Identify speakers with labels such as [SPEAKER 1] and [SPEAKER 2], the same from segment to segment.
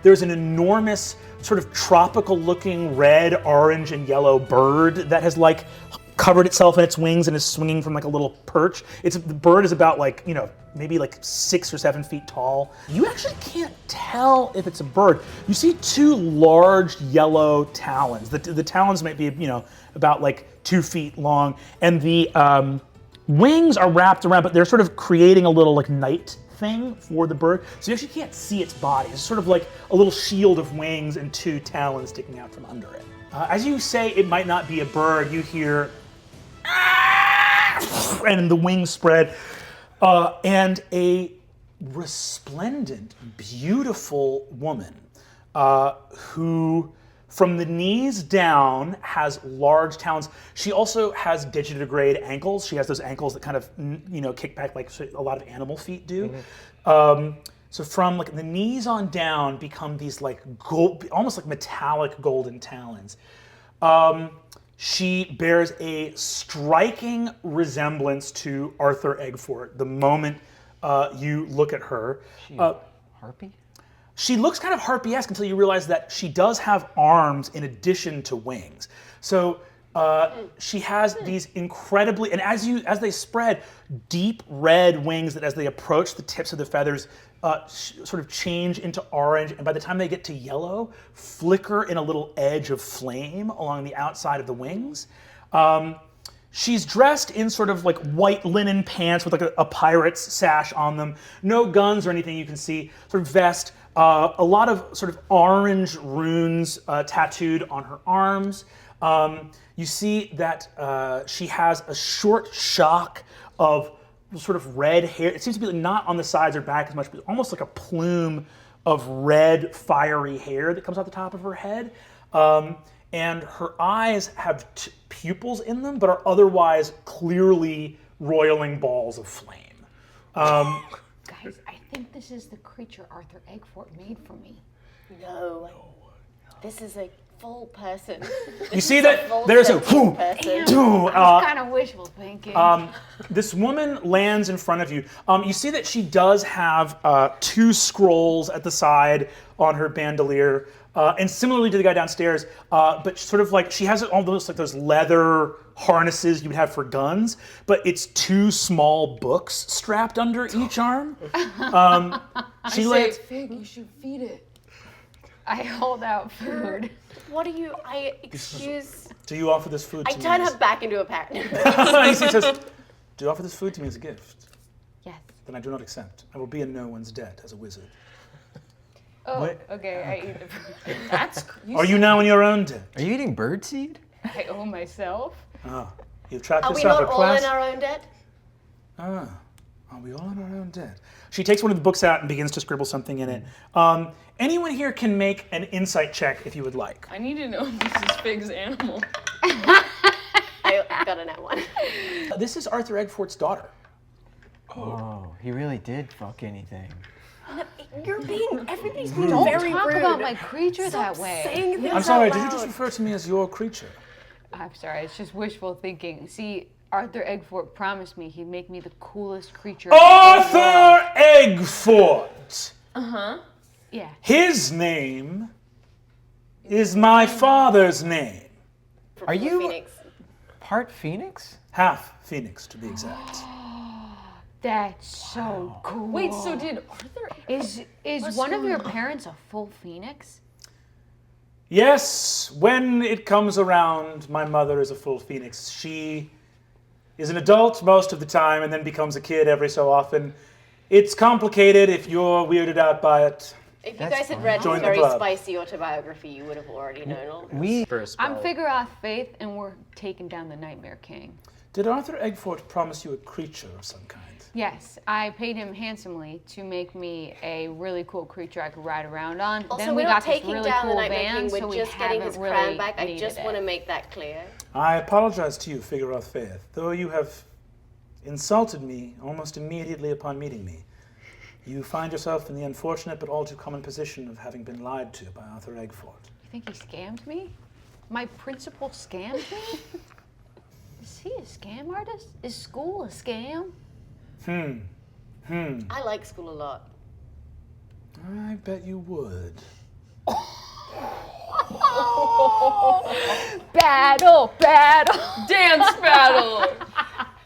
[SPEAKER 1] there's an enormous sort of tropical looking red, orange, and yellow bird that has like covered itself in its wings and is swinging from like a little perch. The bird is about like, maybe like 6 or 7 feet tall. You actually can't tell if it's a bird. You see 2 large yellow talons. The talons might be, about like 2 feet long, and the wings are wrapped around, but they're sort of creating a little like night thing for the bird. So you actually can't see its body. It's sort of like a little shield of wings and 2 talons sticking out from under it. As you say it might not be a bird, you hear and the wings spread, and a resplendent, beautiful woman who, from the knees down, has large talons. She also has digitigrade ankles. She has those ankles that kind of, kick back like a lot of animal feet do. Mm-hmm. So from like the knees on down become these like gold, almost like metallic golden talons. She bears a striking resemblance to Arthur Eggfort the moment you look at her.
[SPEAKER 2] She harpy?
[SPEAKER 1] She looks kind of harpy-esque until you realize that she does have arms in addition to wings. So she has these incredibly, and as they spread, deep red wings that as they approach the tips of the feathers sort of change into orange, and by the time they get to yellow, flicker in a little edge of flame along the outside of the wings. She's dressed in sort of like white linen pants with like a pirate's sash on them. No guns or anything you can see. Sort of vest. A lot of sort of orange runes tattooed on her arms. You see that she has a short shock of sort of red hair. It seems to be not on the sides or back as much, but almost like a plume of red, fiery hair that comes out the top of her head. And her eyes have pupils in them, but are otherwise clearly roiling balls of flame.
[SPEAKER 3] Guys, I think this is the creature Arthur Eggfort made for me.
[SPEAKER 4] No. This is a full person.
[SPEAKER 1] You see that there's a
[SPEAKER 4] person.
[SPEAKER 3] That's kind of wishful thinking.
[SPEAKER 1] This woman lands in front of you. You see that she does have 2 scrolls at the side on her bandolier, and similarly to the guy downstairs, but sort of like she has almost like those leather harnesses you would have for guns, but it's 2 small books strapped under each arm.
[SPEAKER 3] Fig, you should feed it. I hold out food.
[SPEAKER 4] What do you, excuse...
[SPEAKER 1] Do you offer this food to me?
[SPEAKER 4] I turn her back into a parrot.
[SPEAKER 1] He says, do you offer this food to me as a gift?
[SPEAKER 3] Yes.
[SPEAKER 1] Then I do not accept. I will be in no one's debt as a wizard.
[SPEAKER 3] Oh, okay, I eat the food.
[SPEAKER 1] Are you now in your own debt?
[SPEAKER 2] Are you eating birdseed?
[SPEAKER 3] I owe myself.
[SPEAKER 1] You've trapped
[SPEAKER 4] Are we
[SPEAKER 1] yourself
[SPEAKER 4] not
[SPEAKER 1] a
[SPEAKER 4] all
[SPEAKER 1] class.
[SPEAKER 4] in our own debt?
[SPEAKER 1] Are we all in our own debt? She takes one of the books out and begins to scribble something in it. Anyone here can make an insight check if you would like.
[SPEAKER 5] I need to know if this is Fig's animal.
[SPEAKER 4] I got a net 1.
[SPEAKER 1] This is Arthur Eggfort's daughter.
[SPEAKER 2] Oh, he really did fuck anything.
[SPEAKER 4] Everybody's being
[SPEAKER 3] Don't
[SPEAKER 4] very
[SPEAKER 3] talk
[SPEAKER 4] rude.
[SPEAKER 3] about my creature that way.
[SPEAKER 4] Saying things
[SPEAKER 1] I'm sorry,
[SPEAKER 4] out
[SPEAKER 1] did you
[SPEAKER 4] loud.
[SPEAKER 1] just refer to me as your creature?
[SPEAKER 3] I'm sorry, it's just wishful thinking. See, Arthur Eggfort promised me he'd make me the coolest creature.
[SPEAKER 1] Arthur Eggfort!
[SPEAKER 3] Yeah.
[SPEAKER 1] His name is my father's name.
[SPEAKER 2] Are you
[SPEAKER 4] Phoenix.
[SPEAKER 2] part Phoenix?
[SPEAKER 1] Half Phoenix, to be exact.
[SPEAKER 3] That's so cool.
[SPEAKER 5] Wait, so did Arthur...
[SPEAKER 3] Is one of your parents a full phoenix?
[SPEAKER 1] Yes, when it comes around, my mother is a full Phoenix. She is an adult most of the time and then becomes a kid every so often. It's complicated if you're weirded out by it.
[SPEAKER 4] If you guys had read
[SPEAKER 1] Join
[SPEAKER 4] his
[SPEAKER 1] the
[SPEAKER 4] very
[SPEAKER 1] club.
[SPEAKER 4] spicy autobiography, you would have already known all this.
[SPEAKER 3] I'm Figuroth Faith, and we're taking down the Nightmare King.
[SPEAKER 1] Did Arthur Eggfort promise you a creature of some kind?
[SPEAKER 3] Yes, I paid him handsomely to make me a really cool creature I could ride around on.
[SPEAKER 4] Also,
[SPEAKER 3] then
[SPEAKER 4] we're
[SPEAKER 3] we
[SPEAKER 4] not
[SPEAKER 3] got this
[SPEAKER 4] taking
[SPEAKER 3] really
[SPEAKER 4] down
[SPEAKER 3] cool
[SPEAKER 4] the Nightmare
[SPEAKER 3] van,
[SPEAKER 4] King,
[SPEAKER 3] so
[SPEAKER 4] we're
[SPEAKER 3] we
[SPEAKER 4] just getting
[SPEAKER 3] haven't
[SPEAKER 4] his
[SPEAKER 3] really
[SPEAKER 4] crown back. I
[SPEAKER 3] needed
[SPEAKER 4] just
[SPEAKER 3] it.
[SPEAKER 4] want to make that clear.
[SPEAKER 1] I apologize to you, Figuroth Faith, though you have insulted me almost immediately upon meeting me. You find yourself in the unfortunate but all too common position of having been lied to by Arthur Eggfort.
[SPEAKER 3] You think he scammed me? My principal scammed me? Is he a scam artist? Is school a scam?
[SPEAKER 4] I like school a lot.
[SPEAKER 1] I bet you would.
[SPEAKER 3] Battle.
[SPEAKER 5] Dance battle.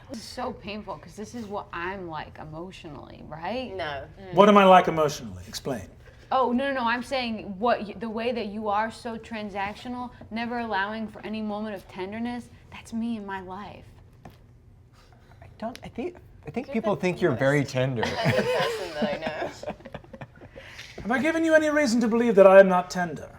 [SPEAKER 3] This is so painful because this is what I'm like emotionally, right?
[SPEAKER 4] No.
[SPEAKER 1] What am I like emotionally? Explain.
[SPEAKER 3] Oh, no, I'm saying the way that you are so transactional, never allowing for any moment of tenderness, that's me in my life.
[SPEAKER 2] I think people think you're very tender.
[SPEAKER 4] That's the person that I know.
[SPEAKER 1] Have I given you any reason to believe that I am not tender?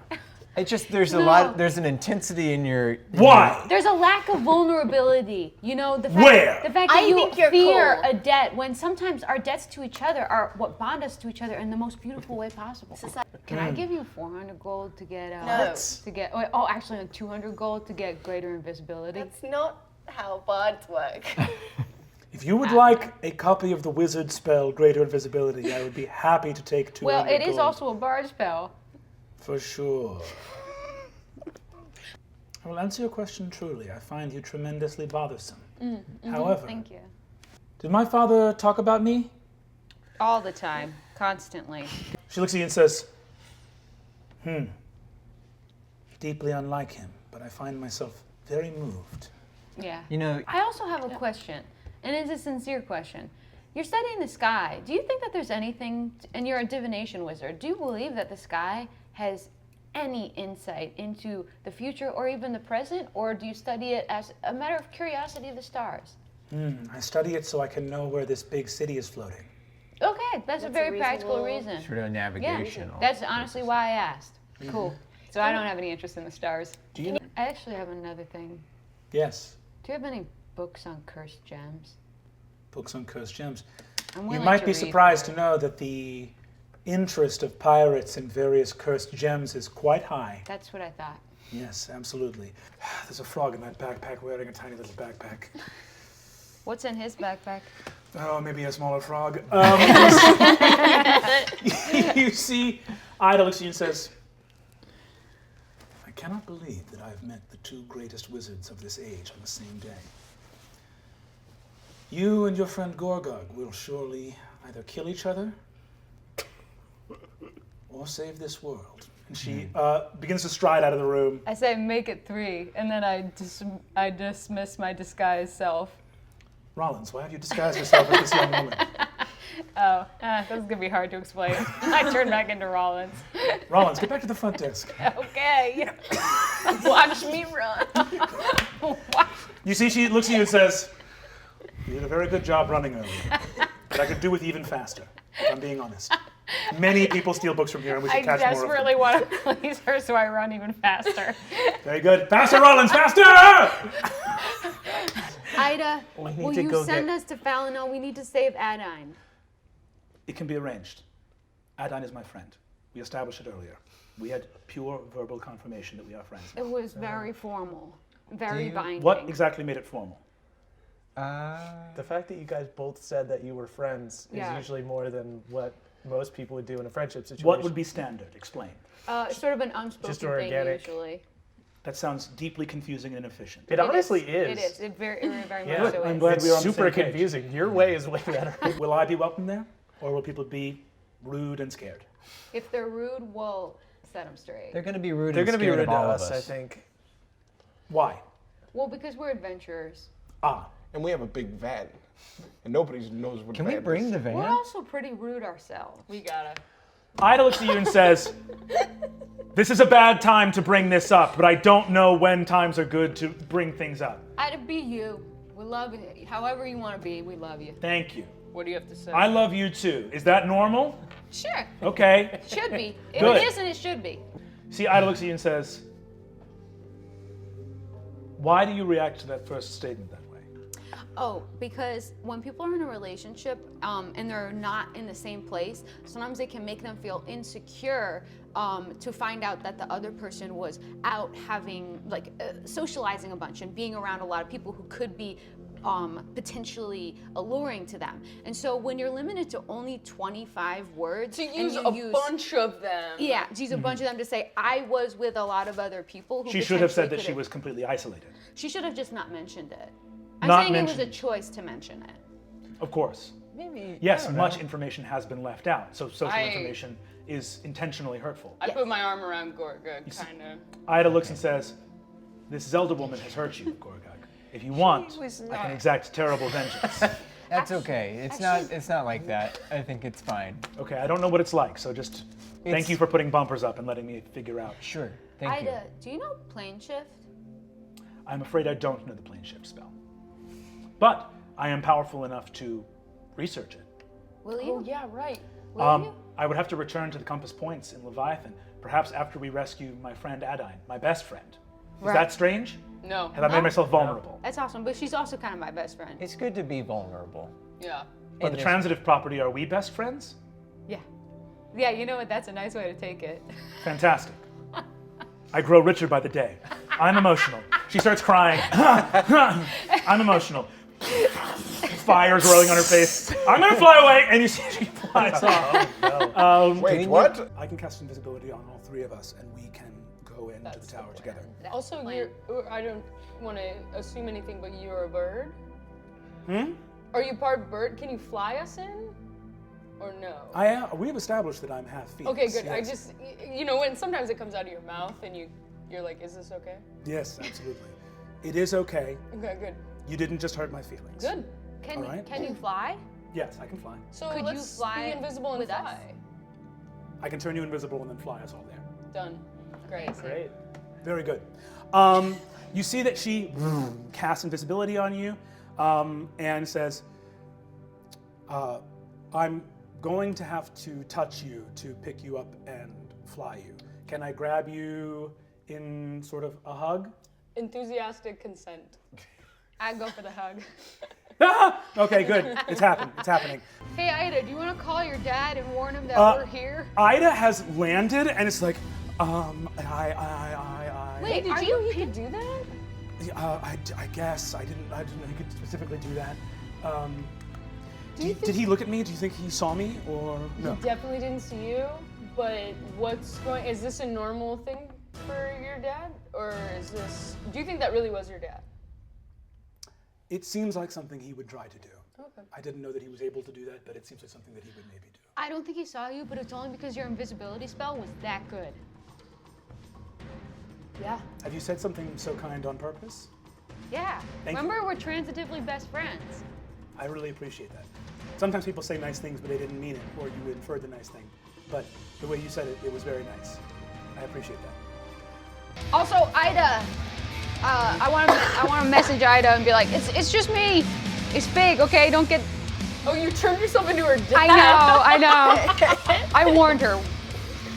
[SPEAKER 2] There's an intensity in your.
[SPEAKER 1] Why?
[SPEAKER 3] There's a lack of vulnerability. You know, the fact,
[SPEAKER 1] Where?
[SPEAKER 3] The fact that
[SPEAKER 4] I
[SPEAKER 3] you
[SPEAKER 4] think you're
[SPEAKER 3] fear
[SPEAKER 4] cool.
[SPEAKER 3] a debt when sometimes our debts to each other are what bond us to each other in the most beautiful way possible. Can I give you 400 gold to get
[SPEAKER 4] No.
[SPEAKER 3] to get oh actually 200 gold to get greater invisibility?
[SPEAKER 4] That's not how bards work.
[SPEAKER 1] If you would like a copy of the wizard spell, Greater Invisibility, I would be happy to take 200
[SPEAKER 3] Well, it is
[SPEAKER 1] gold.
[SPEAKER 3] also a bard spell.
[SPEAKER 1] For sure. I will answer your question truly. I find you tremendously bothersome. However,
[SPEAKER 3] Thank you.
[SPEAKER 1] did my father talk about me?
[SPEAKER 3] All the time, constantly.
[SPEAKER 1] She looks at you and says, deeply unlike him, but I find myself very moved.
[SPEAKER 3] Yeah.
[SPEAKER 2] You know,
[SPEAKER 3] I also have a question, and it's a sincere question. You're studying the sky. Do you think that there's anything, and you're a divination wizard, do you believe that the sky has any insight into the future or even the present, or do you study it as a matter of curiosity of the stars?
[SPEAKER 1] I study it so I can know where this big city is floating.
[SPEAKER 3] Okay, that's a
[SPEAKER 4] a
[SPEAKER 3] very practical
[SPEAKER 4] reasonable-
[SPEAKER 3] reason.
[SPEAKER 2] sort of
[SPEAKER 3] Yeah,
[SPEAKER 2] navigational.
[SPEAKER 3] that's honestly why I asked. Cool. So I don't have any interest in the stars.
[SPEAKER 1] Do you know?
[SPEAKER 3] I actually have another thing.
[SPEAKER 1] Yes,
[SPEAKER 3] Do you have any books on cursed gems?
[SPEAKER 1] books on cursed gems.
[SPEAKER 3] I'm
[SPEAKER 1] You
[SPEAKER 3] willing
[SPEAKER 1] might
[SPEAKER 3] to
[SPEAKER 1] be
[SPEAKER 3] read
[SPEAKER 1] surprised to
[SPEAKER 3] more.
[SPEAKER 1] know that the interest of pirates in various cursed gems is quite high.
[SPEAKER 3] That's what I thought.
[SPEAKER 1] Yes, absolutely. There's a frog in that backpack wearing a tiny little backpack.
[SPEAKER 3] What's in his backpack?
[SPEAKER 1] Oh, maybe a smaller frog. You see, Ayda looks at you and says, I cannot believe that I've met the two greatest wizards of this age on the same day. You and your friend Gorgog will surely either kill each other or save this world. And she begins to stride out of the room.
[SPEAKER 5] I say make it 3, and then I dismiss my disguised self.
[SPEAKER 1] Rollins, why have you disguised yourself as this young woman?
[SPEAKER 5] That's gonna be hard to explain. I turn back into Rollins.
[SPEAKER 1] Rollins, get back to the front desk.
[SPEAKER 5] Okay. Watch me run.
[SPEAKER 1] You see, she looks at you and says, you did a very good job running earlier. But I could do with even faster, if I'm being honest. Many people steal books from here, and we
[SPEAKER 5] I
[SPEAKER 1] should catch more of
[SPEAKER 5] desperately
[SPEAKER 1] them.
[SPEAKER 5] want to please her, so I run even faster.
[SPEAKER 1] Very good. Faster, Rollins, faster!
[SPEAKER 3] Ida,
[SPEAKER 2] We need
[SPEAKER 3] will
[SPEAKER 2] to
[SPEAKER 3] you
[SPEAKER 2] go
[SPEAKER 3] send
[SPEAKER 2] get-
[SPEAKER 3] us to Falino? We need to save Adine.
[SPEAKER 1] It can be arranged. Adine is my friend. We established it earlier. We had pure verbal confirmation that we are friends.
[SPEAKER 3] It was very formal, very
[SPEAKER 2] you-
[SPEAKER 3] binding.
[SPEAKER 1] What exactly made it formal?
[SPEAKER 6] The fact that you guys both said that you were friends is
[SPEAKER 3] Yeah.
[SPEAKER 6] usually more than what most people would do in a friendship situation.
[SPEAKER 1] What would be standard? Explain.
[SPEAKER 3] Sort of an unspoken
[SPEAKER 6] Just
[SPEAKER 3] thing
[SPEAKER 6] organic.
[SPEAKER 3] usually.
[SPEAKER 1] That sounds deeply confusing and inefficient.
[SPEAKER 6] It honestly
[SPEAKER 3] It
[SPEAKER 6] is.
[SPEAKER 3] is. It very
[SPEAKER 6] Yeah.
[SPEAKER 3] much so
[SPEAKER 1] I'm
[SPEAKER 3] is.
[SPEAKER 1] glad
[SPEAKER 6] It's
[SPEAKER 1] we're on the
[SPEAKER 6] super
[SPEAKER 1] same page.
[SPEAKER 6] confusing. Your way is way better.
[SPEAKER 1] Will I be welcome there? Or will people be rude and scared?
[SPEAKER 3] If they're rude, we'll set them straight.
[SPEAKER 2] They're going to be rude
[SPEAKER 6] They're
[SPEAKER 2] and
[SPEAKER 6] going to be
[SPEAKER 2] scared
[SPEAKER 6] rude
[SPEAKER 2] of
[SPEAKER 6] to
[SPEAKER 2] all
[SPEAKER 6] us,
[SPEAKER 2] of
[SPEAKER 6] I
[SPEAKER 2] us.
[SPEAKER 6] think.
[SPEAKER 1] Why?
[SPEAKER 3] Well, because we're adventurers.
[SPEAKER 1] Ah,
[SPEAKER 7] And we have a big van. And nobody knows what
[SPEAKER 2] Can
[SPEAKER 7] van
[SPEAKER 2] we bring
[SPEAKER 7] is.
[SPEAKER 2] the
[SPEAKER 3] We're
[SPEAKER 2] van?
[SPEAKER 3] also pretty rude ourselves.
[SPEAKER 5] We gotta.
[SPEAKER 1] Ayda looks at you and says, this is a bad time to bring this up, but I don't know when times are good to bring things up.
[SPEAKER 3] Ida, be you. We love you. However you want to be, we love you.
[SPEAKER 1] Thank you.
[SPEAKER 5] What do you have to say?
[SPEAKER 1] I love you too. Is that normal?
[SPEAKER 3] Sure.
[SPEAKER 1] Okay.
[SPEAKER 3] Should be. If
[SPEAKER 1] Good.
[SPEAKER 3] it isn't, it should be.
[SPEAKER 1] See, Ayda looks at you and says, why do you react to that first statement that way?
[SPEAKER 3] Oh, because when people are in a relationship and they're not in the same place, sometimes it can make them feel insecure to find out that the other person was out having, socializing a bunch and being around a lot of people who could be potentially alluring to them. And so when you're limited to only 25 words,
[SPEAKER 5] To
[SPEAKER 3] and
[SPEAKER 5] use
[SPEAKER 3] you
[SPEAKER 5] a bunch of them.
[SPEAKER 3] Yeah, to use a bunch of them to say, I was with a lot of other people who
[SPEAKER 1] She should have said
[SPEAKER 3] potentially
[SPEAKER 1] that she
[SPEAKER 3] could've-"
[SPEAKER 1] was completely isolated.
[SPEAKER 3] She should have just not mentioned it. I'm
[SPEAKER 1] Not
[SPEAKER 3] saying it was
[SPEAKER 1] mentioned.
[SPEAKER 3] a choice to mention it.
[SPEAKER 1] Of course.
[SPEAKER 2] Maybe.
[SPEAKER 1] Yes,
[SPEAKER 2] I don't
[SPEAKER 1] much
[SPEAKER 2] know.
[SPEAKER 1] information has been left out. So social information is intentionally hurtful.
[SPEAKER 5] I put my arm around Gorga, kind of.
[SPEAKER 1] Ida looks and says, "This elder woman has hurt you, Gorgag. If you want, I can exact terrible vengeance."
[SPEAKER 2] That's okay. It's not like that. I think it's fine.
[SPEAKER 1] Okay, I don't know what it's like, so just thank you for putting bumpers up and letting me figure out.
[SPEAKER 2] Sure. Thank you.
[SPEAKER 3] Ida, do you know plane shift?
[SPEAKER 1] I'm afraid I don't know the plane shift spell. But I am powerful enough to research it.
[SPEAKER 3] Will you?
[SPEAKER 5] Oh yeah, right.
[SPEAKER 3] Will you?
[SPEAKER 1] I would have to return to the compass points in Leviathan, perhaps after we rescue my friend Adine, my best friend. Is
[SPEAKER 3] Right.
[SPEAKER 1] that strange?
[SPEAKER 5] No.
[SPEAKER 1] Have I made myself vulnerable?
[SPEAKER 3] That's awesome, but she's also kind of my best friend.
[SPEAKER 2] It's good to be vulnerable.
[SPEAKER 5] Yeah.
[SPEAKER 1] But the transitive property, are we best friends?
[SPEAKER 5] Yeah. Yeah, you know what? That's a nice way to take it.
[SPEAKER 1] Fantastic. I grow richer by the day. I'm emotional. She starts crying. I'm emotional. Fire's rolling on her face. I'm gonna fly away, and you see she flies off.
[SPEAKER 7] Wait, what?
[SPEAKER 8] I can cast invisibility on all three of us, and we can go into the tower together.
[SPEAKER 5] Also, I don't want to assume anything, but you're a bird? Are you part bird? Can you fly us in? Or no?
[SPEAKER 8] We've established that I'm half phoenix.
[SPEAKER 5] Okay, good.
[SPEAKER 8] Yes.
[SPEAKER 5] I just, when sometimes it comes out of your mouth and you're like, is this okay?
[SPEAKER 8] Yes, absolutely. It is okay.
[SPEAKER 5] Okay, good.
[SPEAKER 8] You didn't just hurt my feelings.
[SPEAKER 5] Good.
[SPEAKER 3] Can
[SPEAKER 8] All right.
[SPEAKER 3] can you fly?
[SPEAKER 1] Yes, I can fly.
[SPEAKER 5] So
[SPEAKER 3] Could you
[SPEAKER 5] let's
[SPEAKER 3] fly
[SPEAKER 5] be invisible and
[SPEAKER 3] with us?
[SPEAKER 5] fly.
[SPEAKER 8] I can turn you invisible and then fly us all there.
[SPEAKER 5] Done. Great.
[SPEAKER 6] Great.
[SPEAKER 8] Very good.
[SPEAKER 1] You see that she casts invisibility on you and says,
[SPEAKER 8] I'm going to have to touch you to pick you up and fly you. Can I grab you in sort of a hug?
[SPEAKER 5] Enthusiastic consent.
[SPEAKER 3] I go for the hug.
[SPEAKER 1] Okay, good. It's happened. It's happening.
[SPEAKER 3] Hey Ida, do you want to call your dad and warn him that we're here?
[SPEAKER 1] Ida has landed, and it's like,
[SPEAKER 3] Wait,
[SPEAKER 5] Did
[SPEAKER 3] are
[SPEAKER 5] you know
[SPEAKER 3] you
[SPEAKER 5] he could do that?
[SPEAKER 8] I guess I didn't know he could specifically do that. Did he look at me? Do you think he saw me or no?
[SPEAKER 5] He definitely didn't see you, but is this a normal thing for your dad? Or do you think that really was your dad?
[SPEAKER 8] It seems like something he would try to do.
[SPEAKER 5] Okay.
[SPEAKER 8] I didn't know that he was able to do that, but it seems like something that he would maybe do.
[SPEAKER 3] I don't think he saw you, but it's only because your invisibility spell was that good.
[SPEAKER 5] Yeah.
[SPEAKER 8] Have you said something so kind on purpose?
[SPEAKER 3] Yeah.
[SPEAKER 8] Thank you.
[SPEAKER 3] Remember, we're transitively best friends.
[SPEAKER 8] I really appreciate that. Sometimes people say nice things, but they didn't mean it, or you inferred the nice thing. But the way you said it, it was very nice. I appreciate that.
[SPEAKER 3] Also, Ida, I want to message Ida and be like, it's just me. It's Fig, okay? Don't get.
[SPEAKER 5] Oh, you turned yourself into her dad.
[SPEAKER 3] I know. I warned her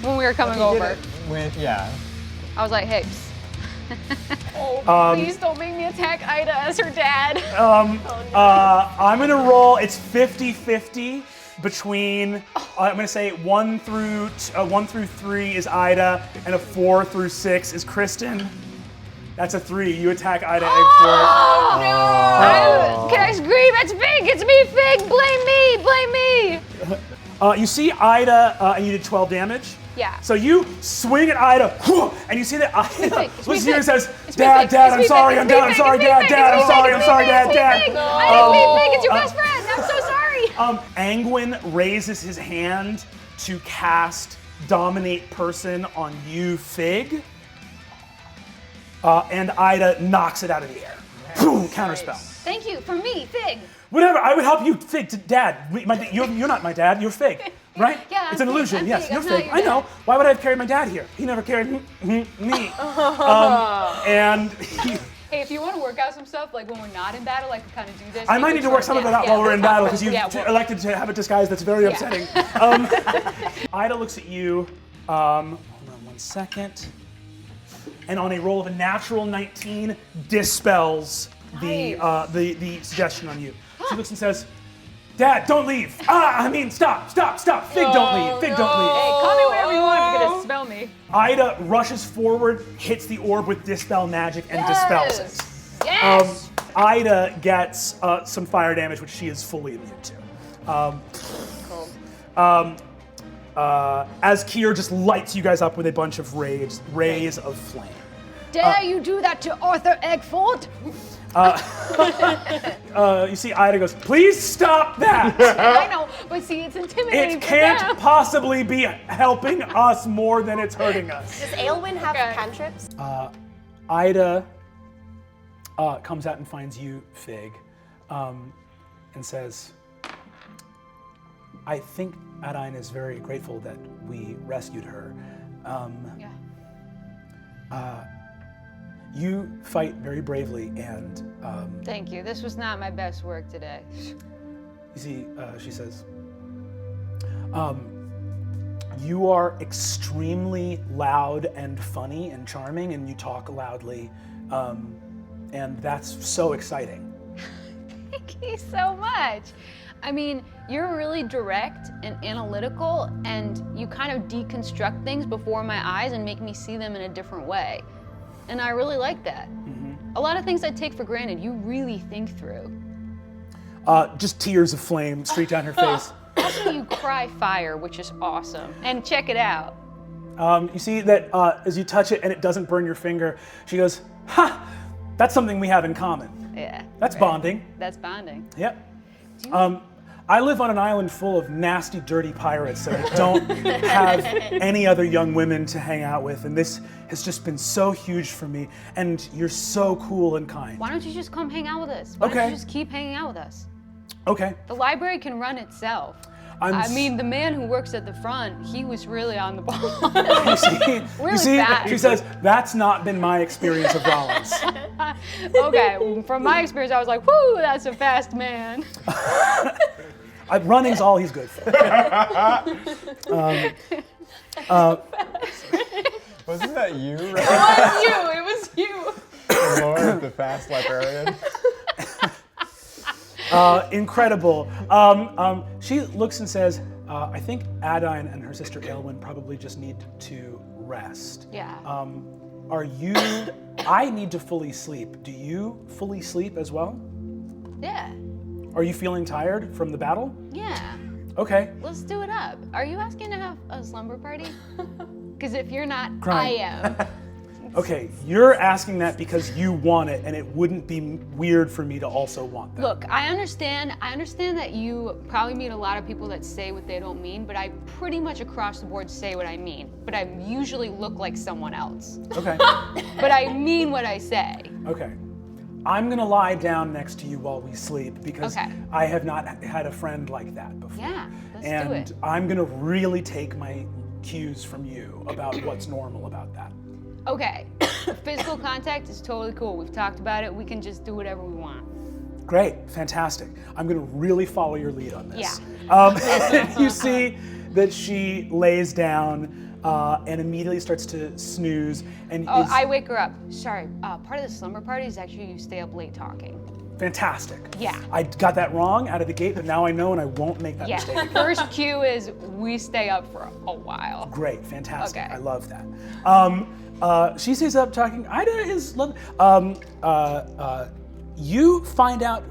[SPEAKER 3] when we were coming over. I was like, hey. Oh, please don't make me attack Ida as her dad.
[SPEAKER 1] I'm gonna roll. It's 50-50 between. I'm gonna say 1 through 3 is Ida, and a 4 through 6 is Kristen. That's a 3. You attack Ida.
[SPEAKER 3] Oh no! Can I scream? It's Fig! It's me, Fig! Blame me! Blame me!
[SPEAKER 1] You see Ida, and you did 12 damage.
[SPEAKER 3] Yeah.
[SPEAKER 1] So you swing at Ida, and you see that Ida looks here and says,
[SPEAKER 3] It's me,
[SPEAKER 1] "Dad,
[SPEAKER 3] Fig.
[SPEAKER 1] Dad,
[SPEAKER 3] It's
[SPEAKER 1] I'm
[SPEAKER 3] me,
[SPEAKER 1] sorry,
[SPEAKER 3] Fig.
[SPEAKER 1] I'm
[SPEAKER 3] It's me,
[SPEAKER 1] done, I'm
[SPEAKER 3] Fig.
[SPEAKER 1] sorry,
[SPEAKER 3] It's me,
[SPEAKER 1] Dad,
[SPEAKER 3] Fig.
[SPEAKER 1] Dad, I'm
[SPEAKER 3] It's me,
[SPEAKER 1] sorry,
[SPEAKER 3] Fig.
[SPEAKER 1] I'm
[SPEAKER 3] It's
[SPEAKER 1] sorry,
[SPEAKER 3] me,
[SPEAKER 1] Dad,
[SPEAKER 3] Fig.
[SPEAKER 1] Dad."
[SPEAKER 3] It's me, Fig. I didn't mean Fig. It's your best friend. I'm so sorry.
[SPEAKER 1] Angwin raises his hand to cast Dominate Person on you, Fig. And Ida knocks it out of the air. Boom, counterspell.
[SPEAKER 3] Thank you. For me, Fig.
[SPEAKER 1] Whatever, I would help you, Fig, to Dad. You're not my dad, you're Fig, right?
[SPEAKER 3] Yeah,
[SPEAKER 1] it's an
[SPEAKER 3] I'm Fig.
[SPEAKER 1] illusion,
[SPEAKER 3] I'm
[SPEAKER 1] yes,
[SPEAKER 3] Fig.
[SPEAKER 1] you're
[SPEAKER 3] I'm not
[SPEAKER 1] Fig.
[SPEAKER 3] your
[SPEAKER 1] I know.
[SPEAKER 3] dad.
[SPEAKER 1] Why would I have carried my dad here? He never carried me. And
[SPEAKER 5] Hey, if you want to work out some stuff, like when we're not in battle, I can kind of do this.
[SPEAKER 1] I might need to work some of it out while we're in battle because you've
[SPEAKER 5] Yeah, well-
[SPEAKER 1] elected to have a disguise that's very upsetting. Ida looks at you. Hold on 1 second. And on a roll of a natural 19, dispels the suggestion on you. She looks and says, "Dad, don't leave. Stop. Fig, don't leave. Fig, don't leave."
[SPEAKER 5] Hey, call me whatever you want. You're gonna spell me.
[SPEAKER 1] Ida rushes forward, hits the orb with Dispel Magic, and dispels it.
[SPEAKER 3] Yes.
[SPEAKER 1] Ida gets some fire damage, which she is fully immune to. As Kier just lights you guys up with a bunch of rays of flame.
[SPEAKER 3] Dare you do that to Arthur Eggford?
[SPEAKER 1] You see Ayda goes, please stop that!
[SPEAKER 3] I know, but see, it's intimidating.
[SPEAKER 1] It can't possibly be helping us more than it's hurting us.
[SPEAKER 4] Does Aylwin have cantrips?
[SPEAKER 1] Ayda comes out and finds you, Fig, and says, I think Adine is very grateful that we rescued her.
[SPEAKER 3] Yeah.
[SPEAKER 1] You fight very bravely, and
[SPEAKER 3] Thank you. This was not my best work today.
[SPEAKER 1] you see, she says, you are extremely loud and funny and charming, and you talk loudly, and that's so exciting.
[SPEAKER 3] Thank you so much. I mean, you're really direct and analytical, and you kind of deconstruct things before my eyes and make me see them in a different way. And I really like that. A lot of things I take for granted, you really think through.
[SPEAKER 1] Just tears of flame streak down her face.
[SPEAKER 3] Also, you cry fire, which is awesome. And check it out.
[SPEAKER 1] You see that as you touch it and it doesn't burn your finger, she goes, ha! That's something we have in common.
[SPEAKER 3] Yeah.
[SPEAKER 1] That's bonding.
[SPEAKER 3] That's bonding.
[SPEAKER 1] Yep. I live on an island full of nasty, dirty pirates that I don't have any other young women to hang out with, and this has just been so huge for me, and you're so cool and kind.
[SPEAKER 3] Why don't you just come hang out with us? Why don't you just keep hanging out with us?
[SPEAKER 1] Okay.
[SPEAKER 3] The library can run itself. I mean, the man who works at the front, he was really on the ball.
[SPEAKER 1] You see,
[SPEAKER 3] fast.
[SPEAKER 1] she says, that's not been my experience of Rollins.
[SPEAKER 3] Okay, from my experience, I was like, whoo, that's a fast man.
[SPEAKER 1] Running's all he's good for.
[SPEAKER 2] Wasn't that you, right?
[SPEAKER 5] It was you.
[SPEAKER 2] Lord, the fast librarian.
[SPEAKER 1] Incredible. She looks and says, I think Adine and her sister Aylwin probably just need to rest.
[SPEAKER 3] Yeah.
[SPEAKER 1] I need to fully sleep. Do you fully sleep as well?
[SPEAKER 3] Yeah.
[SPEAKER 1] Are you feeling tired from the battle?
[SPEAKER 3] Yeah.
[SPEAKER 1] Okay.
[SPEAKER 3] Let's do it up. Are you asking to have a slumber party? Because if you're not,
[SPEAKER 1] Crying.
[SPEAKER 3] I am.
[SPEAKER 1] Okay, you're asking that because you want it, and it wouldn't be weird for me to also want that.
[SPEAKER 3] Look, I understand that you probably meet a lot of people that say what they don't mean, but I pretty much across the board say what I mean. But I usually look like someone else.
[SPEAKER 1] Okay.
[SPEAKER 3] But I mean what I say.
[SPEAKER 1] Okay. I'm gonna lie down next to you while we sleep because
[SPEAKER 3] Okay.
[SPEAKER 1] I have not had a friend like that before.
[SPEAKER 3] Yeah, let's do
[SPEAKER 1] and
[SPEAKER 3] it.
[SPEAKER 1] I'm gonna really take my cues from you about what's normal about that.
[SPEAKER 3] Okay, physical contact is totally cool. We've talked about it. We can just do whatever we want.
[SPEAKER 1] Great, fantastic. I'm gonna really follow your lead on this.
[SPEAKER 3] Yeah.
[SPEAKER 1] You see that she lays down and immediately starts to snooze and
[SPEAKER 3] Oh,
[SPEAKER 1] is
[SPEAKER 3] I wake her up. Sorry, part of the slumber party is actually you stay up late talking.
[SPEAKER 1] fantastic.
[SPEAKER 3] Yeah.
[SPEAKER 1] I got that wrong out of the gate, but now I know and I won't make that
[SPEAKER 3] Yeah,
[SPEAKER 1] mistake.
[SPEAKER 3] first cue is we stay up for a while.
[SPEAKER 1] Great, fantastic.
[SPEAKER 3] Okay.
[SPEAKER 1] I love that. She stays up talking. Ayda is love. You find out.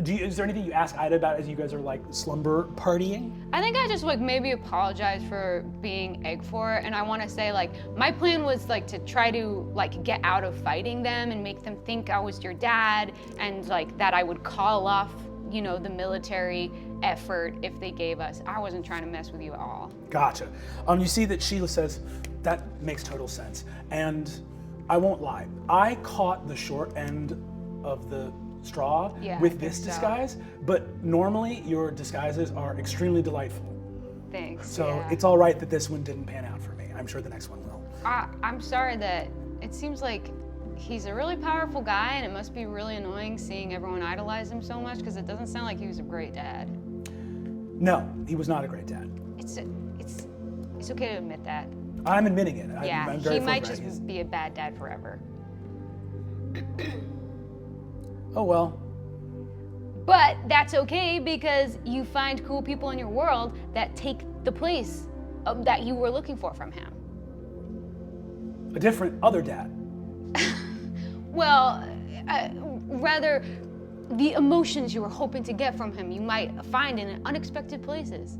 [SPEAKER 1] Is there anything you ask Ayda about as you guys are like slumber partying?
[SPEAKER 3] I think I just like maybe apologize for being egg for her, and I want to say like my plan was like to try to like get out of fighting them and make them think I was your dad, and like that I would call off, you know, the military effort if they gave us. I wasn't trying to mess with you at all.
[SPEAKER 1] Gotcha. You see that Sheila says that makes total sense, and I won't lie. I caught the short end of the straw
[SPEAKER 3] Yeah,
[SPEAKER 1] with
[SPEAKER 3] I
[SPEAKER 1] this
[SPEAKER 3] think so.
[SPEAKER 1] disguise, but normally your disguises are extremely delightful.
[SPEAKER 3] Thanks.
[SPEAKER 1] So
[SPEAKER 3] yeah.
[SPEAKER 1] it's all right that this one didn't pan out for me. I'm sure the next one will.
[SPEAKER 3] I'm sorry that it seems like he's a really powerful guy, and it must be really annoying seeing everyone idolize him so much because it doesn't sound like he was a great dad.
[SPEAKER 1] No, he was not a great dad.
[SPEAKER 3] It's okay to admit that.
[SPEAKER 1] I'm admitting it.
[SPEAKER 3] Yeah,
[SPEAKER 1] I'm very
[SPEAKER 3] he might
[SPEAKER 1] forthright.
[SPEAKER 3] just be a bad dad forever.
[SPEAKER 1] Oh well.
[SPEAKER 3] But that's okay because you find cool people in your world that take the place that you were looking for from him.
[SPEAKER 1] A different other dad.
[SPEAKER 3] Well, rather, the emotions you were hoping to get from him, you might find in unexpected places.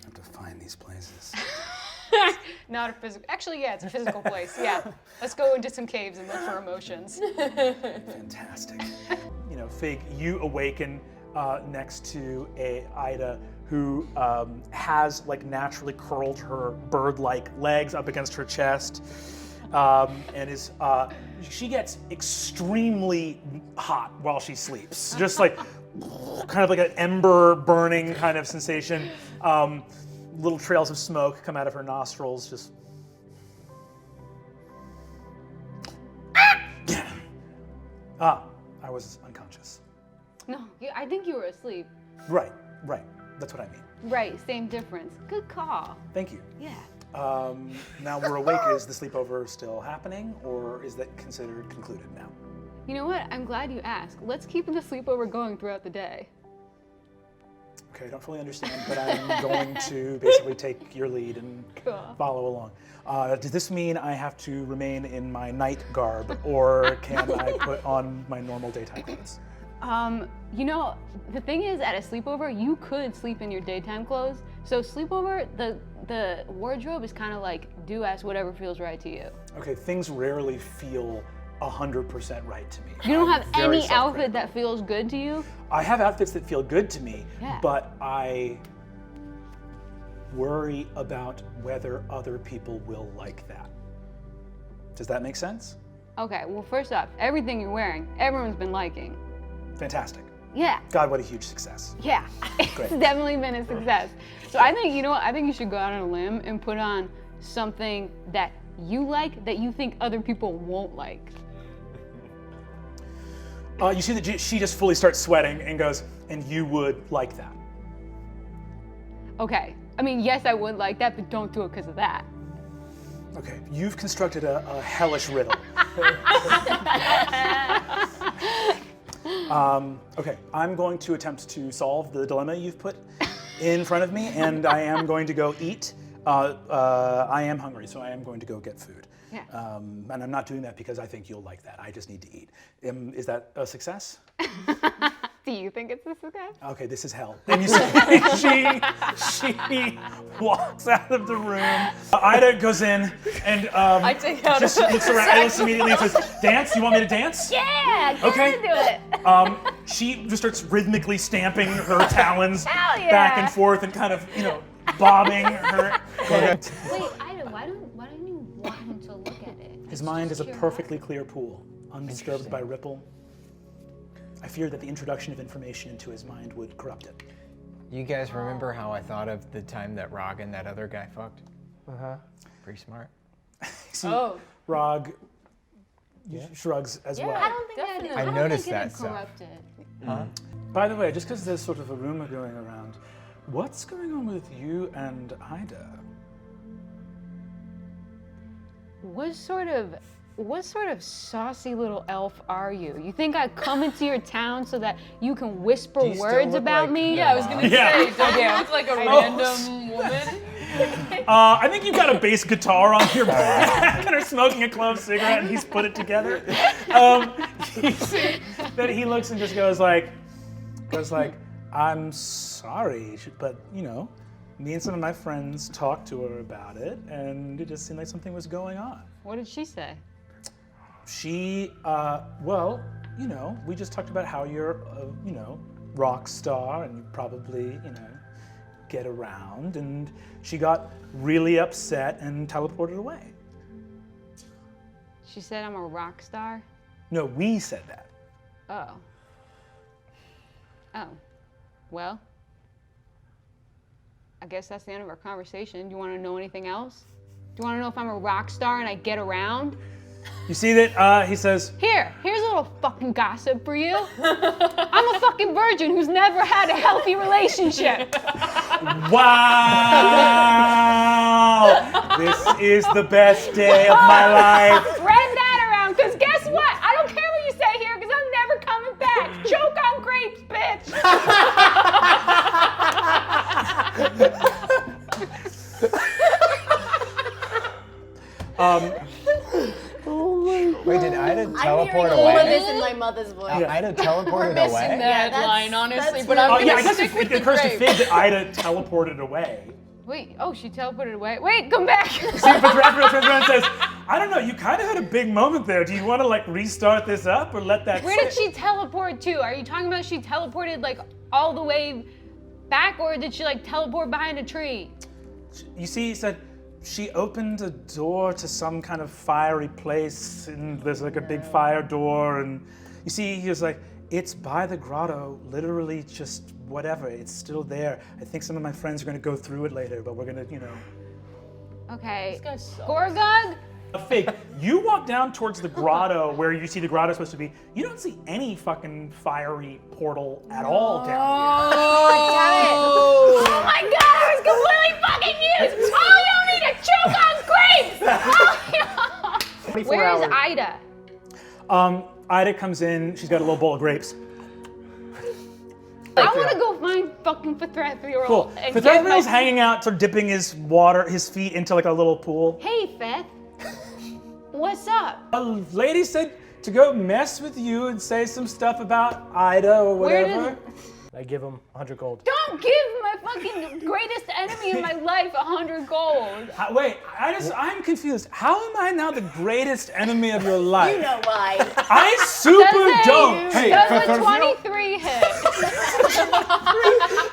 [SPEAKER 1] I have to find these places.
[SPEAKER 5] Not a physical. Actually, yeah, it's a physical place. Yeah. Let's go into some caves and look for emotions.
[SPEAKER 1] Fantastic. You know, Fig, you awaken next to Ayda, who has like naturally curled her bird-like legs up against her chest, and is she gets extremely hot while she sleeps, just like kind of like an ember burning kind of sensation. Little trails of smoke come out of her nostrils, just. I was unconscious.
[SPEAKER 3] No, I think you were asleep.
[SPEAKER 1] Right. That's what I mean.
[SPEAKER 3] Right, same difference. Good call.
[SPEAKER 1] Thank you.
[SPEAKER 3] Yeah.
[SPEAKER 1] Now we're awake. Is the sleepover still happening, or is that considered concluded now?
[SPEAKER 3] You know what? I'm glad you asked. Let's keep the sleepover going throughout the day.
[SPEAKER 1] Okay, I don't fully understand, but I'm going to basically take your lead and follow along. Does this mean I have to remain in my night garb, or can I put on my normal daytime clothes?
[SPEAKER 3] You know, the thing is, at a sleepover, you could sleep in your daytime clothes. So sleepover, the wardrobe is kind of like do as whatever feels right to you.
[SPEAKER 1] Okay, things rarely feel 100% right to me.
[SPEAKER 3] You don't have
[SPEAKER 1] I'm very
[SPEAKER 3] any outfit
[SPEAKER 1] self-critical.
[SPEAKER 3] that feels good to you?
[SPEAKER 1] I have outfits that feel good to me,
[SPEAKER 3] Yeah.
[SPEAKER 1] but I worry about whether other people will like that. Does that make sense?
[SPEAKER 3] Okay, well, first off, everything you're wearing, everyone's been liking.
[SPEAKER 1] Fantastic.
[SPEAKER 3] Yeah.
[SPEAKER 1] God, what a huge success.
[SPEAKER 3] Yeah, it's definitely been a success. So I think, you know what, I think you should go out on a limb and put on something that you like that you think other people won't like.
[SPEAKER 1] You see that she just fully starts sweating and goes, and you would like that.
[SPEAKER 3] Okay, I mean, yes, I would like that, but don't do it because of that.
[SPEAKER 1] Okay, you've constructed a hellish riddle. Okay, I'm going to attempt to solve the dilemma you've put in front of me, and I am going to go eat. I am hungry, so I am going to go get food.
[SPEAKER 3] Yeah.
[SPEAKER 1] And I'm not doing that because I think you'll like that. I just need to eat. Is that a success?
[SPEAKER 3] Do you think it's a success?
[SPEAKER 1] Okay, this is hell. And you see, she walks out of the room. Ayda goes in and
[SPEAKER 5] I take out
[SPEAKER 1] just looks around and looks immediately and says, "Dance? You want me to dance?"
[SPEAKER 3] Yeah,
[SPEAKER 1] Okay.
[SPEAKER 3] do it.
[SPEAKER 1] She just starts rhythmically stamping her talons
[SPEAKER 3] Hell yeah.
[SPEAKER 1] back and forth and kind of, bobbing her head.
[SPEAKER 3] Wait, Ayda, why don't you want him to look at it?
[SPEAKER 1] His mind is a perfectly clear pool, undisturbed by ripple. I fear that the introduction of information into his mind would corrupt it.
[SPEAKER 2] You guys remember how I thought of the time that Rog and that other guy fucked? Pretty smart.
[SPEAKER 1] See,
[SPEAKER 5] Oh.
[SPEAKER 1] Rog shrugs as well.
[SPEAKER 3] I don't think
[SPEAKER 5] Definitely.
[SPEAKER 3] I
[SPEAKER 2] I
[SPEAKER 3] don't
[SPEAKER 2] noticed
[SPEAKER 3] think
[SPEAKER 2] that
[SPEAKER 3] it
[SPEAKER 2] stuff.
[SPEAKER 3] corrupted.
[SPEAKER 1] By the way, just because there's sort of a rumor going around, what's going on with you and Ayda?
[SPEAKER 3] What sort of saucy little elf are you? You think I'd come into your town so that you can whisper
[SPEAKER 2] Do you still
[SPEAKER 3] words
[SPEAKER 2] look
[SPEAKER 3] about
[SPEAKER 2] like
[SPEAKER 3] me?
[SPEAKER 2] their
[SPEAKER 5] Yeah, I was
[SPEAKER 2] mom?
[SPEAKER 5] gonna say, don't you look like a random woman?
[SPEAKER 1] I think you've got a bass guitar on your back and are smoking a clove cigarette and he's put it together. You see that he looks and just goes like, I'm sorry, but me and some of my friends talked to her about it and it just seemed like something was going on.
[SPEAKER 3] What did she say?
[SPEAKER 1] She, we just talked about how you're a, rock star and you probably, get around, and she got really upset and teleported away.
[SPEAKER 3] She said I'm a rock star?
[SPEAKER 1] No, we said that.
[SPEAKER 3] Oh. Oh. Well, I guess that's the end of our conversation. Do you want to know anything else? Do you want to know if I'm a rock star and I get around?
[SPEAKER 1] You see that he says,
[SPEAKER 3] Here's a little fucking gossip for you. I'm a fucking virgin who's never had a healthy relationship.
[SPEAKER 1] wow, this is the best day of my life.
[SPEAKER 3] Spread that around, because guess what? I don't care what you say here, because I'm never coming back. Choke on grapes,
[SPEAKER 2] Wait, did Ayda
[SPEAKER 4] I'm
[SPEAKER 2] teleport
[SPEAKER 4] hearing all of
[SPEAKER 2] away?
[SPEAKER 4] this in my mother's voice.
[SPEAKER 2] Ayda teleported
[SPEAKER 5] Missing
[SPEAKER 2] away?
[SPEAKER 5] that
[SPEAKER 4] that's-
[SPEAKER 5] line, honestly,
[SPEAKER 4] that's
[SPEAKER 5] but
[SPEAKER 4] really
[SPEAKER 5] I'm
[SPEAKER 1] Yeah, I
[SPEAKER 5] gonna
[SPEAKER 1] guess
[SPEAKER 5] stick
[SPEAKER 1] it
[SPEAKER 5] with the
[SPEAKER 1] occurs to
[SPEAKER 5] grape.
[SPEAKER 1] Fig that Ayda teleported away.
[SPEAKER 3] Wait, oh, she teleported away. Wait, come back.
[SPEAKER 1] See, Fithrathriel turns around and says, I don't know, you kind of had a big moment there. Do you want to like restart this up or let that
[SPEAKER 3] Where
[SPEAKER 1] sit?
[SPEAKER 3] did she teleport to? Are you talking about she teleported like all the way back, or did she like teleport behind a tree?
[SPEAKER 1] You see, he said, she opened a door to some kind of fiery place, and there's like a big fire door, and you see, he was like, it's by the grotto, literally just whatever, it's still there. I think some of my friends are gonna go through it later, but we're gonna, you know.
[SPEAKER 3] Okay.
[SPEAKER 5] This guy sucks.
[SPEAKER 3] Gorgog?
[SPEAKER 1] Fig, you walk down towards the grotto where you see the grotto supposed to be. You don't see any fucking fiery portal at all down
[SPEAKER 3] Oh my god, I was completely fucking used! All y'all need to choke on grapes! Where is Ayda?
[SPEAKER 1] here. Ayda comes in, she's got a little bowl of grapes.
[SPEAKER 3] I want to go find fucking Fithrathriel
[SPEAKER 1] Cool.
[SPEAKER 3] and get
[SPEAKER 1] Fithrathriel's
[SPEAKER 3] my...
[SPEAKER 1] hanging out, sort of dipping his feet into like a little pool.
[SPEAKER 3] Hey, Feth. What's up?
[SPEAKER 1] A lady said to go mess with you and say some stuff about Ayda or whatever.
[SPEAKER 6] I give him 100 gold.
[SPEAKER 3] Don't give my fucking greatest enemy in my life 100 gold.
[SPEAKER 1] Wait, I'm confused. How am I now the greatest enemy of your life?
[SPEAKER 4] You know why.
[SPEAKER 1] I super don't.
[SPEAKER 7] Hey,
[SPEAKER 3] does a
[SPEAKER 7] Fithrathriel?
[SPEAKER 3] 23 hit?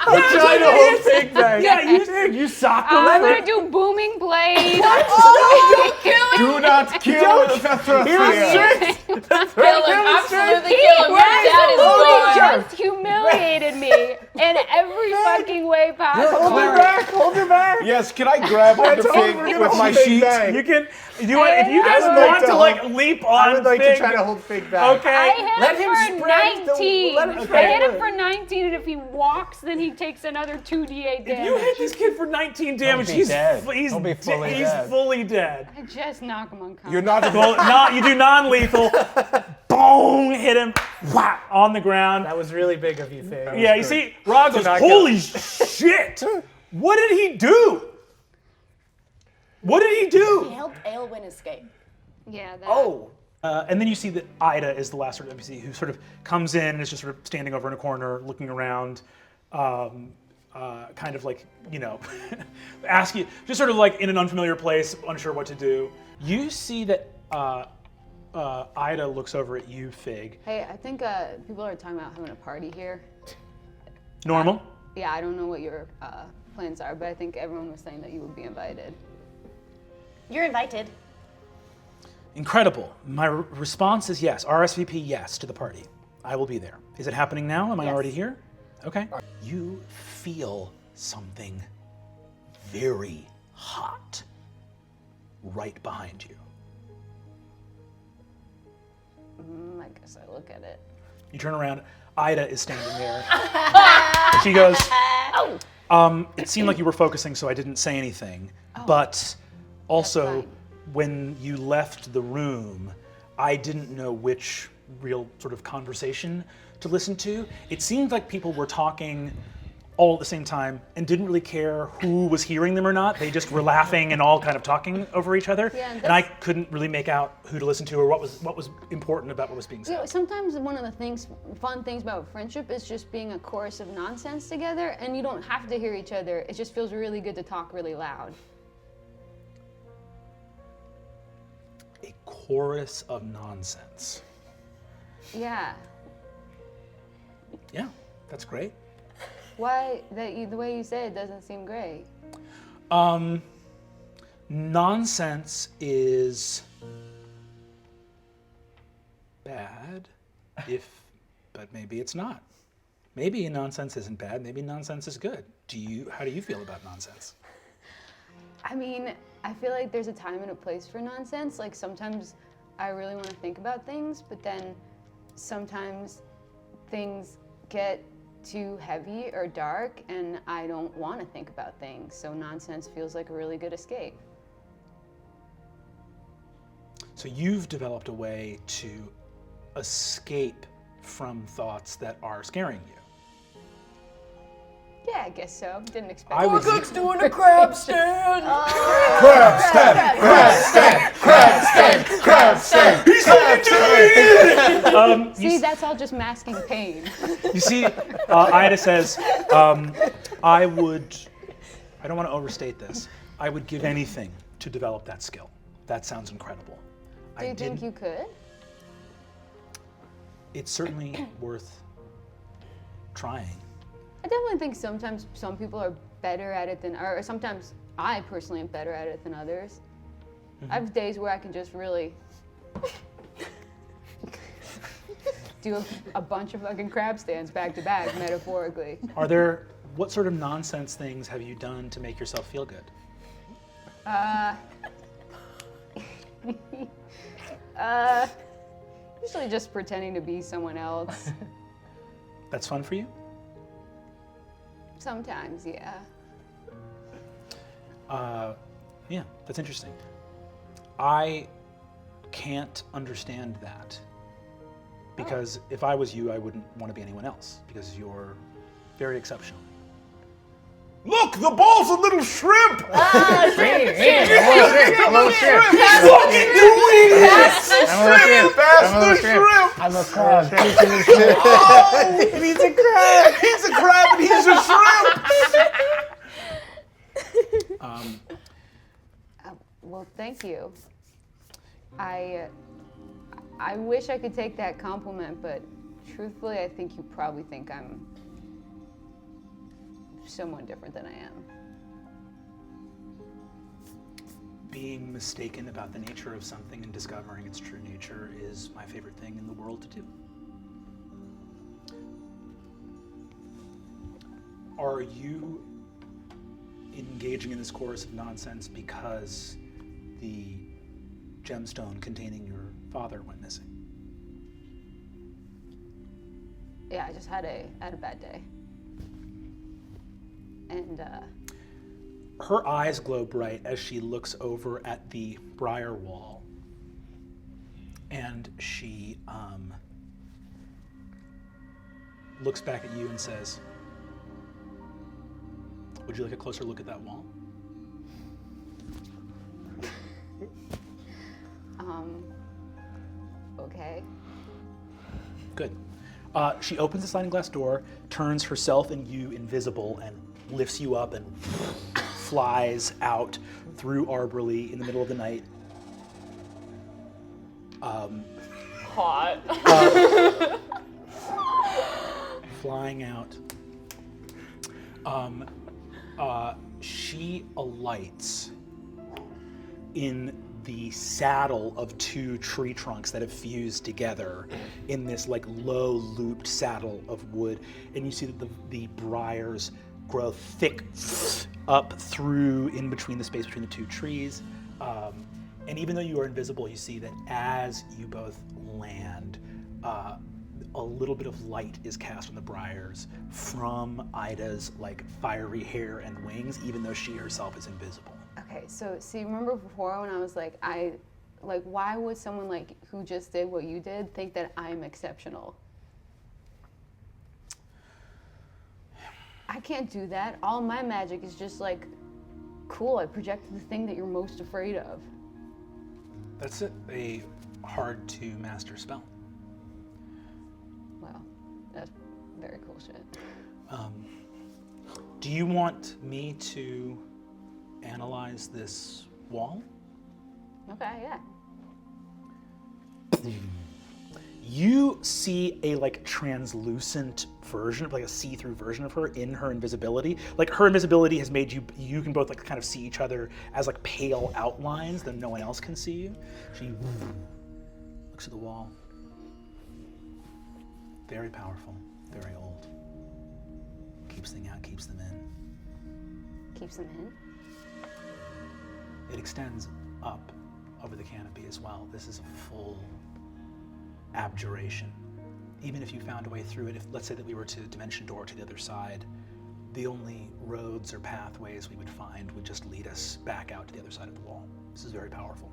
[SPEAKER 7] I'm trying to hold Fig back.
[SPEAKER 1] Yeah, you sock him.
[SPEAKER 3] I'm gonna do booming blade.
[SPEAKER 4] Don't kill him.
[SPEAKER 7] Do not kill Fithrathriel.
[SPEAKER 5] Kill him. Absolutely kill him. Your dad is
[SPEAKER 3] He
[SPEAKER 5] alive.
[SPEAKER 3] just humiliated me in every fucking way possible.
[SPEAKER 6] Hold your back.
[SPEAKER 7] Yes, can I grab onto Fig with my sheet?
[SPEAKER 1] You can. If you guys
[SPEAKER 6] I would like
[SPEAKER 1] want
[SPEAKER 6] to
[SPEAKER 1] to like leap on
[SPEAKER 6] I would like
[SPEAKER 1] Fig,
[SPEAKER 6] to try to hold Fig back.
[SPEAKER 1] okay.
[SPEAKER 3] I hit
[SPEAKER 6] Let
[SPEAKER 3] him
[SPEAKER 6] him
[SPEAKER 3] for
[SPEAKER 6] spread the-
[SPEAKER 3] 19.
[SPEAKER 6] let him
[SPEAKER 3] I
[SPEAKER 6] spread
[SPEAKER 3] hit him
[SPEAKER 6] the-
[SPEAKER 3] for 19, and if he walks, then he takes another 2d8 damage.
[SPEAKER 1] If you hit this kid for 19 damage,
[SPEAKER 2] be
[SPEAKER 1] he's
[SPEAKER 2] dead.
[SPEAKER 1] he's
[SPEAKER 2] He'll be fully dead.
[SPEAKER 1] fully dead.
[SPEAKER 3] I just knock him unconscious.
[SPEAKER 7] You're not
[SPEAKER 1] Well, you do non-lethal. Boom! Hit him. Whap, on the ground.
[SPEAKER 6] That was really big of you, Fig.
[SPEAKER 1] Yeah, you see, Rod goes,
[SPEAKER 6] not
[SPEAKER 1] holy shit! What did he do? What did he
[SPEAKER 4] He
[SPEAKER 1] do?
[SPEAKER 4] helped Aelwyn escape.
[SPEAKER 3] Yeah. That.
[SPEAKER 1] Oh. And then you see that Ayda is the last sort of NPC who sort of comes in and is just sort of standing over in a corner, looking around, kind of like, you know, ask you, just sort of like in an unfamiliar place, unsure what to do. You see that Ayda looks over at you, Fig.
[SPEAKER 3] Hey, I think people are talking about having a party here.
[SPEAKER 1] Normal?
[SPEAKER 3] Yeah, I don't know what your plans are, but I think everyone was saying that you would be invited.
[SPEAKER 4] You're invited.
[SPEAKER 1] Incredible. My response is yes. RSVP yes to the party. I will be there. Is it happening now? Am I already here? Okay. You feel something very hot right behind you.
[SPEAKER 3] I guess I look at it.
[SPEAKER 1] You turn around. Ayda is standing there. She goes, it seemed like you were focusing, so I didn't say anything. But also,
[SPEAKER 3] fine.
[SPEAKER 1] when you left the room, I didn't know which real sort of conversation to listen to. It seemed like people were talking all at the same time and didn't really care who was hearing them or not. They just were laughing and all kind of talking over each other.
[SPEAKER 3] Yeah,
[SPEAKER 1] and I couldn't really make out who to listen to or what was important about what was being
[SPEAKER 3] You
[SPEAKER 1] said.
[SPEAKER 3] know, sometimes one of the fun things about friendship is just being a chorus of nonsense together, and you don't have to hear each other. It just feels really good to talk really loud.
[SPEAKER 1] A chorus of nonsense.
[SPEAKER 3] Yeah.
[SPEAKER 1] Yeah, that's great.
[SPEAKER 3] Why the way you say it doesn't seem great.
[SPEAKER 1] Nonsense is bad, but maybe it's not. Maybe nonsense isn't bad. Maybe nonsense is good. How do you feel about nonsense?
[SPEAKER 3] I mean, I feel like there's a time and a place for nonsense. Like sometimes I really want to think about things, but then sometimes things get too heavy or dark and I don't want to think about things. So nonsense feels like a really good escape.
[SPEAKER 1] So you've developed a way to escape from thoughts that are scaring you.
[SPEAKER 3] Yeah, I guess so. Didn't expect
[SPEAKER 1] I would
[SPEAKER 3] it.
[SPEAKER 5] doing a crab stand.
[SPEAKER 7] Crab stand, crab stand, crab stand, crab stand. He's
[SPEAKER 3] See, that's all just masking pain.
[SPEAKER 1] You see, Ayda says, I I don't want to overstate this. I would give anything to develop that skill. That sounds incredible.
[SPEAKER 5] Do you think you could?
[SPEAKER 1] It's certainly worth trying.
[SPEAKER 5] I definitely think sometimes some people are better at it than, or sometimes I personally am better at it than others. I have days where I can just really do a bunch of fucking crab stands back to back, metaphorically.
[SPEAKER 1] What sort of nonsense things have you done to make yourself feel good?
[SPEAKER 5] Usually just pretending to be someone else.
[SPEAKER 1] That's fun for you?
[SPEAKER 5] Sometimes, yeah.
[SPEAKER 1] Yeah, that's interesting. I can't understand that. Because if I was you, I wouldn't want to be anyone else, because you're very exceptional.
[SPEAKER 7] Look, the ball's a little shrimp!
[SPEAKER 2] A little shrimp.
[SPEAKER 7] Fucking doing it! Pass the shrimp! Pass the shrimp!
[SPEAKER 2] I'm a crab chasing a shrimp.
[SPEAKER 7] Oh! He's a crab! He's a crab and he's a shrimp!
[SPEAKER 5] Well, thank you. I wish I could take that compliment, but truthfully, I think you probably think I'm someone different than I am.
[SPEAKER 1] Being mistaken about the nature of something and discovering its true nature is my favorite thing in the world to do. Are you engaging in this chorus of nonsense because the gemstone containing your father went missing?
[SPEAKER 5] Yeah, I just had a bad day. And
[SPEAKER 1] Her eyes glow bright as she looks over at the briar wall, and she looks back at you and says, "Would you like a closer look at that wall?"
[SPEAKER 5] Okay.
[SPEAKER 1] Good. She opens the sliding glass door, turns herself and you invisible, and lifts you up and flies out through Arborlee in the middle of the night.
[SPEAKER 5] Hot.
[SPEAKER 1] Flying out. She alights in the saddle of two tree trunks that have fused together in this like low looped saddle of wood, and you see that the briars grow thick up through in between the space between the two trees, and even though you are invisible, you see that as you both land, a little bit of light is cast on the briars from Ida's like fiery hair and wings, even though she herself is invisible.
[SPEAKER 5] Okay, so see, remember before when I was like, why would someone like who just did what you did think that I'm exceptional? I can't do that. All my magic is just like, cool, I projected the thing that you're most afraid of.
[SPEAKER 1] That's a hard to master spell.
[SPEAKER 5] Well, that's very cool shit.
[SPEAKER 1] Do you want me to analyze this wall?
[SPEAKER 5] Okay, yeah.
[SPEAKER 1] You see a like translucent version, like a see-through version of her in her invisibility. Like her invisibility has made you can both like kind of see each other as like pale outlines, though no one else can see you. She looks at the wall. Very powerful, very old. Keeps things out, keeps them in.
[SPEAKER 5] Keeps them in?
[SPEAKER 1] It extends up over the canopy as well. This is a full abjuration. Even if you found a way through it, if let's say that we were to dimension door to the other side, the only roads or pathways we would find would just lead us back out to the other side of the wall. This is very powerful.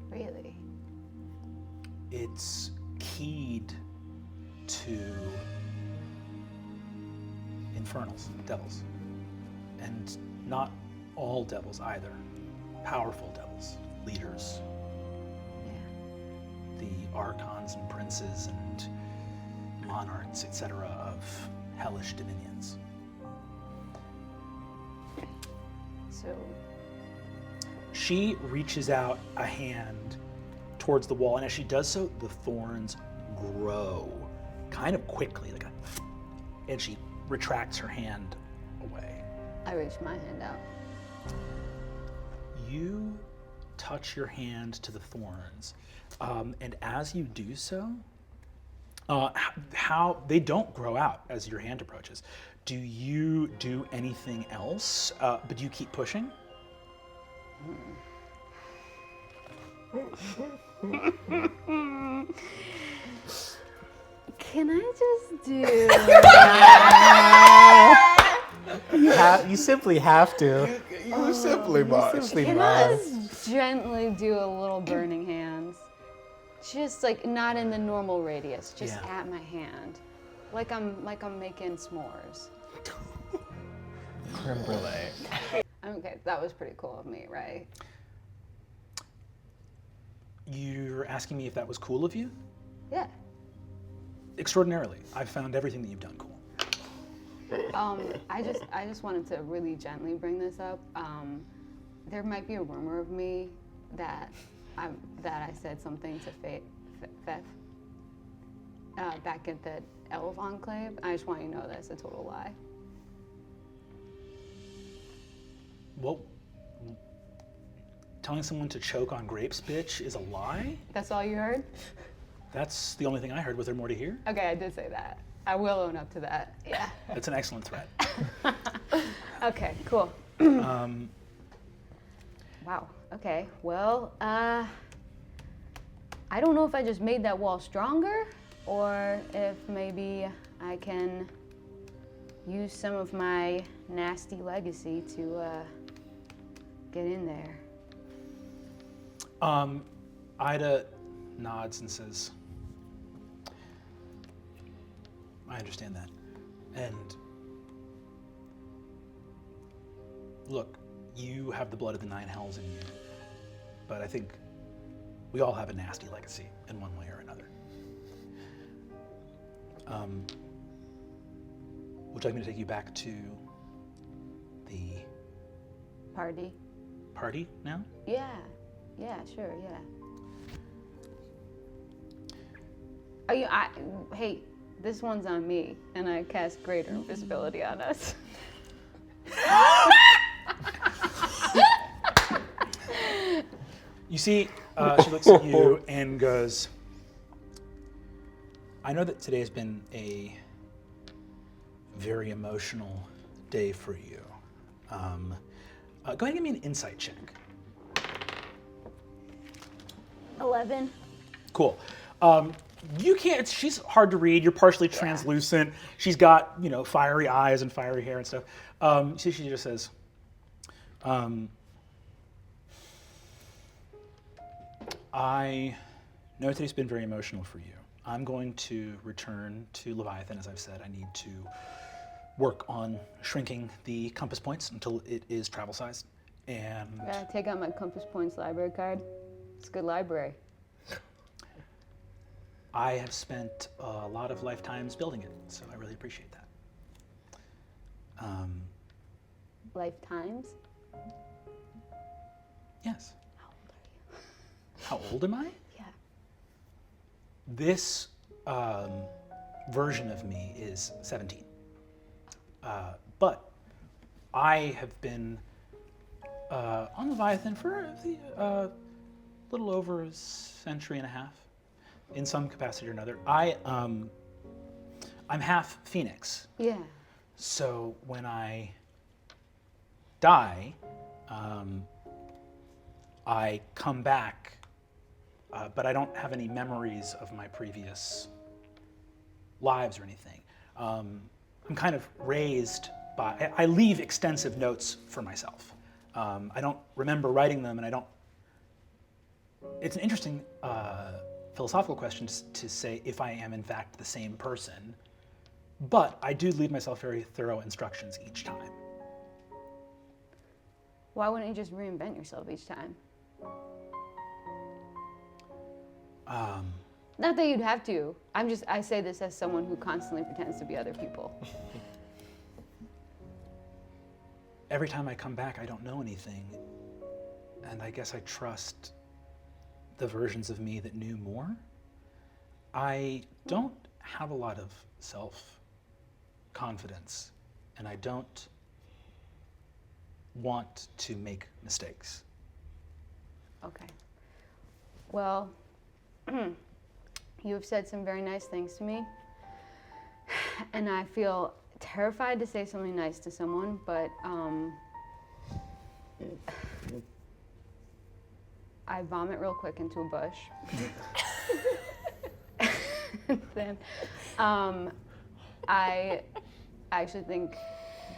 [SPEAKER 5] Really?
[SPEAKER 1] It's keyed to infernals, devils. And not all devils either. Powerful devils, leaders. The archons and princes and monarchs, etc., of hellish dominions.
[SPEAKER 3] So,
[SPEAKER 1] She reaches out a hand towards the wall, and as she does so, the thorns grow kind of quickly, and she retracts her hand away.
[SPEAKER 3] I reach my hand out.
[SPEAKER 1] You touch your hand to the thorns, and as you do so, how they don't grow out as your hand approaches. Do you do anything else? But you keep pushing?
[SPEAKER 3] Can I just do?
[SPEAKER 6] You simply have to.
[SPEAKER 7] You simply must.
[SPEAKER 3] Can I just gently do a little burning hands? Just like not in the normal radius, just
[SPEAKER 1] Yeah.
[SPEAKER 3] at my hand, like I'm making s'mores.
[SPEAKER 2] Creme brulee.
[SPEAKER 3] Okay, that was pretty cool of me, right?
[SPEAKER 1] You're asking me if that was cool of you?
[SPEAKER 3] Yeah.
[SPEAKER 1] Extraordinarily. I've found everything that you've done cool.
[SPEAKER 3] I just wanted to really gently bring this up. There might be a rumor of me that I said something to Fef back at the Elf Enclave. I just want you to know that's a total lie.
[SPEAKER 1] Well, telling someone to choke on grapes, bitch, is a lie?
[SPEAKER 3] That's all you heard?
[SPEAKER 1] That's the only thing I heard. Was there more to hear?
[SPEAKER 3] Okay, I did say that. I will own up to that. Yeah.
[SPEAKER 1] That's an excellent threat.
[SPEAKER 3] Okay, cool. Wow. Okay. Well, I don't know if I just made that wall stronger or if maybe I can use some of my nasty legacy to get in there.
[SPEAKER 1] Ayda nods and says, I understand that. And look, you have the blood of the 9 hells in you, but I think we all have a nasty legacy in one way or another. Would you like me to take you back to the
[SPEAKER 3] Party?
[SPEAKER 1] party now?
[SPEAKER 3] Yeah. Yeah, sure, yeah. Hey, this one's on me, and I cast greater invisibility on us.
[SPEAKER 1] You see, she looks at you and goes, I know that today has been a very emotional day for you. Go ahead and give me an insight check.
[SPEAKER 3] 11.
[SPEAKER 1] Cool. You can't, she's hard to read. You're partially translucent. She's got, fiery eyes and fiery hair and stuff. So she just says, I know today's been very emotional for you. I'm going to return to Leviathan, as I've said. I need to work on shrinking the compass points until it is travel sized. And
[SPEAKER 3] Yeah, take out my Compass Points library card. It's a good library.
[SPEAKER 1] I have spent a lot of lifetimes building it, so I really appreciate that.
[SPEAKER 3] Lifetimes?
[SPEAKER 1] Yes.
[SPEAKER 3] How old are you?
[SPEAKER 1] How old am I?
[SPEAKER 3] Yeah.
[SPEAKER 1] This version of me is 17. But I have been on Leviathan for a little over a century and a half, in some capacity or another. I'm half Phoenix.
[SPEAKER 3] Yeah.
[SPEAKER 1] So when I die, I come back, but I don't have any memories of my previous lives or anything. I'm kind of raised by, I leave extensive notes for myself. I don't remember writing them, and I don't, it's an interesting philosophical question to say if I am in fact the same person, but I do leave myself very thorough instructions each time.
[SPEAKER 3] Why wouldn't you just reinvent yourself each time? Not that you'd have to. I say this as someone who constantly pretends to be other people.
[SPEAKER 1] every time I come back, I don't know anything. And I guess I trust the versions of me that knew more. I don't have a lot of self-confidence, and I don't want to make mistakes.
[SPEAKER 3] Okay. Well, you have said some very nice things to me, and I feel terrified to say something nice to someone, but I vomit real quick into a bush. Then I actually think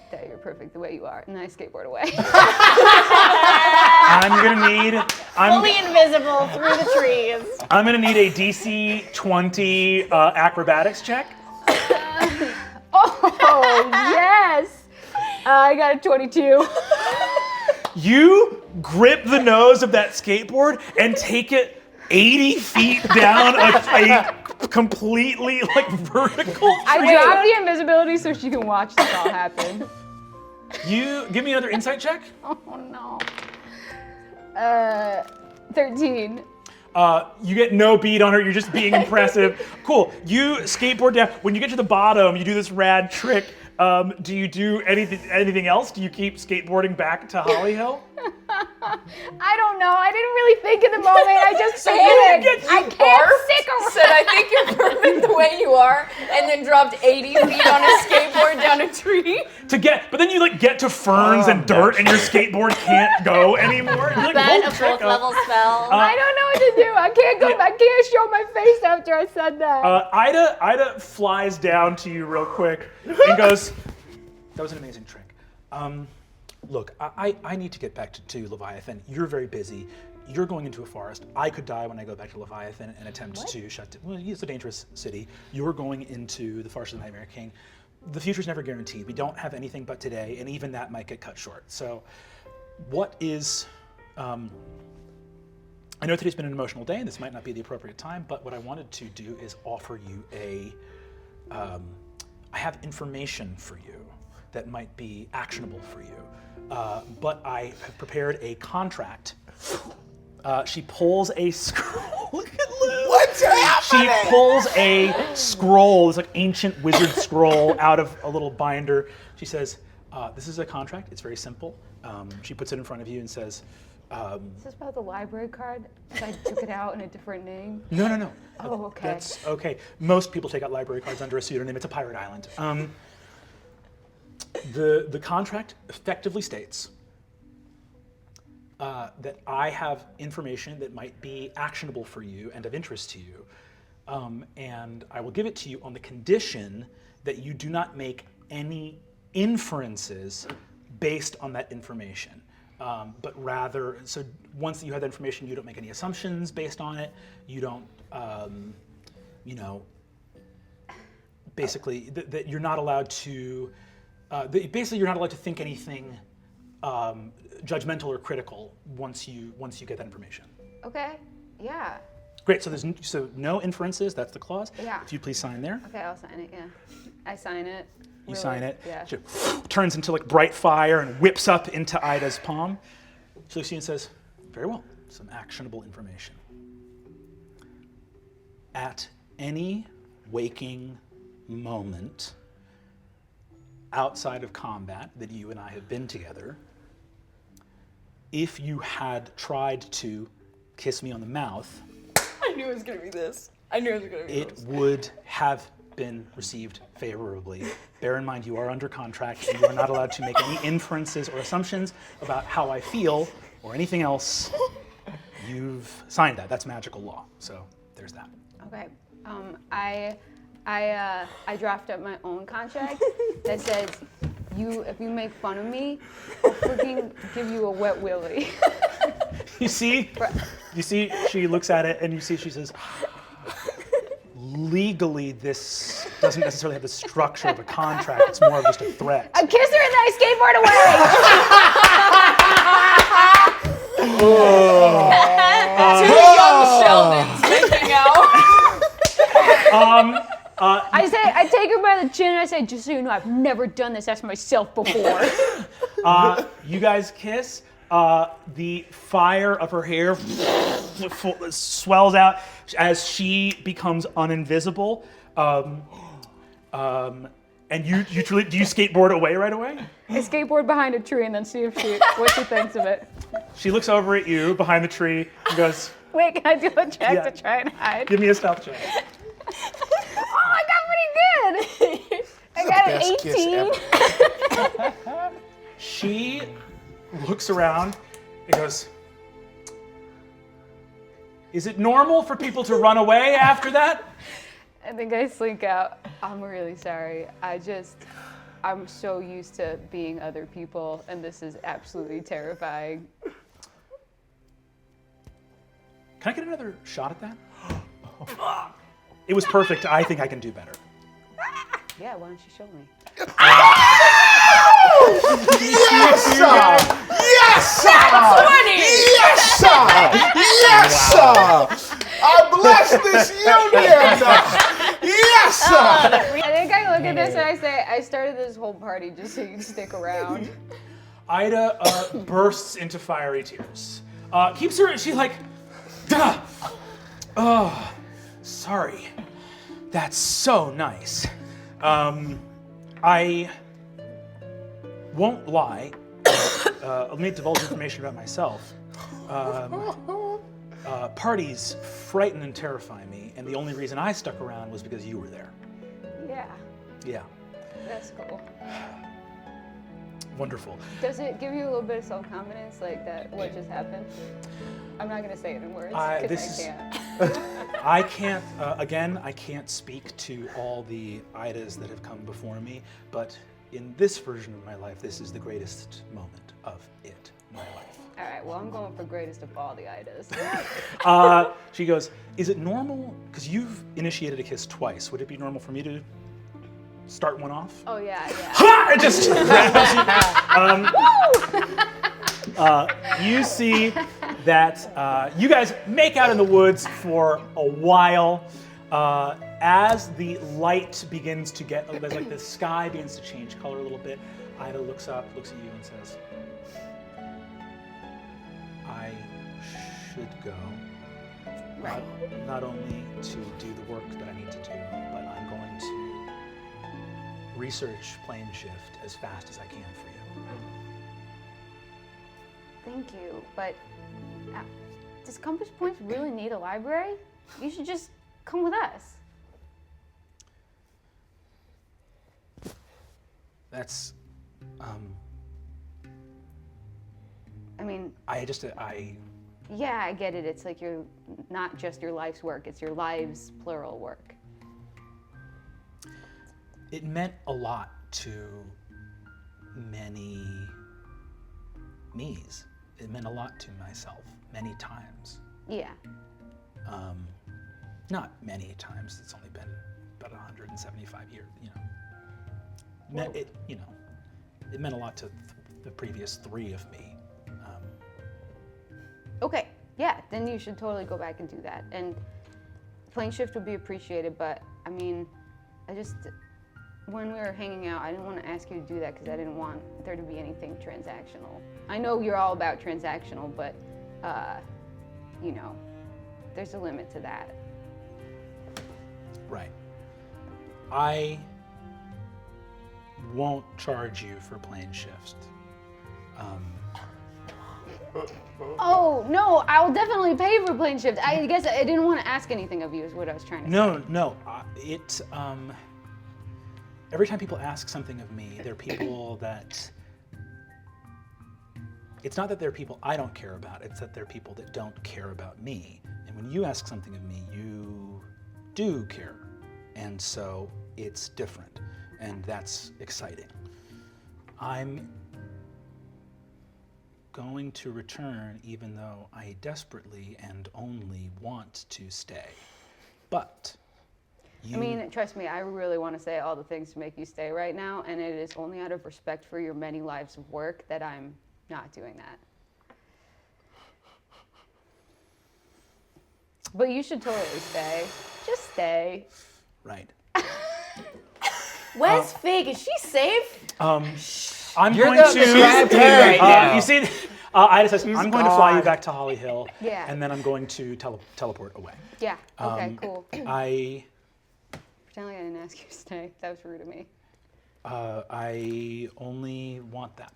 [SPEAKER 3] that you're perfect the way you are, and then I skateboard away.
[SPEAKER 4] Fully invisible through the trees.
[SPEAKER 1] I'm gonna need a DC 20 acrobatics check.
[SPEAKER 3] Oh, yes! I got a 22.
[SPEAKER 1] You grip the nose of that skateboard and take it 80 feet down a completely like vertical
[SPEAKER 3] I
[SPEAKER 1] tree.
[SPEAKER 3] dropped the invisibility so she can watch this all happen.
[SPEAKER 1] You give me another insight check.
[SPEAKER 3] Oh no. 13.
[SPEAKER 1] You get no beat on her. You're just being impressive. Cool. You skateboard down. When you get to the bottom, you do this rad trick. Do you do anything else? Do you keep skateboarding back to Holly Hill?
[SPEAKER 3] I don't know. I didn't really think in the moment. I just
[SPEAKER 5] So
[SPEAKER 3] panicked.
[SPEAKER 5] you
[SPEAKER 3] I can't stick around.
[SPEAKER 5] said, I think you're perfect the way you are, and then dropped 80 feet on a skateboard down a tree.
[SPEAKER 1] But then you like get to ferns and dirt, and your skateboard can't go anymore. You're like,
[SPEAKER 4] Then
[SPEAKER 1] "Whoa,
[SPEAKER 4] a
[SPEAKER 1] trick."
[SPEAKER 4] fourth level spell.
[SPEAKER 3] I don't know what to do. I can't go. I can't show my face after I said that.
[SPEAKER 1] Ida flies down to you real quick and goes, "That was an amazing trick. Look, I need to get back to Leviathan. You're very busy. You're going into a forest. I could die when I go back to Leviathan and attempt to shut it. Well, it's a dangerous city. You're going into the Farce of the Nightmare King. The future's never guaranteed. We don't have anything but today, and even that might get cut short. So what is... I know today's been an emotional day, and this might not be the appropriate time, but what I wanted to do is offer you I have information for you that might be actionable for you. But I have prepared a contract. She pulls a scroll. Look at Lou.
[SPEAKER 7] What's happening?
[SPEAKER 1] She pulls a scroll, this like ancient wizard scroll out of a little binder. She says, this is a contract. It's very simple. She puts it in front of you and says,
[SPEAKER 3] Is this about the library card? If I took it out in a different name?
[SPEAKER 1] no.
[SPEAKER 3] Oh, okay.
[SPEAKER 1] That's okay. Most people take out library cards under a pseudonym. It's a pirate island. The contract effectively states that I have information that might be actionable for you and of interest to you, and I will give it to you on the condition that you do not make any inferences based on that information, but rather, so once you have that information, you don't make any assumptions based on it. You don't, basically, that you're not allowed to. Basically, you're not allowed to think anything judgmental or critical once you get that information.
[SPEAKER 3] Okay. Yeah.
[SPEAKER 1] Great. So there's no inferences. That's the clause.
[SPEAKER 3] Yeah.
[SPEAKER 1] If you please sign there.
[SPEAKER 3] Okay, I'll sign it. Yeah. I sign it.
[SPEAKER 1] You sign it.
[SPEAKER 3] Yeah.
[SPEAKER 1] It turns into like bright fire and whips up into Ida's palm. She looks at you and says, "Very well. Some actionable information. At any waking moment outside of combat that you and I have been together, if you had tried to kiss me on the mouth,
[SPEAKER 5] I knew it was gonna be this.
[SPEAKER 1] it would have been received favorably. Bear in mind, you are under contract and you are not allowed to make any inferences or assumptions about how I feel or anything else. You've signed that. That's magical law. So there's that."
[SPEAKER 3] Okay. I draft up my own contract that says, if you make fun of me, I'll freaking give you a wet willy.
[SPEAKER 1] You see, she looks at it and you see she says, legally this doesn't necessarily have the structure of a contract, it's more of just a threat.
[SPEAKER 3] I kiss her and then I skateboard away.
[SPEAKER 5] Two young Sheldons making out.
[SPEAKER 3] I take her by the chin and I say, just so you know, I've never done this to myself before.
[SPEAKER 1] You guys kiss. The fire of her hair swells out as she becomes uninvisible. And you truly, do you skateboard away right away?
[SPEAKER 5] I skateboard behind a tree and then see what she thinks of it.
[SPEAKER 1] She looks over at you behind the tree and goes,
[SPEAKER 5] Wait, can I do a check
[SPEAKER 1] Yeah.
[SPEAKER 5] to try and hide?
[SPEAKER 1] give me a stealth check.
[SPEAKER 5] Oh, I got pretty good. I got an
[SPEAKER 7] Best kiss
[SPEAKER 5] 18.
[SPEAKER 1] She looks around and goes, is it normal for people to run away after that?
[SPEAKER 5] I think I slink out. I'm really sorry. I'm so used to being other people, and this is absolutely terrifying.
[SPEAKER 1] Can I get another shot at that? It was perfect. I think I can do better.
[SPEAKER 5] Yeah, why don't you show me?
[SPEAKER 7] Yes, sir! Yes, sir! Yes, sir! Yes, sir! I bless this union! Yes, sir!
[SPEAKER 5] I think I look at this and I say, I started this whole party just so you'd stick around.
[SPEAKER 1] Ida bursts into fiery tears. Keeps her, she's like, duh. Oh, sorry. That's so nice. I won't lie. Let me divulge information about myself. Parties frighten and terrify me, and the only reason I stuck around was because you were there.
[SPEAKER 5] Yeah,
[SPEAKER 1] Yeah,
[SPEAKER 5] that's cool.
[SPEAKER 1] wonderful.
[SPEAKER 5] Does it give you a little bit of self-confidence, like that what just happened? I'm not gonna say it in words, because I can't.
[SPEAKER 1] I can't, again, I can't speak to all the Idas that have come before me, but in this version of my life, this is the greatest moment of it, my life.
[SPEAKER 5] All right, well, I'm going for greatest of all the Idas.
[SPEAKER 1] She goes, is it normal, because you've initiated a kiss twice, would it be normal for me to start one off?
[SPEAKER 5] Oh, yeah.
[SPEAKER 1] Ha! It just you see that you guys make out in the woods for a while. As the light begins to get, there's like the sky begins to change color a little bit. Ida looks up, looks at you, and says, "I should go. Not only to do the work that I need to do, but I'm going to research plane shift as fast as I can for you."
[SPEAKER 5] Thank you, but does Compass Points really need a library? You should just come with us.
[SPEAKER 1] That's,
[SPEAKER 5] I mean, yeah, I get it. It's like you're not just your life's work, it's your lives, plural, work.
[SPEAKER 1] It meant a lot to many me's. It meant a lot to myself many times.
[SPEAKER 5] Yeah.
[SPEAKER 1] Not many times. It's only been about 175 years. It meant a lot to the previous three of me.
[SPEAKER 5] Okay, yeah, then you should totally go back and do that. And plane shift would be appreciated, but I mean, when we were hanging out, I didn't want to ask you to do that because I didn't want there to be anything transactional. I know you're all about transactional, but, there's a limit to that.
[SPEAKER 1] Right. I won't charge you for plane shift.
[SPEAKER 5] Oh, no, I'll definitely pay for plane shift. I guess I didn't want to ask anything of you is what I was trying to say.
[SPEAKER 1] No. Every time people ask something of me, they're people that, it's not that they're people I don't care about, it's that they're people that don't care about me. And when you ask something of me, you do care. And so it's different. And that's exciting. I'm going to return even though I desperately and only want to stay. But
[SPEAKER 5] I mean, trust me, I really want to say all the things to make you stay right now, and it is only out of respect for your many lives of work that I'm not doing that. But you should totally stay. Just stay.
[SPEAKER 1] Right.
[SPEAKER 4] Where's Fig? Is she safe?
[SPEAKER 1] I'm
[SPEAKER 2] You're
[SPEAKER 1] going
[SPEAKER 2] the
[SPEAKER 1] to.
[SPEAKER 2] crab king right now.
[SPEAKER 1] You see, Ida says, I'm going to fly you back to Holly Hill,
[SPEAKER 3] Yeah.
[SPEAKER 1] and then I'm going to teleport away.
[SPEAKER 3] Yeah. Okay. Cool.
[SPEAKER 1] I
[SPEAKER 3] Pretend like I didn't ask you to stay. That was rude of me.
[SPEAKER 1] I only want that.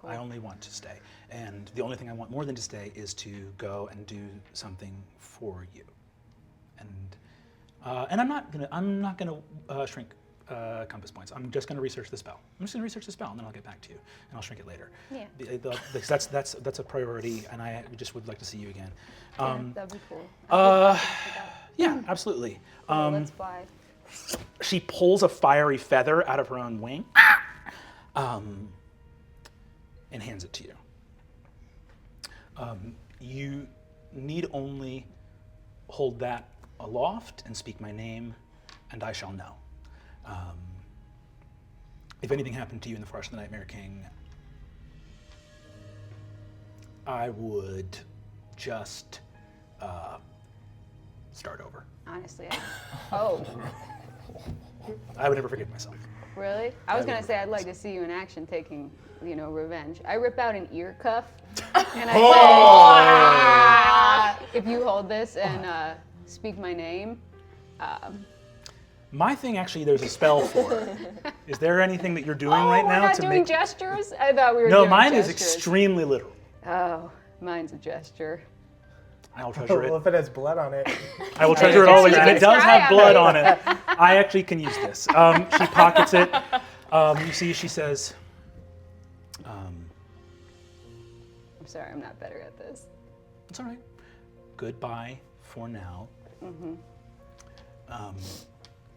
[SPEAKER 1] I only want to stay, and the only thing I want more than to stay is to go and do something for you. And I'm not gonna shrink compass points. I'm just gonna research the spell. I'm just gonna research the spell, and then I'll get back to you, and I'll shrink it later.
[SPEAKER 3] Yeah.
[SPEAKER 1] Because that's a priority, and I just would like to see you again.
[SPEAKER 3] That'd be cool.
[SPEAKER 1] Yeah, absolutely.
[SPEAKER 3] Let's fly.
[SPEAKER 1] She pulls a fiery feather out of her own wing, and hands it to you. You need only hold that aloft and speak my name, and I shall know. If anything happened to you in the Forest of the Nightmare King, I would just start over.
[SPEAKER 3] Honestly. Oh.
[SPEAKER 1] I would never forgive myself.
[SPEAKER 3] Really? I was gonna say I'd like to see you in action taking, revenge. I rip out an ear cuff, and I say, if you hold this and speak my name.
[SPEAKER 1] My thing, actually, there's a spell for it. Is there anything that you're doing right now
[SPEAKER 3] we're not
[SPEAKER 1] to
[SPEAKER 3] doing
[SPEAKER 1] make?
[SPEAKER 3] gestures? I thought we were
[SPEAKER 1] No,
[SPEAKER 3] doing
[SPEAKER 1] mine
[SPEAKER 3] gestures.
[SPEAKER 1] is extremely literal.
[SPEAKER 3] Oh, mine's a gesture.
[SPEAKER 1] I'll treasure
[SPEAKER 6] Well,
[SPEAKER 1] it.
[SPEAKER 6] if it has blood on it.
[SPEAKER 1] I will treasure it always, and it does
[SPEAKER 3] Try
[SPEAKER 1] have
[SPEAKER 3] on
[SPEAKER 1] blood
[SPEAKER 3] it.
[SPEAKER 1] on it. I actually can use this. She pockets it. You see, she says,
[SPEAKER 3] I'm sorry, I'm not better at this.
[SPEAKER 1] "It's all right. Goodbye for now.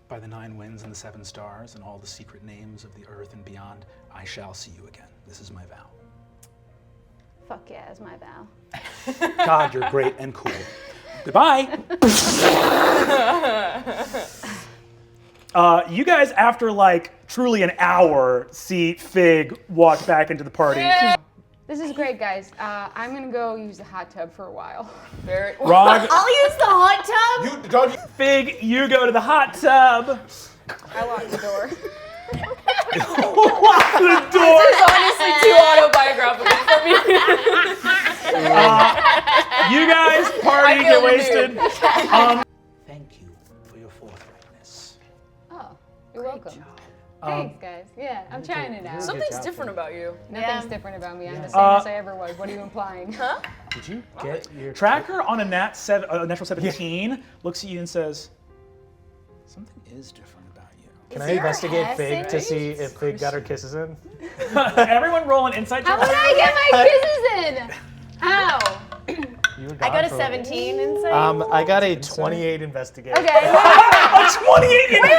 [SPEAKER 1] By the 9 winds and the 7 stars and all the secret names of the earth and beyond, I shall see you again. This is my vow."
[SPEAKER 3] Fuck yeah, is my vow.
[SPEAKER 1] God, you're great and cool. Goodbye. You guys, after truly an hour, see Fig walk back into the party.
[SPEAKER 3] This is great, guys. I'm gonna go use the hot tub for a while.
[SPEAKER 1] Rog,
[SPEAKER 4] I'll use the hot tub.
[SPEAKER 7] You don't.
[SPEAKER 1] Fig, you go to the hot tub.
[SPEAKER 3] I lock the door.
[SPEAKER 1] Lock the door.
[SPEAKER 5] Honestly, too autobiographical for me.
[SPEAKER 1] You guys party,
[SPEAKER 5] I
[SPEAKER 1] get
[SPEAKER 5] feel
[SPEAKER 1] wasted. Thank you for your forthrightness.
[SPEAKER 3] Oh, you're welcome. Thanks, guys. Yeah, I'm trying it out.
[SPEAKER 5] Something's different about you.
[SPEAKER 3] Nothing's different about me. I'm the same as I ever was. What are you implying? Huh?
[SPEAKER 6] Did you get your
[SPEAKER 1] Tracker on a natural 17 looks at you and says, "Something is different about you."
[SPEAKER 6] Can I investigate Fig to see if Fig got her kisses in?
[SPEAKER 1] Everyone roll an insight check.
[SPEAKER 3] How did I get my kisses in? How?
[SPEAKER 6] You were
[SPEAKER 4] I got a
[SPEAKER 6] gone for
[SPEAKER 4] 17 insight.
[SPEAKER 6] I got a 28 investigate.
[SPEAKER 3] Okay.
[SPEAKER 1] A 28 in
[SPEAKER 3] Wait.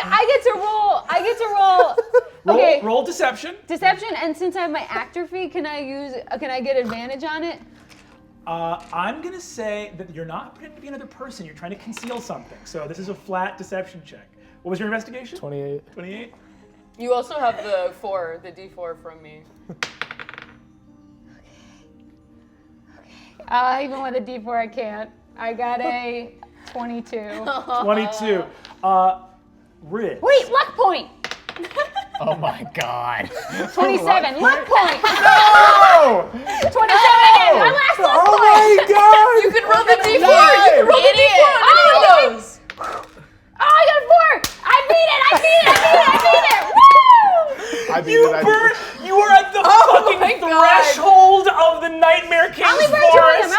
[SPEAKER 3] I get to roll. Okay.
[SPEAKER 1] Roll deception.
[SPEAKER 3] Deception, and since I have my actor fee, can I get advantage on it?
[SPEAKER 1] I'm gonna say that you're not pretending to be another person. You're trying to conceal something. So this is a flat deception check. What was your investigation?
[SPEAKER 6] 28.
[SPEAKER 1] 28.
[SPEAKER 5] You also have the D4 from me.
[SPEAKER 3] Even with a D4, I can't. I got a 22.
[SPEAKER 1] 22. Riz.
[SPEAKER 3] Wait, luck point.
[SPEAKER 2] Oh my god.
[SPEAKER 3] 27, luck point.
[SPEAKER 6] No!
[SPEAKER 3] 27 again, my last luck
[SPEAKER 6] Oh
[SPEAKER 3] point.
[SPEAKER 6] my god!
[SPEAKER 5] You can roll the D4. You
[SPEAKER 6] Nice.
[SPEAKER 5] can roll the D4 on any of those.
[SPEAKER 3] Oh, I got a 4. I beat it. Woo!
[SPEAKER 7] I mean,
[SPEAKER 1] You burn. You are at the fucking
[SPEAKER 5] my God.
[SPEAKER 1] threshold of the Nightmare King's
[SPEAKER 3] I only burned 2 of
[SPEAKER 1] forest.
[SPEAKER 3] them.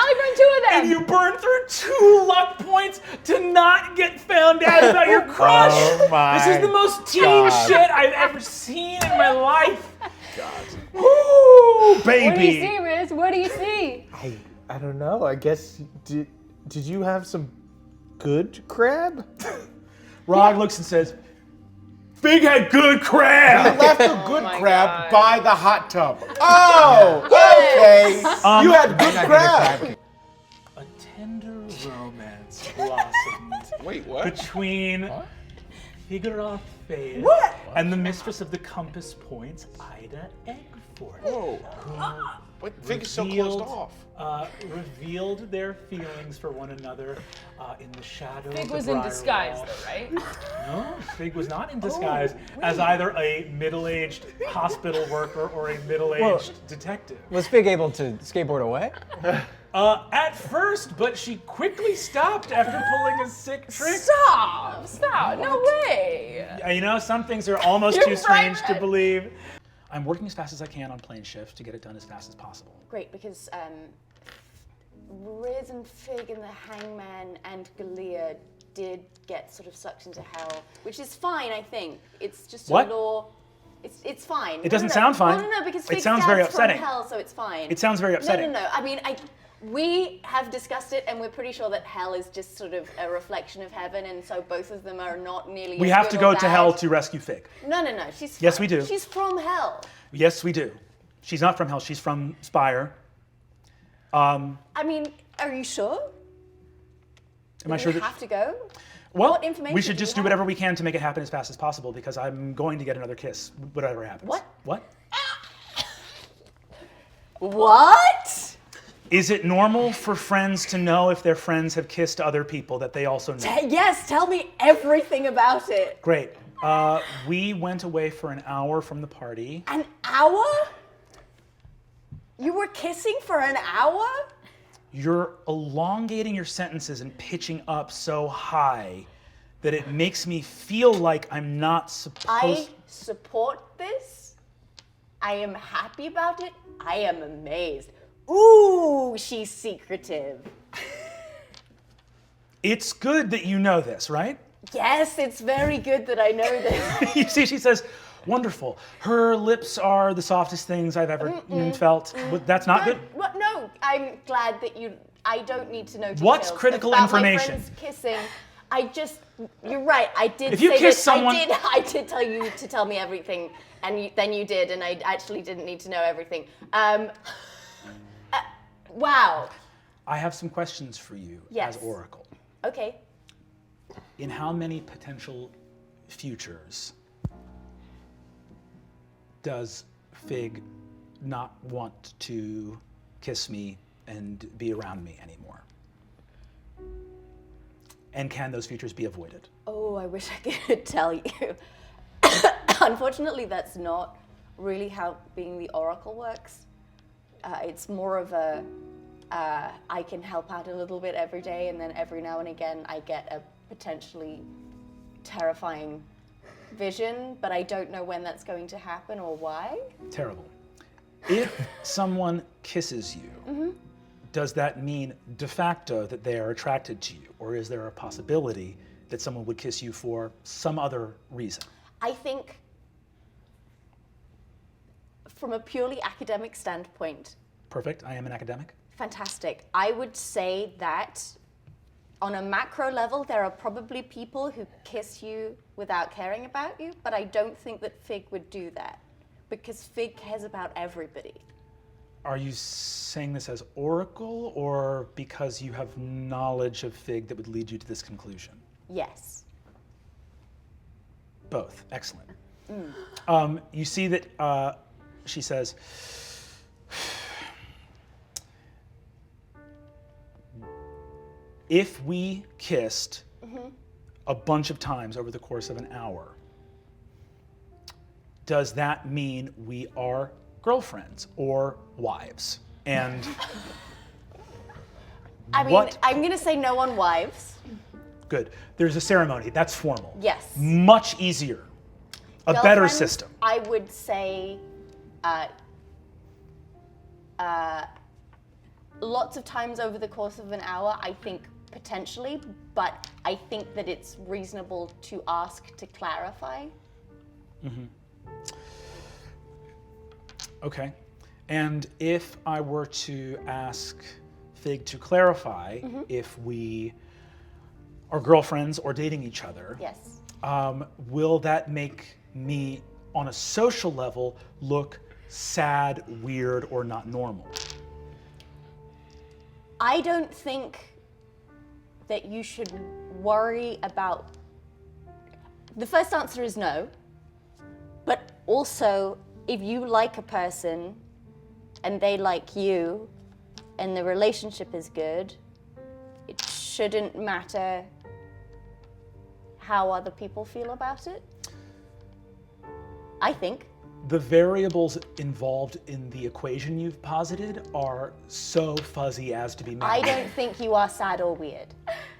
[SPEAKER 1] And you burn through 2 luck points to not get found out about your crush.
[SPEAKER 6] Oh my
[SPEAKER 1] This is the most teen
[SPEAKER 6] God.
[SPEAKER 1] shit I've ever seen in my life. Woo,
[SPEAKER 3] What do you
[SPEAKER 1] baby.
[SPEAKER 3] see, Riz? What do you see?
[SPEAKER 6] I don't know. I guess did you have some good crab?
[SPEAKER 1] Rog looks and says, "Fig had good crab."
[SPEAKER 7] left a good
[SPEAKER 5] my
[SPEAKER 7] crab
[SPEAKER 5] God.
[SPEAKER 7] by the hot tub. Oh, okay. You had good crab.
[SPEAKER 1] A tender romance blossomed
[SPEAKER 7] Wait, what?
[SPEAKER 1] between Figure fade.
[SPEAKER 7] What?
[SPEAKER 1] And the mistress of the compass points, Ayda Eggfort.
[SPEAKER 7] Whoa. Wait, Fig is so closed off.
[SPEAKER 1] Revealed their feelings for one another in the shadow
[SPEAKER 5] Fig
[SPEAKER 1] of the
[SPEAKER 5] was in
[SPEAKER 1] briar
[SPEAKER 5] disguise,
[SPEAKER 1] wall.
[SPEAKER 5] though, right?
[SPEAKER 1] No, Fig was not in disguise as either a middle-aged hospital worker or a middle-aged detective.
[SPEAKER 2] Was Fig able to skateboard away?
[SPEAKER 1] At first, but she quickly stopped after pulling a sick trick.
[SPEAKER 5] Stop! No way!
[SPEAKER 1] You know, some things are almost
[SPEAKER 5] You're
[SPEAKER 1] too strange
[SPEAKER 5] right.
[SPEAKER 1] to believe. I'm working as fast as I can on plane shift to get it done as fast as possible.
[SPEAKER 4] Great, because Riz and Fig and the Hangman and Galia did get sort of sucked into hell, which is fine, I think. It's just
[SPEAKER 1] What?
[SPEAKER 4] a law. It's fine.
[SPEAKER 1] It doesn't sound fine.
[SPEAKER 4] No, because
[SPEAKER 1] It
[SPEAKER 4] Fig's
[SPEAKER 1] sounds very
[SPEAKER 4] dad's from
[SPEAKER 1] upsetting.
[SPEAKER 4] hell, so it's fine.
[SPEAKER 1] It sounds very upsetting.
[SPEAKER 4] No. I mean, we have discussed it, and we're pretty sure that hell is just sort of a reflection of heaven, and so both of them are not nearly.
[SPEAKER 1] We
[SPEAKER 4] as
[SPEAKER 1] have
[SPEAKER 4] good
[SPEAKER 1] to
[SPEAKER 4] or
[SPEAKER 1] go to
[SPEAKER 4] bad.
[SPEAKER 1] hell to rescue Fig.
[SPEAKER 4] No. She's.
[SPEAKER 1] Yes,
[SPEAKER 4] fine.
[SPEAKER 1] we do.
[SPEAKER 4] She's from hell.
[SPEAKER 1] Yes, we do. She's not from hell. She's from Spire.
[SPEAKER 4] I mean, are you sure?
[SPEAKER 1] Am I
[SPEAKER 4] Do
[SPEAKER 1] sure
[SPEAKER 4] we
[SPEAKER 1] that?
[SPEAKER 4] have to go?
[SPEAKER 1] Well,
[SPEAKER 4] What information
[SPEAKER 1] we should
[SPEAKER 4] do
[SPEAKER 1] just
[SPEAKER 4] you
[SPEAKER 1] do
[SPEAKER 4] have?
[SPEAKER 1] whatever we can to make it happen as fast as possible because I'm going to get another kiss, whatever happens.
[SPEAKER 4] What?
[SPEAKER 1] What?
[SPEAKER 4] What?
[SPEAKER 1] Is it normal for friends to know if their friends have kissed other people that they also know?
[SPEAKER 4] Yes, tell me everything about it.
[SPEAKER 1] Great. We went away for an hour from the party.
[SPEAKER 4] An hour? You were kissing for an hour?
[SPEAKER 1] You're elongating your sentences and pitching up so high that it makes me feel like I'm not supposed.
[SPEAKER 4] I support this. I am happy about it. I am amazed. Ooh, she's secretive.
[SPEAKER 1] It's good that you know this, right?
[SPEAKER 4] Yes, it's very good that I know this.
[SPEAKER 1] You see, she says, wonderful. Her lips are the softest things I've ever felt. But that's not good.
[SPEAKER 4] What? No, I'm glad that you. I don't need to know details.
[SPEAKER 1] What's critical
[SPEAKER 4] about
[SPEAKER 1] information?
[SPEAKER 4] My friends kissing. I just. You're right. I did.
[SPEAKER 1] If you
[SPEAKER 4] say
[SPEAKER 1] kiss
[SPEAKER 4] that
[SPEAKER 1] someone-
[SPEAKER 4] I did tell you to tell me everything, and then you did, and I actually didn't need to know everything. Wow.
[SPEAKER 1] I have some questions for you
[SPEAKER 4] Yes.
[SPEAKER 1] as Oracle.
[SPEAKER 4] Okay.
[SPEAKER 1] In how many potential futures does Fig not want to kiss me and be around me anymore? And can those futures be avoided?
[SPEAKER 4] Oh, I wish I could tell you. Unfortunately, that's not really how being the Oracle works. It's more of a, I can help out a little bit every day, and then every now and again I get a potentially terrifying vision, but I don't know when that's going to happen or why.
[SPEAKER 1] Terrible. If someone kisses you, does that mean de facto that they are attracted to you? Or is there a possibility that someone would kiss you for some other reason?
[SPEAKER 4] I think from a purely academic standpoint,
[SPEAKER 1] Perfect, I am an academic.
[SPEAKER 4] fantastic. I would say that on a macro level, there are probably people who kiss you without caring about you, but I don't think that Fig would do that because Fig cares about everybody.
[SPEAKER 1] Are you saying this as Oracle or because you have knowledge of Fig that would lead you to this conclusion?
[SPEAKER 4] Yes.
[SPEAKER 1] Both, excellent. You see that she says, if we kissed a bunch of times over the course of an hour, does that mean we are girlfriends or wives? And
[SPEAKER 4] I mean,
[SPEAKER 1] what?
[SPEAKER 4] I'm going to say no on wives.
[SPEAKER 1] Good. There's a ceremony. That's formal.
[SPEAKER 4] Yes.
[SPEAKER 1] Much easier. A better
[SPEAKER 4] Girlfriends,
[SPEAKER 1] system.
[SPEAKER 4] I would say lots of times over the course of an hour, I think potentially, but I think that it's reasonable to ask to clarify.
[SPEAKER 1] Okay. And if I were to ask Fig to clarify if we are girlfriends or dating each other,
[SPEAKER 4] Yes.
[SPEAKER 1] will that make me, on a social level, look sad, weird, or not normal?
[SPEAKER 4] I don't think that you should worry about The first answer is no. But also, if you like a person and they like you and the relationship is good, it shouldn't matter how other people feel about it. I think.
[SPEAKER 1] The variables involved in the equation you've posited are so fuzzy as to be
[SPEAKER 4] I
[SPEAKER 1] mad.
[SPEAKER 4] don't think you are sad or weird.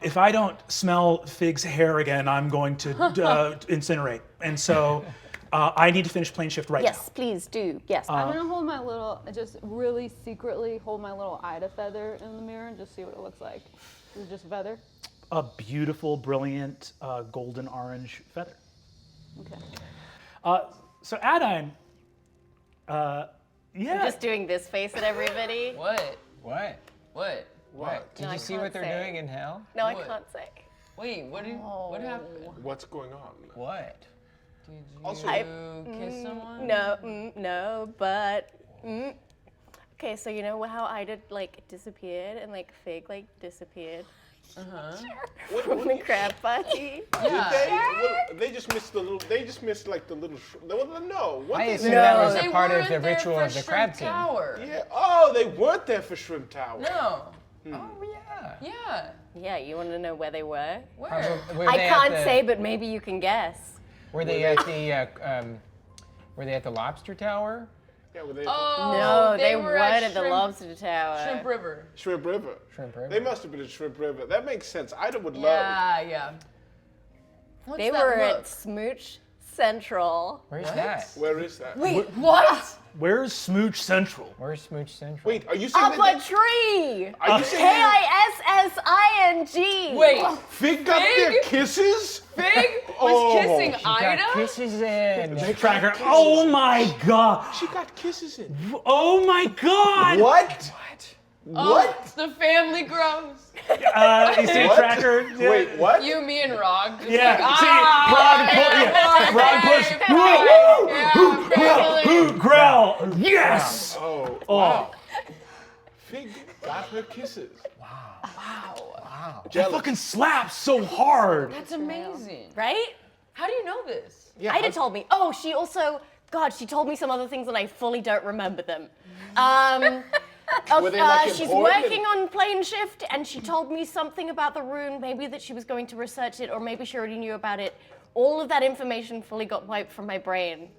[SPEAKER 1] If I don't smell Fig's hair again, I'm going to incinerate. And so I need to finish plane shift right
[SPEAKER 4] Yes, please do. Yes.
[SPEAKER 3] I'm gonna hold my little, just really secretly hold my little Ayda feather in the mirror and just see what it looks like. Is it just a feather?
[SPEAKER 1] now. A beautiful, brilliant, golden orange feather.
[SPEAKER 3] Okay.
[SPEAKER 1] So Adine, yeah.
[SPEAKER 4] Just doing this face at everybody.
[SPEAKER 5] What?
[SPEAKER 2] What?
[SPEAKER 5] What?
[SPEAKER 2] What? Did
[SPEAKER 4] No, I
[SPEAKER 2] you see
[SPEAKER 4] can't
[SPEAKER 2] what they're
[SPEAKER 4] say.
[SPEAKER 2] doing in hell?
[SPEAKER 4] No, I
[SPEAKER 5] What?
[SPEAKER 4] can't say.
[SPEAKER 5] Wait, what happened?
[SPEAKER 7] What's going on?
[SPEAKER 2] What?
[SPEAKER 5] Did you
[SPEAKER 7] Also-
[SPEAKER 5] kiss someone?
[SPEAKER 4] No, but. Okay, so you know how Ida like disappeared and like Fig like disappeared from the crab party?
[SPEAKER 7] They just missed the little. They just missed like the little. No. What
[SPEAKER 2] I
[SPEAKER 7] did
[SPEAKER 2] assume
[SPEAKER 7] they?
[SPEAKER 2] that was
[SPEAKER 5] They
[SPEAKER 2] a part of
[SPEAKER 5] weren't
[SPEAKER 2] the
[SPEAKER 5] there
[SPEAKER 2] ritual
[SPEAKER 5] for
[SPEAKER 2] of the
[SPEAKER 5] Shrimp
[SPEAKER 2] crab king.
[SPEAKER 5] Tower.
[SPEAKER 7] Yeah. Oh, they weren't there for Shrimp Tower.
[SPEAKER 5] No.
[SPEAKER 2] Oh yeah.
[SPEAKER 5] Yeah.
[SPEAKER 4] Yeah, you want to know where they were?
[SPEAKER 5] Where?
[SPEAKER 2] Were
[SPEAKER 4] I
[SPEAKER 2] they
[SPEAKER 4] can't
[SPEAKER 2] at the,
[SPEAKER 4] say, but maybe you can guess.
[SPEAKER 2] Were they at the were they at the lobster tower?
[SPEAKER 7] Yeah, were they?
[SPEAKER 5] Oh,
[SPEAKER 4] No, they
[SPEAKER 5] were
[SPEAKER 4] weren't at the
[SPEAKER 5] Shrimp-
[SPEAKER 4] Lobster Tower.
[SPEAKER 5] Shrimp River.
[SPEAKER 7] Shrimp River.
[SPEAKER 2] Shrimp River.
[SPEAKER 7] They must have been at Shrimp River. That makes sense. Ida would love.
[SPEAKER 5] Yeah. What's
[SPEAKER 4] They
[SPEAKER 5] that
[SPEAKER 4] were
[SPEAKER 5] look?
[SPEAKER 4] at Smooch Central.
[SPEAKER 2] Where's that?
[SPEAKER 7] Where is that?
[SPEAKER 5] Wait, what?
[SPEAKER 1] Where's Smooch Central?
[SPEAKER 2] Where's Smooch Central?
[SPEAKER 7] Wait, are you saying
[SPEAKER 4] Up
[SPEAKER 7] that?
[SPEAKER 4] a tree!
[SPEAKER 7] Are you saying that
[SPEAKER 4] Kissing.
[SPEAKER 5] Wait,
[SPEAKER 7] Fig got their
[SPEAKER 5] Fig?
[SPEAKER 7] kisses?
[SPEAKER 5] Fig was
[SPEAKER 7] Oh,
[SPEAKER 5] kissing
[SPEAKER 2] She got
[SPEAKER 5] Ida?
[SPEAKER 2] kisses in.
[SPEAKER 1] Tracker. Oh my god.
[SPEAKER 7] She got kisses in.
[SPEAKER 1] Oh my god.
[SPEAKER 7] What?
[SPEAKER 5] Oh,
[SPEAKER 7] What?
[SPEAKER 5] the family grows.
[SPEAKER 1] You see
[SPEAKER 7] What?
[SPEAKER 1] Tracker? Yeah.
[SPEAKER 7] Wait, what?
[SPEAKER 5] You, me, and Rog. Just
[SPEAKER 1] Yeah.
[SPEAKER 5] like,
[SPEAKER 1] See, Rod push.
[SPEAKER 5] yeah, family.
[SPEAKER 1] Growl. Yes.
[SPEAKER 7] Oh,
[SPEAKER 1] Oh.
[SPEAKER 7] Fig got her kisses.
[SPEAKER 2] Wow.
[SPEAKER 1] That fucking slaps so hard.
[SPEAKER 5] That's amazing.
[SPEAKER 4] Right?
[SPEAKER 5] How do you know this?
[SPEAKER 7] Yeah,
[SPEAKER 4] Ida told me. Oh, she also, God, she told me some other things and I fully don't remember them.
[SPEAKER 7] Were they, like,
[SPEAKER 4] She's
[SPEAKER 7] important?
[SPEAKER 4] working on plane shift and she told me something about the rune, maybe that she was going to research it or maybe she already knew about it. All of that information fully got wiped from my brain.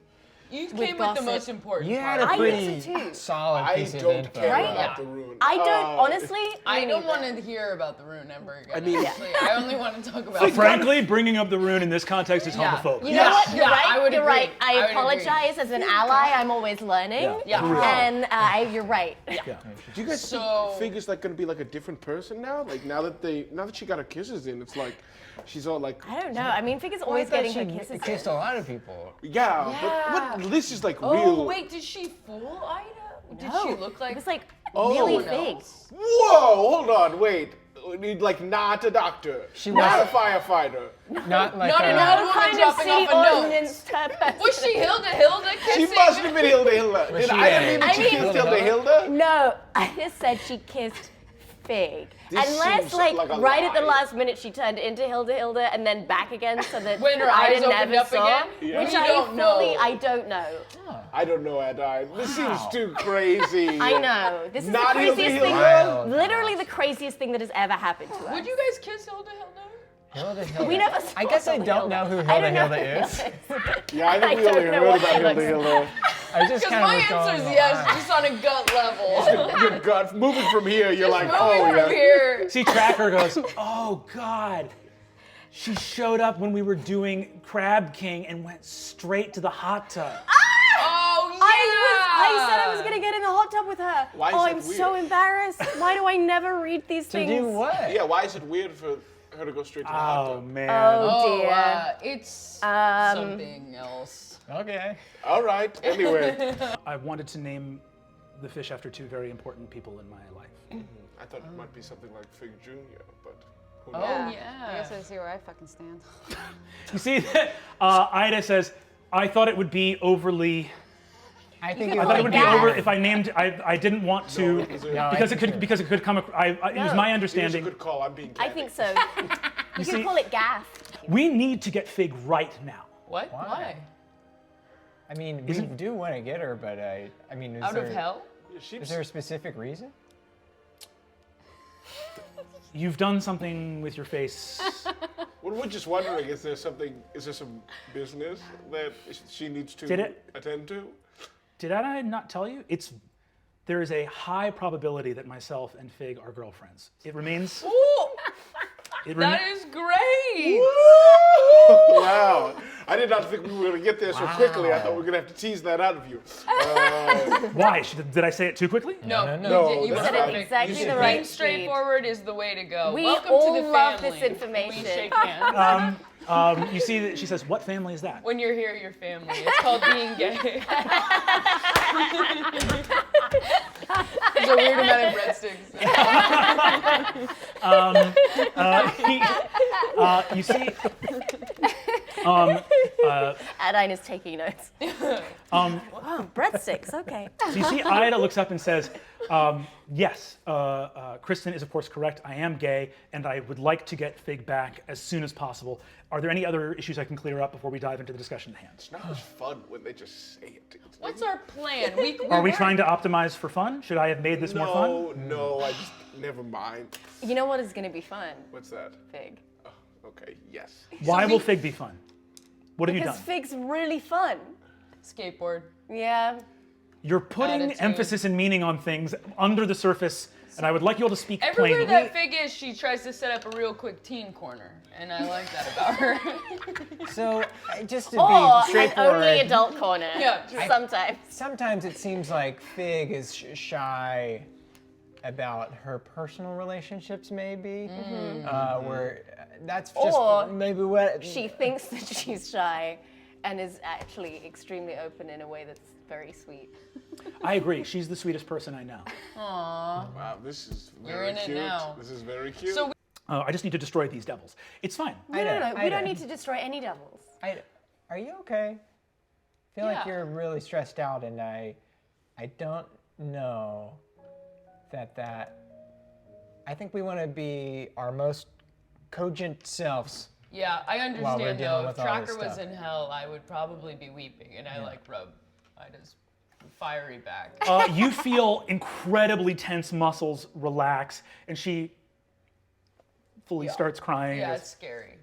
[SPEAKER 5] You came with the
[SPEAKER 4] gossip.
[SPEAKER 5] most important
[SPEAKER 2] You had
[SPEAKER 5] part.
[SPEAKER 2] a
[SPEAKER 4] I
[SPEAKER 2] pretty
[SPEAKER 4] think so too.
[SPEAKER 2] solid
[SPEAKER 7] I
[SPEAKER 2] piece of
[SPEAKER 7] don't
[SPEAKER 2] info.
[SPEAKER 7] care
[SPEAKER 4] Right?
[SPEAKER 7] about the rune.
[SPEAKER 4] I don't,
[SPEAKER 7] Oh,
[SPEAKER 4] honestly.
[SPEAKER 5] I don't
[SPEAKER 4] neither.
[SPEAKER 5] want to hear about the rune ever again.
[SPEAKER 7] I mean-
[SPEAKER 5] honestly. I only want to talk about
[SPEAKER 1] Frankly, bringing up the rune in this context is
[SPEAKER 5] Yeah.
[SPEAKER 1] homophobic.
[SPEAKER 4] You know what? You're
[SPEAKER 5] Yeah,
[SPEAKER 4] right.
[SPEAKER 5] I would
[SPEAKER 4] You're
[SPEAKER 5] agree.
[SPEAKER 4] right.
[SPEAKER 5] I
[SPEAKER 4] I
[SPEAKER 5] would agree.
[SPEAKER 4] apologize as an ally. I'm always learning.
[SPEAKER 5] Yeah.
[SPEAKER 4] And you're right.
[SPEAKER 1] Yeah.
[SPEAKER 7] Do you guys
[SPEAKER 5] So-
[SPEAKER 7] think Fig is like gonna be like a different person now? Like now that she got her kisses in, it's like she's all like,
[SPEAKER 4] I don't know. I mean, Fig is
[SPEAKER 2] Well, I
[SPEAKER 4] always
[SPEAKER 2] thought
[SPEAKER 4] getting her
[SPEAKER 2] she
[SPEAKER 4] kisses.
[SPEAKER 2] kissed a lot of people.
[SPEAKER 7] yeah. But this is like
[SPEAKER 5] Oh,
[SPEAKER 7] real.
[SPEAKER 5] wait, did she fool Ida? Did
[SPEAKER 4] No,
[SPEAKER 5] she look like
[SPEAKER 4] It was like
[SPEAKER 7] Oh.
[SPEAKER 4] really
[SPEAKER 5] someone
[SPEAKER 4] big.
[SPEAKER 5] else?
[SPEAKER 7] Whoa, hold on, wait. Like not a doctor.
[SPEAKER 2] She
[SPEAKER 7] not
[SPEAKER 2] was-
[SPEAKER 7] a firefighter.
[SPEAKER 2] Not like
[SPEAKER 5] Not
[SPEAKER 2] a,
[SPEAKER 5] enough.
[SPEAKER 4] No
[SPEAKER 5] Woman
[SPEAKER 4] kind of
[SPEAKER 5] dropping
[SPEAKER 4] city
[SPEAKER 5] off a note.
[SPEAKER 4] ordinance type person.
[SPEAKER 5] Was she Hilda
[SPEAKER 7] She
[SPEAKER 5] kissing?
[SPEAKER 7] must have been Hilda. Did
[SPEAKER 2] she
[SPEAKER 7] I
[SPEAKER 2] a-
[SPEAKER 7] mean that she
[SPEAKER 4] I
[SPEAKER 7] kissed
[SPEAKER 2] mean-
[SPEAKER 7] Hilda?
[SPEAKER 4] No, I just said she kissed Fig.
[SPEAKER 7] This
[SPEAKER 4] Unless,
[SPEAKER 7] seems
[SPEAKER 4] like,
[SPEAKER 7] like a
[SPEAKER 4] right at the
[SPEAKER 7] lie.
[SPEAKER 4] last minute, she turned into Hilda and then back again so that
[SPEAKER 5] When her
[SPEAKER 4] I
[SPEAKER 5] eyes opened
[SPEAKER 4] never
[SPEAKER 5] up
[SPEAKER 4] saw,
[SPEAKER 5] again?
[SPEAKER 7] Yeah.
[SPEAKER 4] which
[SPEAKER 5] You
[SPEAKER 4] I
[SPEAKER 5] don't know.
[SPEAKER 4] I don't know.
[SPEAKER 7] I don't know, Adine. This seems
[SPEAKER 2] Wow.
[SPEAKER 7] too crazy.
[SPEAKER 4] I know. This is
[SPEAKER 7] Not
[SPEAKER 4] the craziest
[SPEAKER 7] Hilda
[SPEAKER 4] thing.
[SPEAKER 2] Wild.
[SPEAKER 4] Literally the craziest thing that has ever happened to us.
[SPEAKER 5] Would you guys kiss Hilda?
[SPEAKER 2] Hilda.
[SPEAKER 4] We never
[SPEAKER 2] I guess I
[SPEAKER 4] saw
[SPEAKER 2] don't know who
[SPEAKER 4] I don't
[SPEAKER 2] Hilda
[SPEAKER 4] know
[SPEAKER 2] is.
[SPEAKER 7] Yeah, I think
[SPEAKER 4] I
[SPEAKER 7] we
[SPEAKER 4] don't
[SPEAKER 7] only
[SPEAKER 4] know
[SPEAKER 7] heard
[SPEAKER 4] what
[SPEAKER 7] about
[SPEAKER 4] she
[SPEAKER 7] Hilda.
[SPEAKER 4] looks
[SPEAKER 2] I just
[SPEAKER 5] Because
[SPEAKER 2] kind of
[SPEAKER 5] my
[SPEAKER 2] was going
[SPEAKER 5] answer is
[SPEAKER 2] along.
[SPEAKER 5] yes, just on a gut level.
[SPEAKER 7] Your gut. Moving from here, you're like,
[SPEAKER 5] Moving
[SPEAKER 7] oh
[SPEAKER 5] from
[SPEAKER 7] yeah.
[SPEAKER 5] here.
[SPEAKER 1] See, Tracker goes, oh god. She showed up when we were doing Crab King and went straight to the hot tub.
[SPEAKER 5] Oh yeah.
[SPEAKER 4] I said I was gonna get in the hot tub with her.
[SPEAKER 7] Why is
[SPEAKER 4] oh,
[SPEAKER 7] that
[SPEAKER 4] I'm so
[SPEAKER 7] weird?
[SPEAKER 4] embarrassed. Why do I never read these
[SPEAKER 2] To
[SPEAKER 4] things?
[SPEAKER 2] do what?
[SPEAKER 7] Yeah, why is it weird for her to go straight to the hot
[SPEAKER 1] Oh
[SPEAKER 7] tub?
[SPEAKER 1] man.
[SPEAKER 4] Oh
[SPEAKER 5] Oh,
[SPEAKER 4] dear.
[SPEAKER 5] it's
[SPEAKER 4] Um,
[SPEAKER 5] something else.
[SPEAKER 2] Okay.
[SPEAKER 7] All right. Anyway,
[SPEAKER 1] I wanted to name the fish after two very important people in my life.
[SPEAKER 7] I thought it might be something like Fig Jr., but who
[SPEAKER 5] Oh
[SPEAKER 7] knows?
[SPEAKER 5] yeah.
[SPEAKER 3] I guess I see where I fucking stand.
[SPEAKER 1] You see, Ida says, I thought it would be overly.
[SPEAKER 2] I think
[SPEAKER 4] could
[SPEAKER 1] I
[SPEAKER 2] it
[SPEAKER 1] thought it
[SPEAKER 2] would
[SPEAKER 1] would be
[SPEAKER 4] Yeah.
[SPEAKER 1] over if I named. I didn't want to
[SPEAKER 7] No,
[SPEAKER 1] because it could
[SPEAKER 2] I
[SPEAKER 1] because it could come. It was
[SPEAKER 4] No.
[SPEAKER 1] my
[SPEAKER 7] It was a
[SPEAKER 1] understanding.
[SPEAKER 7] good call. I'm being
[SPEAKER 4] I
[SPEAKER 7] candid.
[SPEAKER 4] think so. You
[SPEAKER 1] see-
[SPEAKER 4] could call it gaff.
[SPEAKER 1] We need to get Fig right now.
[SPEAKER 5] What? Why?
[SPEAKER 2] I mean, we do want to get her, but I mean,
[SPEAKER 5] Out of hell?
[SPEAKER 2] Is there a specific reason?
[SPEAKER 1] You've done something with your face.
[SPEAKER 7] Well, we're just wondering, is there some business that she needs to attend to?
[SPEAKER 1] Did I not tell you? There is a high probability that myself and Fig are girlfriends. It remains.
[SPEAKER 5] Ooh,
[SPEAKER 1] It
[SPEAKER 5] that is great.
[SPEAKER 7] Wow. I did not think we were going to get there so quickly. I thought we were going to have to tease that out of you.
[SPEAKER 1] Why? Did I say it too quickly?
[SPEAKER 5] No, you
[SPEAKER 7] that's
[SPEAKER 5] said
[SPEAKER 7] right.
[SPEAKER 5] it
[SPEAKER 4] exactly
[SPEAKER 5] You
[SPEAKER 4] the
[SPEAKER 5] said
[SPEAKER 4] right
[SPEAKER 5] being straightforward is the way to go.
[SPEAKER 4] We
[SPEAKER 5] Welcome
[SPEAKER 4] all
[SPEAKER 5] to the
[SPEAKER 4] love
[SPEAKER 5] family.
[SPEAKER 4] this information.
[SPEAKER 5] We shake hands.
[SPEAKER 1] You see that she says, "What family is that?"
[SPEAKER 5] When you're here, your family. It's called being gay. There's a weird amount of breadsticks.
[SPEAKER 1] You see.
[SPEAKER 4] Adine is taking notes. Wow, breadsticks, okay.
[SPEAKER 1] So you see, Ayda looks up and says, yes, Kristen is of course correct. I am gay, and I would like to get Fig back as soon as possible. Are there any other issues I can clear up before we dive into the discussion at hand?
[SPEAKER 7] It's not as fun when they just say it.
[SPEAKER 5] What's our plan?
[SPEAKER 1] Are we trying to optimize for fun? Should I have made this more fun?
[SPEAKER 7] No, I just, never mind.
[SPEAKER 4] You know what is going to be fun?
[SPEAKER 7] What's that?
[SPEAKER 4] Fig.
[SPEAKER 7] Okay, yes.
[SPEAKER 1] Why will Fig be fun? What have you
[SPEAKER 4] Because
[SPEAKER 1] done?
[SPEAKER 4] Fig's really fun.
[SPEAKER 5] Skateboard.
[SPEAKER 4] Yeah.
[SPEAKER 1] You're putting
[SPEAKER 5] Attitude.
[SPEAKER 1] emphasis and meaning on things under the surface, and I would like you all to speak
[SPEAKER 5] Everywhere
[SPEAKER 1] plainly.
[SPEAKER 5] that Fig is, she tries to set up a real quick teen corner, and I like that about her.
[SPEAKER 2] So, just to
[SPEAKER 4] Or
[SPEAKER 2] be
[SPEAKER 4] an
[SPEAKER 2] straightforward,
[SPEAKER 4] only adult corner.
[SPEAKER 5] Yeah, true.
[SPEAKER 4] Sometimes.
[SPEAKER 2] sometimes it seems like Fig is shy about her personal relationships, maybe. Where that's just
[SPEAKER 4] Or
[SPEAKER 2] maybe what
[SPEAKER 4] She thinks that she's shy and is actually extremely open in a way that's very sweet.
[SPEAKER 1] I agree. She's the sweetest person I know.
[SPEAKER 7] Wow, this is
[SPEAKER 5] You're
[SPEAKER 7] very
[SPEAKER 5] in it
[SPEAKER 7] cute.
[SPEAKER 5] now.
[SPEAKER 7] This is very cute.
[SPEAKER 5] So
[SPEAKER 1] I just need to destroy these devils. It's fine.
[SPEAKER 4] No, we don't need to destroy any devils.
[SPEAKER 2] Are you okay? I feel like
[SPEAKER 5] Yeah.
[SPEAKER 2] you're really stressed out, and I don't know that. I think we want to be our most cogent selves.
[SPEAKER 5] yeah, I
[SPEAKER 2] While we're
[SPEAKER 5] understand
[SPEAKER 2] dealing
[SPEAKER 5] though.
[SPEAKER 2] with
[SPEAKER 5] If
[SPEAKER 2] all this
[SPEAKER 5] Tracker was
[SPEAKER 2] stuff.
[SPEAKER 5] in hell, I would probably be weeping, and I like rub Ida's fiery back.
[SPEAKER 1] You feel incredibly tense muscles relax, and she fully starts crying.
[SPEAKER 5] Yeah,
[SPEAKER 1] and goes,
[SPEAKER 5] it's scary.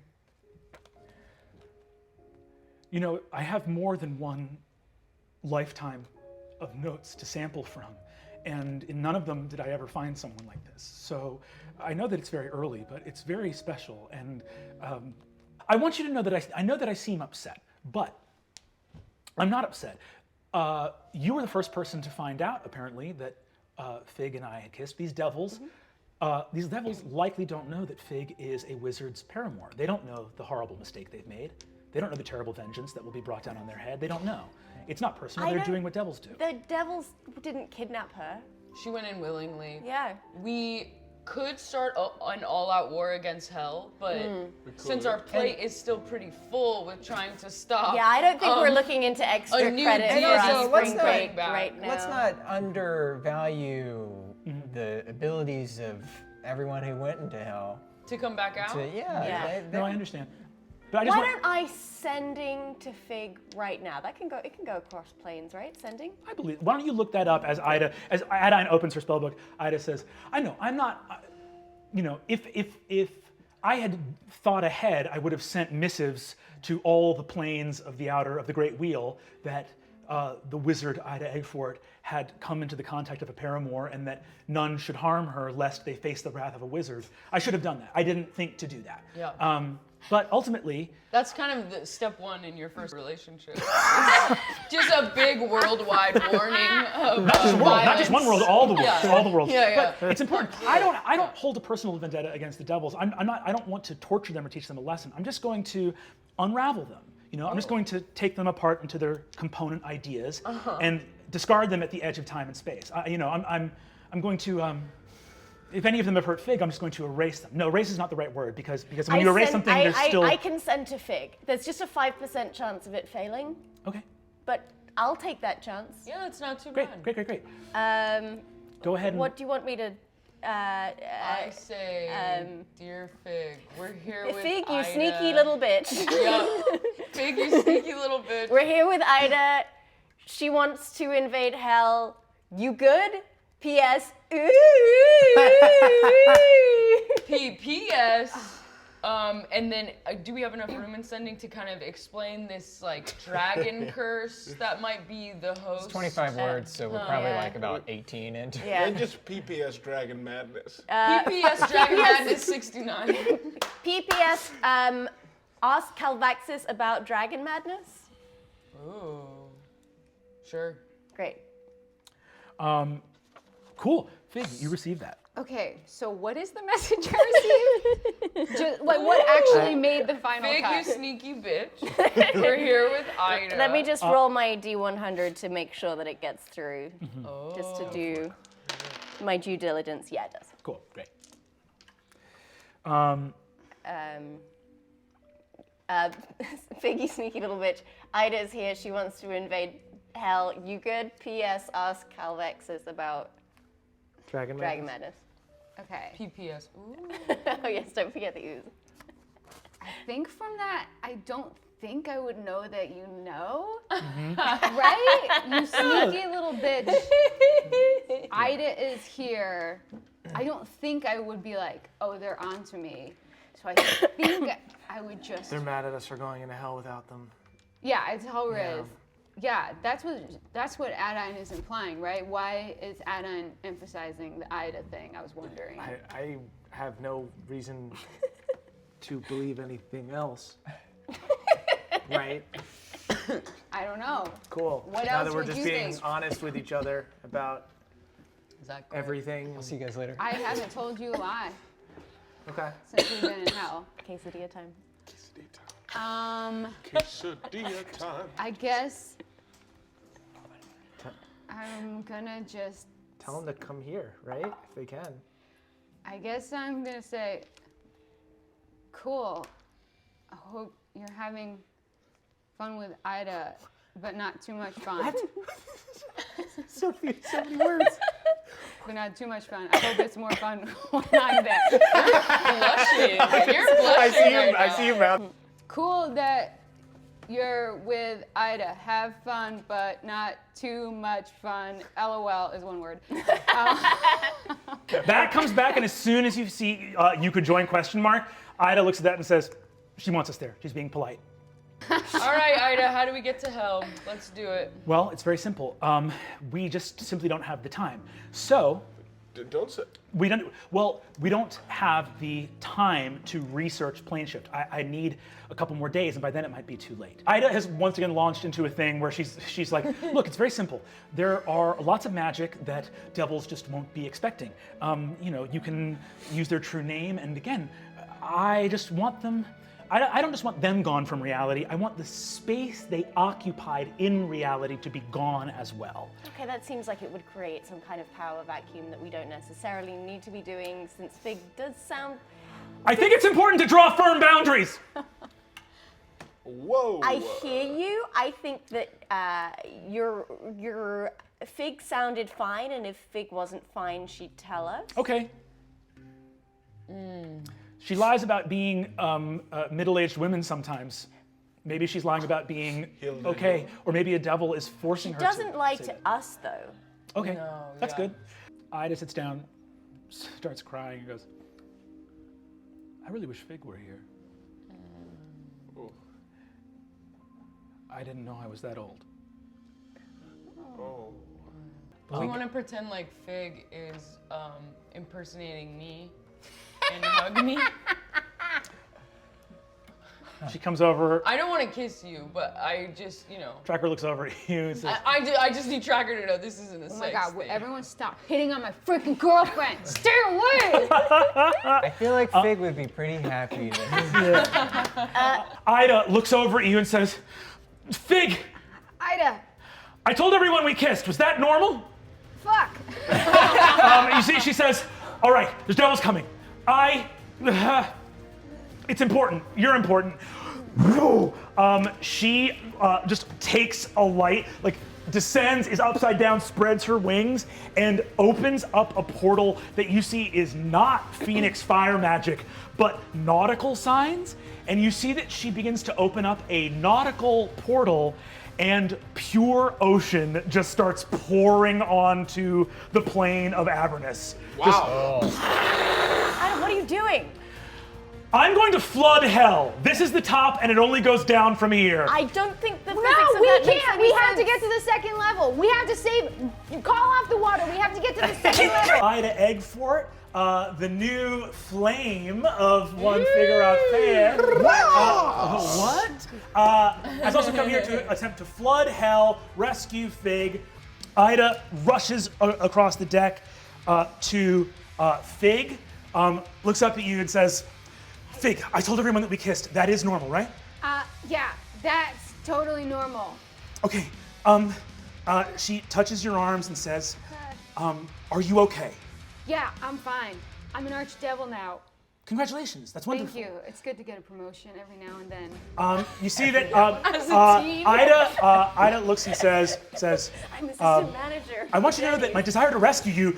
[SPEAKER 1] You know, I have more than one lifetime of notes to sample from, and in none of them did I ever find someone like this. So I know that it's very early, but it's very special, and I want you to know that I know that I seem upset, but I'm not upset. You were the first person to find out, apparently, that Fig and I had kissed. These devils likely don't know that Fig is a wizard's paramour. They don't know the horrible mistake they've made. They don't know the terrible vengeance that will be brought down on their head. They don't know. It's not personal. They're doing what devils do.
[SPEAKER 4] The devils didn't kidnap her.
[SPEAKER 5] She went in willingly.
[SPEAKER 4] Yeah.
[SPEAKER 5] We could start an all-out war against hell, but since our plate is still pretty full with trying to stop.
[SPEAKER 4] Yeah, I don't think we're looking into extra
[SPEAKER 5] a new
[SPEAKER 4] credit
[SPEAKER 5] deal.
[SPEAKER 4] for
[SPEAKER 5] And
[SPEAKER 4] our
[SPEAKER 5] also,
[SPEAKER 4] spring
[SPEAKER 5] let's not-
[SPEAKER 4] break
[SPEAKER 5] back.
[SPEAKER 4] right now.
[SPEAKER 2] Let's not undervalue the abilities of everyone who went into hell.
[SPEAKER 5] To come back out?
[SPEAKER 4] Yeah.
[SPEAKER 1] No, I understand. But I just
[SPEAKER 4] Why
[SPEAKER 1] want,
[SPEAKER 4] don't I sending to Fig right now? It can go across planes, right? Sending?
[SPEAKER 1] I believe. Why don't you look that up as Adine opens her spellbook? Ayda says, "I know. I'm not. You know, if I had thought ahead, I would have sent missives to all the planes of the Great Wheel that the wizard Ayda Eggfort had come into the contact of a paramour, and that none should harm her lest they face the wrath of a wizard. I should have done that. I didn't think to do that.
[SPEAKER 5] Yeah.
[SPEAKER 1] But ultimately,
[SPEAKER 5] That's kind of the step one in your first relationship. Just a big worldwide warning of
[SPEAKER 1] not just one world, all the worlds,
[SPEAKER 5] Yeah.
[SPEAKER 1] all the worlds.
[SPEAKER 5] Yeah.
[SPEAKER 1] But it's important. I don't hold a personal vendetta against the devils. I don't want to torture them or teach them a lesson. I'm just going to unravel them. You know, I'm just going to take them apart into their component ideas and discard them at the edge of time and space. I'm going to. If any of them have hurt Fig, I'm just going to erase them. No, erase is not the right word because when you erase something, there's still.
[SPEAKER 4] I can send to Fig. There's just a 5% chance of it failing,
[SPEAKER 1] Okay,
[SPEAKER 4] but I'll take that chance.
[SPEAKER 5] Yeah, it's not too
[SPEAKER 1] great.
[SPEAKER 5] bad.
[SPEAKER 1] Go ahead.
[SPEAKER 4] What do you want me to
[SPEAKER 5] I say, dear Fig, we're here with
[SPEAKER 4] Fig, you
[SPEAKER 5] Ayda.
[SPEAKER 4] sneaky little bitch.
[SPEAKER 5] Yeah. Fig, you sneaky little bitch.
[SPEAKER 4] We're here with Ayda. She wants to invade hell. You good? P.S. Ooh.
[SPEAKER 5] P.S. And then do we have enough room in sending to kind of explain this like dragon curse that might be the host?
[SPEAKER 2] It's 25 words, so we're probably like about 18 into it.
[SPEAKER 4] Yeah.
[SPEAKER 7] And just PPS Dragon Madness.
[SPEAKER 5] PPS Dragon Madness 69.
[SPEAKER 4] P.P.S. Ask Calvaxis about Dragon Madness.
[SPEAKER 5] Ooh. Sure.
[SPEAKER 4] Great.
[SPEAKER 1] Cool. Fig, you received that.
[SPEAKER 3] Okay, so what is the message I received? Just, like, what actually made the final
[SPEAKER 5] Fig,
[SPEAKER 3] cut?
[SPEAKER 5] you sneaky bitch. We're here with Ayda.
[SPEAKER 4] Let me just roll my D100 to make sure that it gets through.
[SPEAKER 5] Oh.
[SPEAKER 4] Just to do my due diligence. Yeah, it does.
[SPEAKER 1] Cool. Great.
[SPEAKER 4] Figgy, sneaky little bitch. Ida's here. She wants to invade hell. You good? P.S. Ask Calvexis about
[SPEAKER 6] Dragon
[SPEAKER 4] Madness.
[SPEAKER 3] Okay.
[SPEAKER 5] PPS. Ooh.
[SPEAKER 4] Oh yes, don't forget the ooze.
[SPEAKER 3] I think from that, I don't think I would know that you know. Right? You sneaky little bitch. Ayda is here. I don't think I would be like, oh, they're on to me. So I think I would just...
[SPEAKER 6] They're mad at us for going into hell without them.
[SPEAKER 3] Yeah, it's how Riz. Yeah, that's what Adine is implying, right? Why is Adine emphasizing the Ayda thing? I was wondering.
[SPEAKER 6] I have no reason to believe anything else. Right?
[SPEAKER 3] I don't know.
[SPEAKER 6] Cool.
[SPEAKER 3] What
[SPEAKER 6] now
[SPEAKER 3] else
[SPEAKER 6] that we're
[SPEAKER 3] would
[SPEAKER 6] just
[SPEAKER 3] you
[SPEAKER 6] being
[SPEAKER 3] think?
[SPEAKER 6] honest with each other about
[SPEAKER 5] Is that correct?
[SPEAKER 6] everything.
[SPEAKER 2] I'll see you guys later.
[SPEAKER 3] I haven't told you a lie
[SPEAKER 6] Okay.
[SPEAKER 3] since we've been in hell.
[SPEAKER 4] Quesadilla time.
[SPEAKER 7] Quesadilla time.
[SPEAKER 3] I guess I'm gonna just...
[SPEAKER 6] Tell them to come here, right? If they can.
[SPEAKER 3] I guess I'm gonna say, cool. I hope you're having fun with Ayda, but not too much fun.
[SPEAKER 6] What? so many words.
[SPEAKER 3] But not too much fun. I hope it's more fun when I'm there.
[SPEAKER 5] Blushing. You're blushing right
[SPEAKER 6] I
[SPEAKER 5] now.
[SPEAKER 6] see you mouth.
[SPEAKER 3] Cool that you're with Ayda. Have fun, but not too much fun. LOL is one word.
[SPEAKER 1] That comes back, and as soon as you see you could join question mark, Ayda looks at that and says, she wants us there. She's being polite.
[SPEAKER 5] All right, Ayda, how do we get to hell? Let's do it.
[SPEAKER 1] Well, it's very simple. We just simply don't have the time. So
[SPEAKER 7] Don't say.
[SPEAKER 1] we don't have the time to research plane shift. I need a couple more days, and by then it might be too late. Ayda has once again launched into a thing where she's like, look, it's very simple. There are lots of magic that devils just won't be expecting. You can use their true name, and again, I just want them. I don't just want them gone from reality. I want the space they occupied in reality to be gone as well.
[SPEAKER 4] Okay, that seems like it would create some kind of power vacuum that we don't necessarily need to be doing, since Fig does sound...
[SPEAKER 1] I think it's important to draw firm boundaries.
[SPEAKER 7] Whoa.
[SPEAKER 4] I hear you. I think that your Fig sounded fine, and if Fig wasn't fine, she'd tell us.
[SPEAKER 1] Okay. She lies about being middle-aged women sometimes. Maybe she's lying about being okay, or maybe a devil is forcing her to.
[SPEAKER 4] Doesn't lie
[SPEAKER 1] say
[SPEAKER 4] to
[SPEAKER 1] that.
[SPEAKER 4] us, though.
[SPEAKER 1] Okay,
[SPEAKER 5] No,
[SPEAKER 1] that's
[SPEAKER 5] yeah.
[SPEAKER 1] good. Ayda sits down, starts crying, and goes, I really wish Fig were here. I didn't know I was that old.
[SPEAKER 7] Oh.
[SPEAKER 5] Do you want to pretend like Fig is impersonating me and hug me?
[SPEAKER 1] She comes over,
[SPEAKER 5] I don't want to kiss you, but I just,
[SPEAKER 1] Tracker looks over at you and says,
[SPEAKER 5] I just need Tracker to know this isn't a
[SPEAKER 3] Oh my
[SPEAKER 5] sex
[SPEAKER 3] God,
[SPEAKER 5] thing.
[SPEAKER 3] everyone stop hitting on my freaking girlfriend. Stay away!
[SPEAKER 2] I feel like Fig would be pretty happy that
[SPEAKER 1] Ayda looks over at you and says, Fig,
[SPEAKER 3] Ayda,
[SPEAKER 1] I told everyone we kissed. Was that normal?
[SPEAKER 3] fuck.
[SPEAKER 1] You see, she says, all right, there's devils coming. It's important. You're important. She just takes a light, like descends, is upside down, spreads her wings, and opens up a portal that you see is not Phoenix fire magic, but nautical signs. And you see that she begins to open up a nautical portal, and pure ocean just starts pouring onto the plain of Avernus.
[SPEAKER 7] Wow.
[SPEAKER 4] Adam, what are you doing?
[SPEAKER 1] I'm going to flood hell. This is the top, and it only goes down from here.
[SPEAKER 4] I don't think the physics
[SPEAKER 3] No,
[SPEAKER 4] of
[SPEAKER 3] we
[SPEAKER 4] that makes
[SPEAKER 3] can't.
[SPEAKER 4] any
[SPEAKER 3] We have to
[SPEAKER 4] sense.
[SPEAKER 3] get to the second level. We have to save. Call off the water. We have to get to the second level.
[SPEAKER 1] Ayda Eggfort, the new flame of one figure out there. What? Has also come here to attempt to flood hell, rescue Fig. Ayda rushes across the deck to Fig, looks up at you and says, Fig, I told everyone that we kissed. That is normal, right?
[SPEAKER 3] Yeah, that's totally normal.
[SPEAKER 1] Okay. She touches your arms and says, are you okay?
[SPEAKER 3] Yeah, I'm fine. I'm an archdevil now.
[SPEAKER 1] Congratulations. That's wonderful.
[SPEAKER 3] Thank you. It's good to get a promotion every now and then.
[SPEAKER 1] You see that
[SPEAKER 5] As a team.
[SPEAKER 1] Ayda looks and says,
[SPEAKER 4] I'm assistant manager.
[SPEAKER 1] I want you to know that my desire to rescue you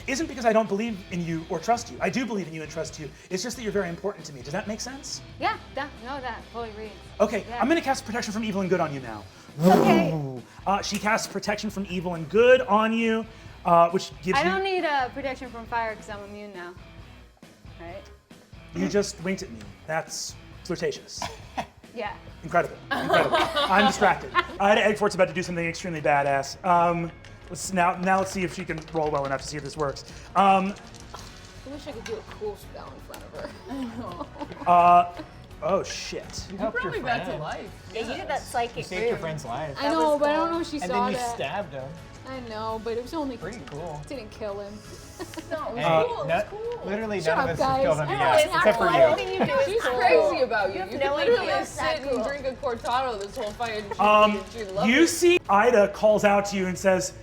[SPEAKER 1] isn't because I don't believe in you or trust you. I do believe in you and trust you. It's just that you're very important to me. Does that make sense?
[SPEAKER 3] Yeah, that fully reads.
[SPEAKER 1] Okay,
[SPEAKER 3] Yeah.
[SPEAKER 1] I'm gonna cast protection from evil and good on you now.
[SPEAKER 3] Okay.
[SPEAKER 1] She casts protection from evil and good on you, which gives
[SPEAKER 3] I
[SPEAKER 1] you.
[SPEAKER 3] don't need protection from fire because I'm immune now. Right?
[SPEAKER 1] You just winked at me. That's flirtatious.
[SPEAKER 3] Yeah.
[SPEAKER 1] Incredible. I'm distracted. Ayda Eggfort's about to do something extremely badass. Let's see if she can roll well enough to see if this works.
[SPEAKER 5] I wish I could do a cool spell in front of her. I know.
[SPEAKER 1] Oh shit.
[SPEAKER 2] You helped your
[SPEAKER 5] Brought me back to
[SPEAKER 2] friend.
[SPEAKER 5] life.
[SPEAKER 4] Yeah, you did that psychic
[SPEAKER 2] You saved your
[SPEAKER 4] move.
[SPEAKER 2] friend's life.
[SPEAKER 3] I know,
[SPEAKER 4] was
[SPEAKER 3] but I don't
[SPEAKER 4] cool.
[SPEAKER 3] know if she
[SPEAKER 2] And
[SPEAKER 3] saw
[SPEAKER 2] then you
[SPEAKER 3] that.
[SPEAKER 2] stabbed him.
[SPEAKER 3] I know, but it was only
[SPEAKER 2] Pretty cool.
[SPEAKER 3] didn't kill him.
[SPEAKER 5] No, it was
[SPEAKER 2] Hey,
[SPEAKER 5] cool. It
[SPEAKER 2] no-
[SPEAKER 5] was cool.
[SPEAKER 2] literally
[SPEAKER 3] Shut
[SPEAKER 2] none
[SPEAKER 3] up,
[SPEAKER 2] of us have
[SPEAKER 3] guys.
[SPEAKER 2] killed him
[SPEAKER 3] I know,
[SPEAKER 2] yet,
[SPEAKER 3] it's not
[SPEAKER 2] except for
[SPEAKER 3] cool.
[SPEAKER 2] you.
[SPEAKER 4] Everything you do is
[SPEAKER 5] She's
[SPEAKER 4] cool.
[SPEAKER 5] crazy about you.
[SPEAKER 4] You have
[SPEAKER 5] You
[SPEAKER 4] no
[SPEAKER 5] could
[SPEAKER 4] idea
[SPEAKER 5] literally
[SPEAKER 4] it's
[SPEAKER 5] sit
[SPEAKER 4] that
[SPEAKER 5] and
[SPEAKER 4] cool.
[SPEAKER 5] drink a cortado this whole fight and she'd love
[SPEAKER 1] You
[SPEAKER 5] it.
[SPEAKER 1] see Ayda calls out to you and says,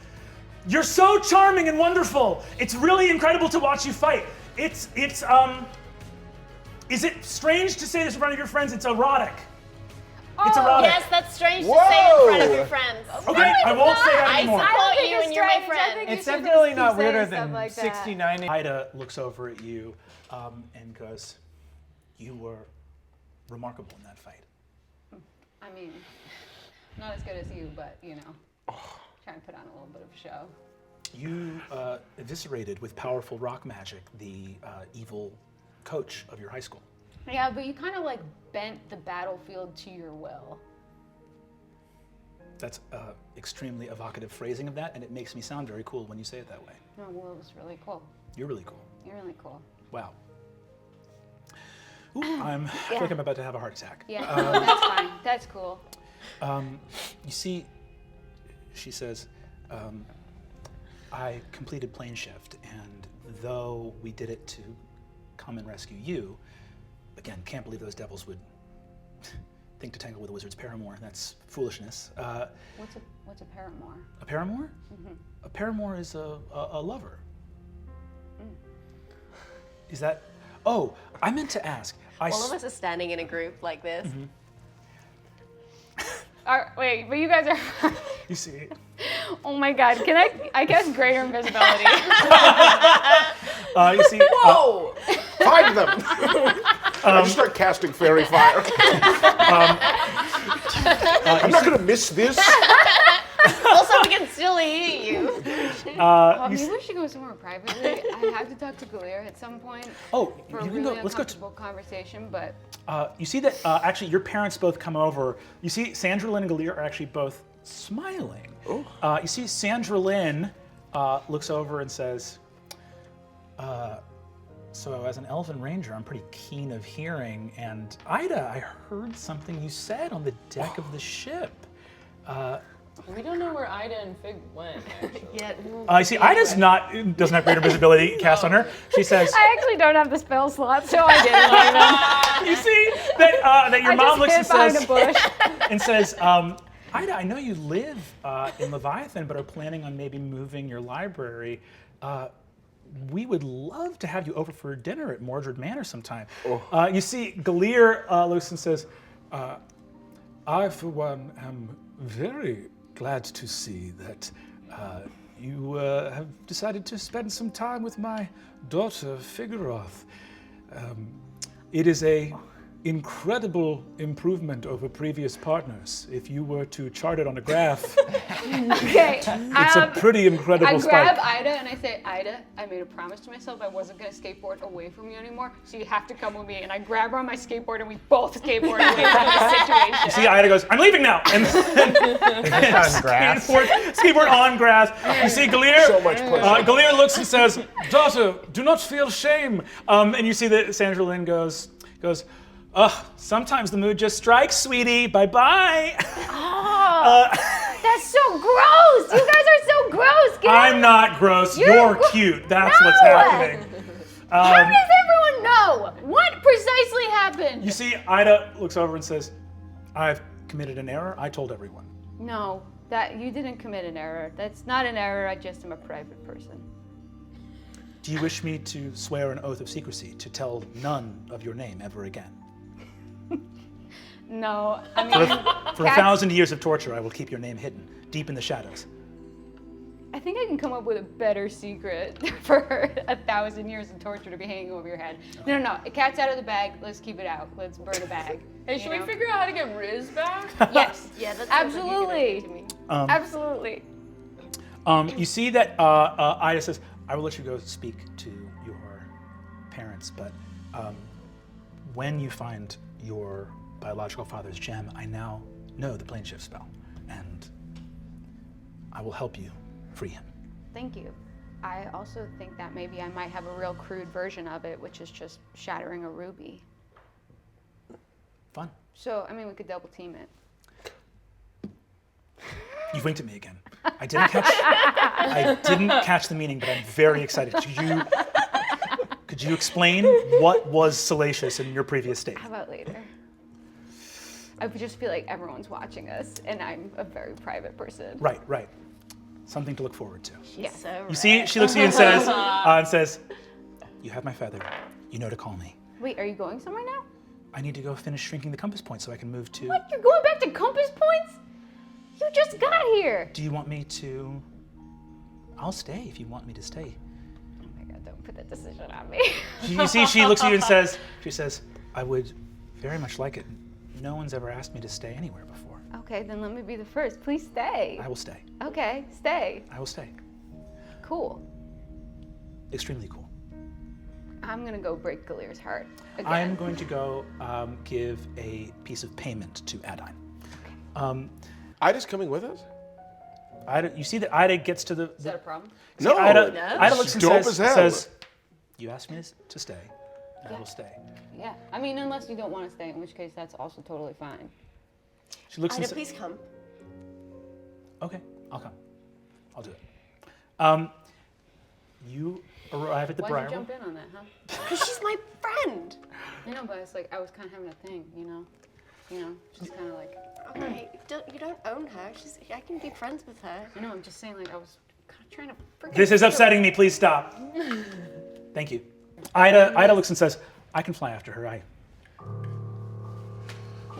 [SPEAKER 1] "You're so charming and wonderful. It's really incredible to watch you fight. Is it strange to say this in front of your friends? It's erotic. It's erotic.
[SPEAKER 9] Yes, that's strange to say in front of your friends.
[SPEAKER 1] Okay, I won't say that
[SPEAKER 9] I
[SPEAKER 1] anymore."
[SPEAKER 9] support you and you're my friend.
[SPEAKER 2] It's definitely not weirder than 69.
[SPEAKER 1] Ayda looks over at you and goes, "You were remarkable in that fight."
[SPEAKER 3] I mean, not as good as you, but you know, trying to put on a little bit of a show.
[SPEAKER 1] You eviscerated with powerful rock magic the evil coach of your high school.
[SPEAKER 3] Yeah, but you kind of like bent the battlefield to your will.
[SPEAKER 1] That's extremely evocative phrasing of that, and it makes me sound very cool when you say it that way.
[SPEAKER 3] No, well, it was really cool.
[SPEAKER 1] You're really cool.
[SPEAKER 3] You're really cool.
[SPEAKER 1] Wow. Ooh, I feel like I'm about to have a heart attack.
[SPEAKER 3] Yeah, that's fine. That's cool.
[SPEAKER 1] You see, she says, I completed plane shift, and though we did it to come and rescue you, again, can't believe those devils would think to tangle with a wizard's paramour. That's foolishness.
[SPEAKER 3] What's a paramour?
[SPEAKER 1] A paramour? Mm-hmm. A paramour is a lover. Is that? Oh, I meant to ask.
[SPEAKER 9] All of us are standing in a group like this.
[SPEAKER 3] Wait, but you guys are.
[SPEAKER 1] You see.
[SPEAKER 3] Oh my God! Can I guess greater invisibility?
[SPEAKER 1] You see.
[SPEAKER 7] Whoa! Find them! I just start casting fairy fire. I'm not going to miss this.
[SPEAKER 9] Also, we can still hear you.
[SPEAKER 3] Maybe we should go somewhere privately. I have to talk to Galir at some point
[SPEAKER 1] Oh,
[SPEAKER 3] for a
[SPEAKER 1] you can
[SPEAKER 3] really
[SPEAKER 1] go. Let's go.
[SPEAKER 3] uncomfortable conversation. But
[SPEAKER 1] You see that actually your parents both come over. You see Sandra Lynn and Galir are actually both smiling. You see Sandra Lynn looks over and says, so as an elven ranger, I'm pretty keen of hearing. And Ayda, I heard something you said on the deck of the ship.
[SPEAKER 5] We don't know where Ayda and Fig went, actually.
[SPEAKER 1] You see, Ida's doesn't have greater visibility cast on her. She says,
[SPEAKER 3] I actually don't have the spell slot, so I didn't.
[SPEAKER 1] you see that your mom looks and
[SPEAKER 3] behind
[SPEAKER 1] says,
[SPEAKER 3] a bush.
[SPEAKER 1] and says, Ayda, I know you live in Leviathan, but are planning on maybe moving your library. we would love to have you over for dinner at Mordred Manor sometime. You see, Galir looks and says, I, for one, am very glad to see that you have decided to spend some time with my daughter, Figoroth. It is a incredible improvement over previous partners. If you were to chart it on a graph,
[SPEAKER 3] Okay.
[SPEAKER 1] it's a pretty incredible
[SPEAKER 3] I
[SPEAKER 1] spike.
[SPEAKER 3] grab Ayda and I say, Ayda, I made a promise to myself I wasn't going to skateboard away from you anymore, so you have to come with me. And I grab her on my skateboard and we both skateboard away from the situation.
[SPEAKER 1] You see, Ayda goes, I'm leaving now! And skateboard on grass. You see, Galir,
[SPEAKER 7] So much pressure.
[SPEAKER 1] Galir looks and says, daughter, do not feel shame. And you see that Sandra Lynn goes, sometimes the mood just strikes, sweetie. Bye-bye.
[SPEAKER 3] That's so gross! You guys are so gross! Get
[SPEAKER 1] I'm
[SPEAKER 3] out.
[SPEAKER 1] not gross. You're cute. That's what's
[SPEAKER 3] No!
[SPEAKER 1] happening.
[SPEAKER 3] How does everyone know? What precisely happened?
[SPEAKER 1] You see, Ayda looks over and says, I've committed an error. I told everyone.
[SPEAKER 3] No, that you didn't commit an error. That's not an error. I just am a private person.
[SPEAKER 1] Do you wish me to swear an oath of secrecy to tell none of your name ever again?
[SPEAKER 3] No, I mean,
[SPEAKER 1] For 1,000 years of torture, I will keep your name hidden, deep in the shadows.
[SPEAKER 3] I think I can come up with a better secret for 1,000 years of torture to be hanging over your head. No. A cat's out of the bag. Let's keep it out. Let's burn the bag.
[SPEAKER 5] Hey, should we figure out how to get Riz back?
[SPEAKER 3] Yes.
[SPEAKER 9] Yeah, that's
[SPEAKER 3] Absolutely. Absolutely.
[SPEAKER 1] You see that Ayda says, I will let you go speak to your parents, but when you find your biological father's gem, I now know the plane shift spell, and I will help you free him.
[SPEAKER 3] Thank you. I also think that maybe I might have a real crude version of it, which is just shattering a ruby.
[SPEAKER 1] Fun.
[SPEAKER 3] So, I mean, we could double team it.
[SPEAKER 1] You winked at me again. I didn't catch the meaning, but I'm very excited. Could you explain what was salacious in your previous state?
[SPEAKER 3] How about later? I just feel like everyone's watching us, and I'm a very private person.
[SPEAKER 1] Right. Something to look forward to.
[SPEAKER 9] She's so
[SPEAKER 1] You see, she looks at you and says, you have my feather. You know to call me.
[SPEAKER 3] Wait, are you going somewhere now?
[SPEAKER 1] I need to go finish shrinking the compass point so I can move to...
[SPEAKER 3] What? You're going back to compass points? You just got here.
[SPEAKER 1] Do you want me to... I'll stay if you want me to stay.
[SPEAKER 3] Oh my God, don't put that decision on me.
[SPEAKER 1] You see, she looks at you and says, I would very much like it. No one's ever asked me to stay anywhere before.
[SPEAKER 3] Okay, then let me be the first. Please stay.
[SPEAKER 1] I will stay.
[SPEAKER 3] Okay, stay.
[SPEAKER 1] I will stay.
[SPEAKER 3] Cool.
[SPEAKER 1] Extremely cool.
[SPEAKER 3] I'm gonna go break Galir's heart again.
[SPEAKER 1] I'm going to go give a piece of payment to Adine.
[SPEAKER 7] Ida's coming with us?
[SPEAKER 1] You see that Ayda gets to the...
[SPEAKER 3] Is that a problem?
[SPEAKER 7] No.
[SPEAKER 1] Ayda looks and
[SPEAKER 7] Dope as hell.
[SPEAKER 1] says, you asked me to stay, and I will stay.
[SPEAKER 3] Yeah. I mean, unless you don't want to stay, in which case that's also totally fine.
[SPEAKER 1] She looks
[SPEAKER 9] Ida,
[SPEAKER 1] and
[SPEAKER 9] please come.
[SPEAKER 1] Okay, I'll come. I'll do it. You arrive at the
[SPEAKER 3] Why'd you
[SPEAKER 1] Briarwood.
[SPEAKER 3] jump in on that, huh?
[SPEAKER 9] Because she's my friend.
[SPEAKER 3] I know, but it's like I was kind of having a thing, you know, just kind of like.
[SPEAKER 9] Okay, you don't own her. I can be friends with her.
[SPEAKER 3] I know. I'm just saying, like I was kind of trying to. Freaking
[SPEAKER 1] This is upsetting me. Please stop. Thank you. Ayda looks and says, I can fly after her.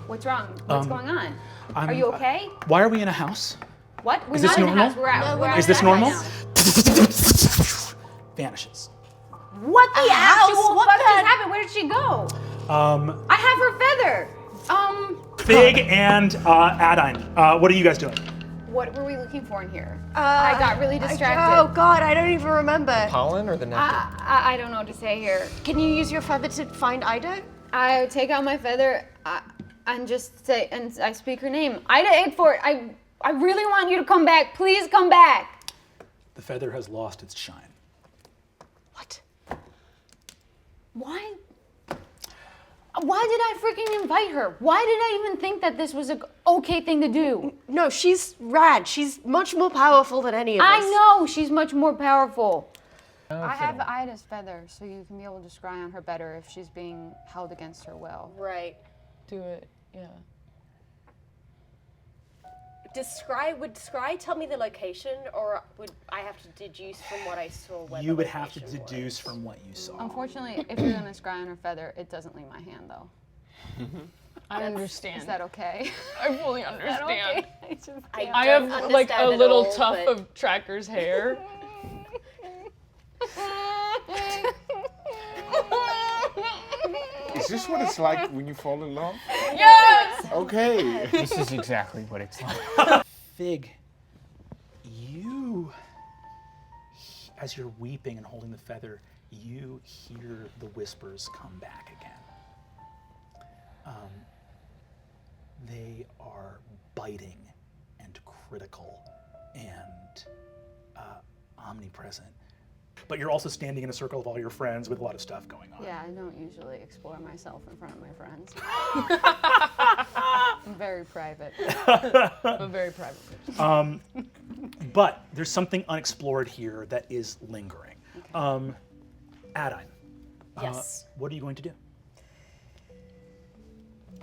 [SPEAKER 3] What's wrong? What's going on? Are you okay?
[SPEAKER 1] Why are we in a house?
[SPEAKER 3] What? We're
[SPEAKER 1] Is this
[SPEAKER 3] not in
[SPEAKER 1] normal?
[SPEAKER 3] the house. We're out. We're
[SPEAKER 1] Is this
[SPEAKER 3] outside
[SPEAKER 1] normal?
[SPEAKER 3] now.
[SPEAKER 1] Vanishes.
[SPEAKER 3] What the actual
[SPEAKER 9] What
[SPEAKER 3] fuck
[SPEAKER 9] the-
[SPEAKER 3] just happened? Where did she go? I have her feather.
[SPEAKER 1] Fig and Adine, what are you guys doing?
[SPEAKER 3] What were we looking for in here? I got really distracted.
[SPEAKER 9] Oh God, I don't even remember.
[SPEAKER 2] Pollen or the nectar?
[SPEAKER 3] I don't know what to say here.
[SPEAKER 9] Can you use your feather to find Ida?
[SPEAKER 3] I take out my feather and just say, and I speak her name. Ida Egfort, I really want you to come back. Please come back.
[SPEAKER 1] The feather has lost its shine.
[SPEAKER 9] What?
[SPEAKER 3] Why? Why did I freaking invite her? Why did I even think that this was an okay thing to do?
[SPEAKER 9] No, she's rad. She's much more powerful than any of us.
[SPEAKER 3] I know she's much more powerful. I have Ida's feather, so you can be able to scry on her better if she's being held against her will.
[SPEAKER 9] Right.
[SPEAKER 5] Do it. Yeah.
[SPEAKER 10] Would Scry tell me the location, or would I have to deduce from what I saw? Where
[SPEAKER 1] You
[SPEAKER 10] the
[SPEAKER 1] would have to
[SPEAKER 10] location
[SPEAKER 1] deduce
[SPEAKER 10] was?
[SPEAKER 1] from what you saw.
[SPEAKER 3] Unfortunately, if you're gonna scry on her feather, it doesn't leave my hand though.
[SPEAKER 5] I understand.
[SPEAKER 3] Is that okay?
[SPEAKER 5] I fully understand.
[SPEAKER 3] I just
[SPEAKER 10] I
[SPEAKER 3] can't.
[SPEAKER 5] I have
[SPEAKER 10] don't
[SPEAKER 5] like a
[SPEAKER 10] understand it
[SPEAKER 5] little
[SPEAKER 10] all,
[SPEAKER 5] tuft
[SPEAKER 10] but-
[SPEAKER 5] of Tracker's hair.
[SPEAKER 7] Is this what it's like when you fall in love?
[SPEAKER 5] Yes!
[SPEAKER 7] Okay.
[SPEAKER 2] This is exactly what it's like.
[SPEAKER 1] Fig, you, as you're weeping and holding the feather, you hear the whispers come back again. They are biting and critical and omnipresent. But you're also standing in a circle of all your friends with a lot of stuff going on.
[SPEAKER 3] Yeah, I don't usually explore myself in front of my friends. I'm very private.
[SPEAKER 5] I'm a very private person.
[SPEAKER 1] But there's something unexplored here that is lingering. Adine,
[SPEAKER 10] Yes.
[SPEAKER 1] what are you going to do?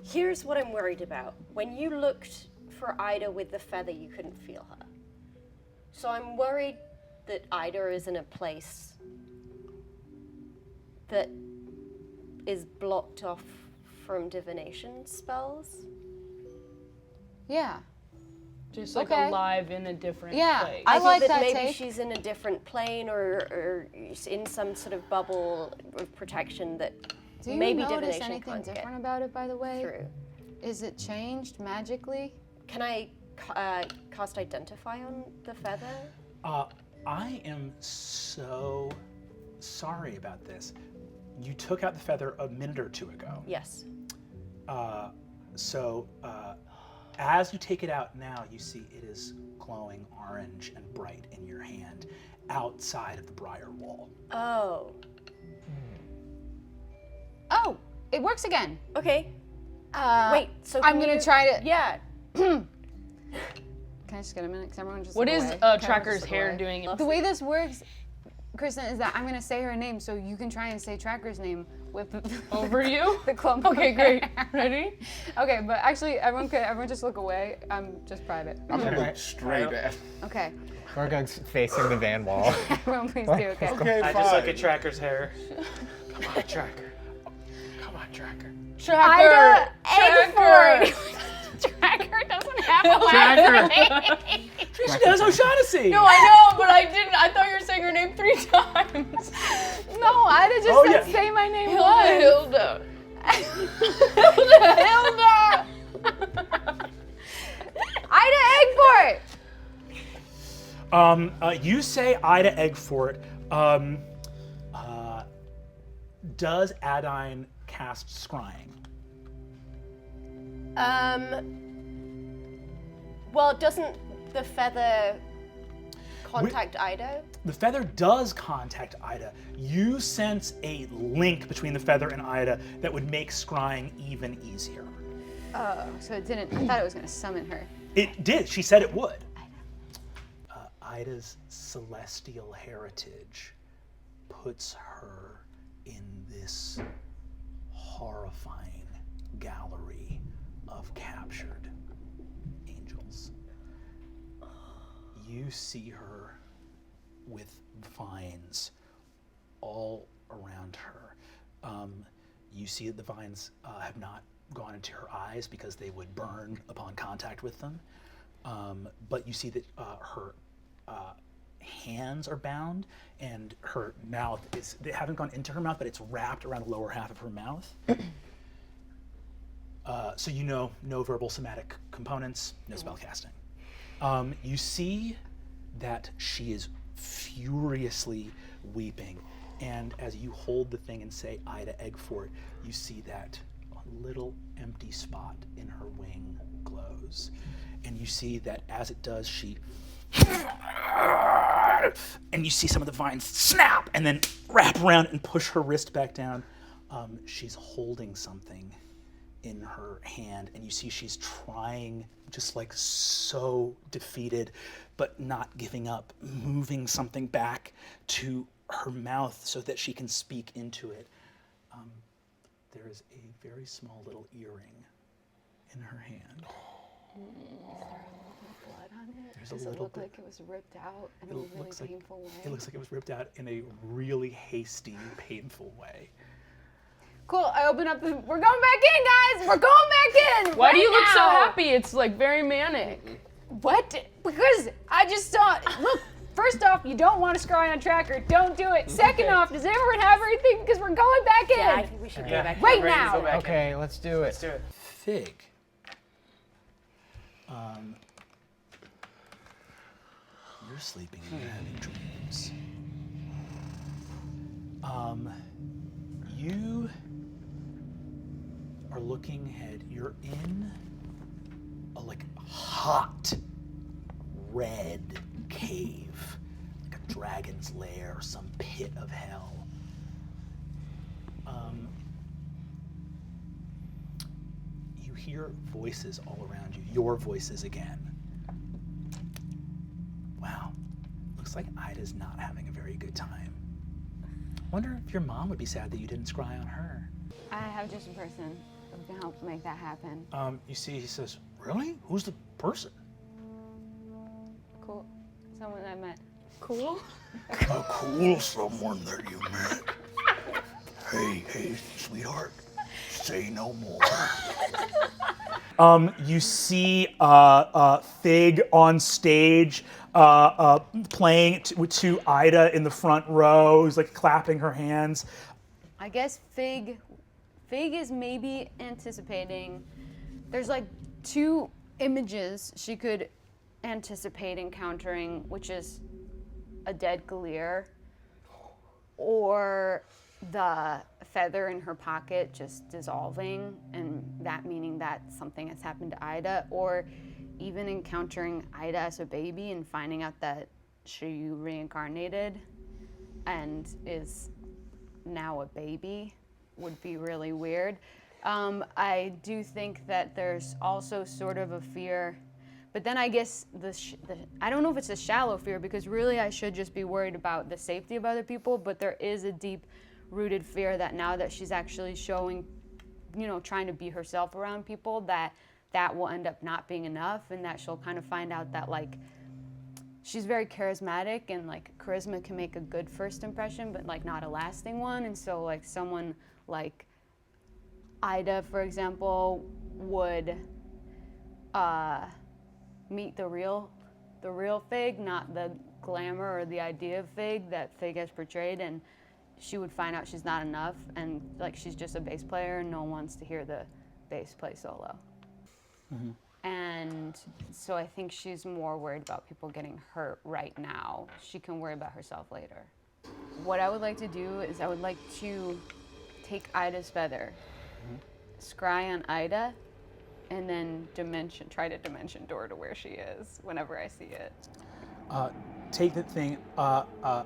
[SPEAKER 10] Here's what I'm worried about. When you looked for Ayda with the feather, you couldn't feel her. So I'm worried that Ayda is in a place that is blocked off from divination spells.
[SPEAKER 3] Yeah.
[SPEAKER 5] Just like
[SPEAKER 3] Okay.
[SPEAKER 5] alive in a different
[SPEAKER 3] Yeah,
[SPEAKER 5] place.
[SPEAKER 3] I
[SPEAKER 10] thought
[SPEAKER 3] like
[SPEAKER 10] that
[SPEAKER 3] that
[SPEAKER 10] maybe
[SPEAKER 3] take.
[SPEAKER 10] she's in a different plane or in some sort of bubble of protection that
[SPEAKER 3] Do you
[SPEAKER 10] maybe
[SPEAKER 3] notice
[SPEAKER 10] divination
[SPEAKER 3] anything
[SPEAKER 10] can't
[SPEAKER 3] different
[SPEAKER 10] get
[SPEAKER 3] about it, by the way?
[SPEAKER 10] through.
[SPEAKER 3] Is it changed magically?
[SPEAKER 10] Can I cast Identify on the feather?
[SPEAKER 1] I am so sorry about this. You took out the feather a minute or two ago.
[SPEAKER 10] Yes.
[SPEAKER 1] As you take it out now, you see it is glowing orange and bright in your hand outside of the briar wall.
[SPEAKER 10] Oh.
[SPEAKER 3] Oh, it works again.
[SPEAKER 10] Okay. Wait, so
[SPEAKER 3] I'm
[SPEAKER 10] can
[SPEAKER 3] gonna
[SPEAKER 10] you-
[SPEAKER 3] try to.
[SPEAKER 10] Yeah.
[SPEAKER 3] Can I just get a minute? Because everyone just.
[SPEAKER 5] What
[SPEAKER 3] look
[SPEAKER 5] is
[SPEAKER 3] away. Can everyone
[SPEAKER 5] Tracker's
[SPEAKER 3] just look
[SPEAKER 5] hair
[SPEAKER 3] away?
[SPEAKER 5] doing?
[SPEAKER 3] The way this works, Kristen, is that I'm gonna say her name, so you can try and say Tracker's name with
[SPEAKER 5] Over you?
[SPEAKER 3] the clump.
[SPEAKER 5] Okay,
[SPEAKER 3] of
[SPEAKER 5] great.
[SPEAKER 3] hair.
[SPEAKER 5] Ready?
[SPEAKER 3] Okay, but actually, everyone just look away. I'm just private.
[SPEAKER 7] I'm gonna look straight at.
[SPEAKER 3] Okay,
[SPEAKER 2] Gorgug's facing the van wall.
[SPEAKER 3] everyone please do. Okay.
[SPEAKER 7] Okay,
[SPEAKER 6] I
[SPEAKER 7] fine.
[SPEAKER 6] just look at Tracker's hair. Come on, Tracker. Come on, Tracker.
[SPEAKER 5] Tracker!
[SPEAKER 3] Tracker!
[SPEAKER 9] Tracker doesn't have a
[SPEAKER 6] Tracker.
[SPEAKER 9] last name.
[SPEAKER 1] She does O'Shaughnessy!
[SPEAKER 5] No, I know, but I didn't. I thought you were saying her name 3 times.
[SPEAKER 3] No, Ida just
[SPEAKER 1] Oh,
[SPEAKER 3] said
[SPEAKER 1] yeah.
[SPEAKER 3] say my name once.
[SPEAKER 5] Hilda.
[SPEAKER 3] Ida Eggport!
[SPEAKER 1] You say Ida Eggfort. Does Adine cast scrying?
[SPEAKER 10] Well, doesn't the feather contact Ayda?
[SPEAKER 1] The feather does contact Ida. You sense a link between the feather and Ida that would make scrying even easier.
[SPEAKER 3] Oh, so it didn't. I thought it was gonna summon her.
[SPEAKER 1] It did. She said it would. Ida's celestial heritage puts her in this horrifying gallery of captured angels. You see her with vines all around her. You see that the vines have not gone into her eyes because they would burn upon contact with them. But you see that her hands are bound and her mouth they haven't gone into her mouth, but it's wrapped around the lower half of her mouth. So you know, no verbal somatic components, no spell casting. You see that she is furiously weeping, and as you hold the thing and say Ida Eggfort, you see that a little empty spot in her wing glows. And you see that as it does, she and you see some of the vines snap and then wrap around and push her wrist back down. She's holding something in her hand, and you see she's trying, just like so defeated, but not giving up, moving something back to her mouth so that she can speak into it. There is a very small little earring in her hand.
[SPEAKER 3] Blood on it?
[SPEAKER 1] There's
[SPEAKER 3] Does
[SPEAKER 1] a
[SPEAKER 3] it
[SPEAKER 1] little
[SPEAKER 3] look
[SPEAKER 1] bit.
[SPEAKER 3] like it was ripped out in a really painful way?
[SPEAKER 1] It looks like it was ripped out in a really hasty, painful way.
[SPEAKER 3] Cool, I open up the, we're going back in, guys! We're going back in!
[SPEAKER 5] Why do you look so
[SPEAKER 3] now!
[SPEAKER 5] happy? It's like very manic.
[SPEAKER 3] What? Because I just saw, look, first off, you don't want to scry on tracker, don't do it. Second off, does everyone have everything? Because we're going back in.
[SPEAKER 10] Yeah, I think we should go back.
[SPEAKER 3] Right
[SPEAKER 2] Ready to
[SPEAKER 3] now.
[SPEAKER 2] go back in. Okay, let's do it.
[SPEAKER 11] Let's do it.
[SPEAKER 1] Fig. You're sleeping and you're having dreams. You are looking ahead. You're in a like hot red cave, like a dragon's lair or some pit of hell. You hear voices all around you, your voices again. Wow, looks like Ida's not having a very good time. Wonder if your mom would be sad that you didn't scry on her.
[SPEAKER 3] I have just a person who can help make that happen.
[SPEAKER 1] You see, he says, really? Who's the person?
[SPEAKER 3] Cool. Someone I met.
[SPEAKER 5] Cool.
[SPEAKER 12] A cool someone that you met. Hey, sweetheart, say no more.
[SPEAKER 1] You see Fig on stage playing to Ida in the front row, who's like clapping her hands.
[SPEAKER 3] I guess Fig is maybe anticipating, there's like two images she could anticipate encountering, which is a dead Galir or the feather in her pocket just dissolving, and that meaning that something has happened to Ida, or even encountering Ida as a baby and finding out that she reincarnated and is now a baby would be really weird. I do think that there's also sort of a fear, but then I guess I don't know if it's a shallow fear, because really I should just be worried about the safety of other people, but there is a deep rooted fear that now that she's actually showing, trying to be herself around people, that will end up not being enough, and that she'll kind of find out that like she's very charismatic, and like charisma can make a good first impression but like not a lasting one. And so like someone like Ida, for example, would meet the real Fig, not the glamour or the idea of Fig that Fig has portrayed, and she would find out she's not enough, and like she's just a bass player and no one wants to hear the bass play solo.
[SPEAKER 1] Mm-hmm.
[SPEAKER 3] And so I think she's more worried about people getting hurt right now. She can worry about herself later. What I would like to do is I would like to take Ida's feather, scry on Ida, and then try to dimension door to where she is whenever I see it.
[SPEAKER 1] Take the thing,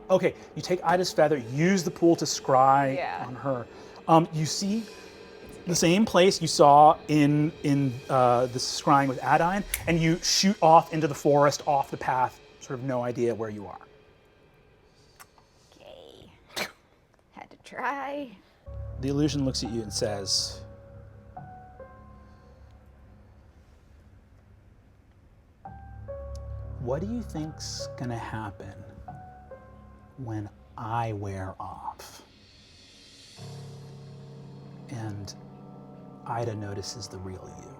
[SPEAKER 1] okay, you take Ida's feather, use the pool to scry on her. You see the same place you saw in the scrying with Adine, and you shoot off into the forest, off the path, sort of no idea where you are.
[SPEAKER 3] Okay, had to try.
[SPEAKER 1] The illusion looks at you and says, what do you think's gonna happen when I wear off? And Ida notices the real you.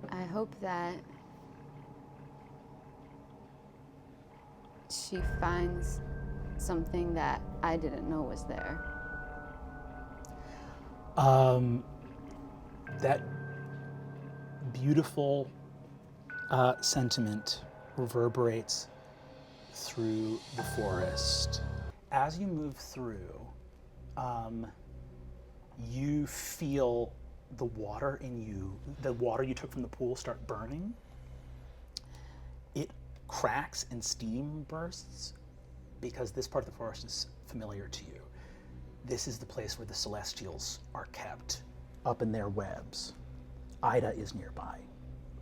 [SPEAKER 3] I hope that she finds something that I didn't know was there.
[SPEAKER 1] That beautiful sentiment reverberates through the forest. As you move through, you feel the water in you, the water you took from the pool, start burning. It cracks and steam bursts because this part of the forest is familiar to you. This is the place where the Celestials are kept, up in their webs. Ida is nearby.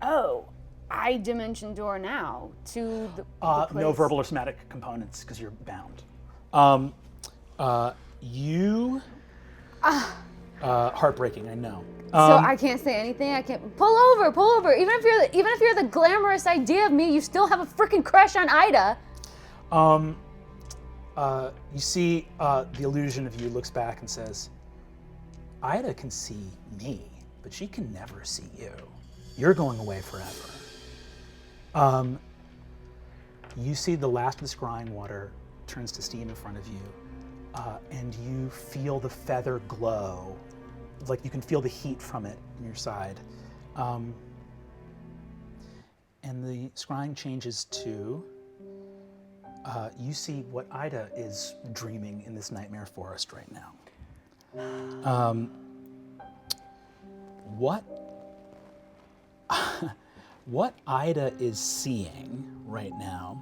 [SPEAKER 3] Oh, I dimension door now to the place.
[SPEAKER 1] No verbal or somatic components because you're bound. heartbreaking, I know.
[SPEAKER 3] So I can't say anything. I can't pull over. Even if you're the glamorous idea of me, you still have a freaking crush on Ayda.
[SPEAKER 1] You see the illusion of you looks back and says, Ayda can see me, but she can never see you. You're going away forever. You see the last of the scrying water turns to steam in front of you, and you feel the feather glow, like you can feel the heat from it in your side. And the scrying changes to, you see what Ayda is dreaming in this nightmare forest right now. What Ayda is seeing right now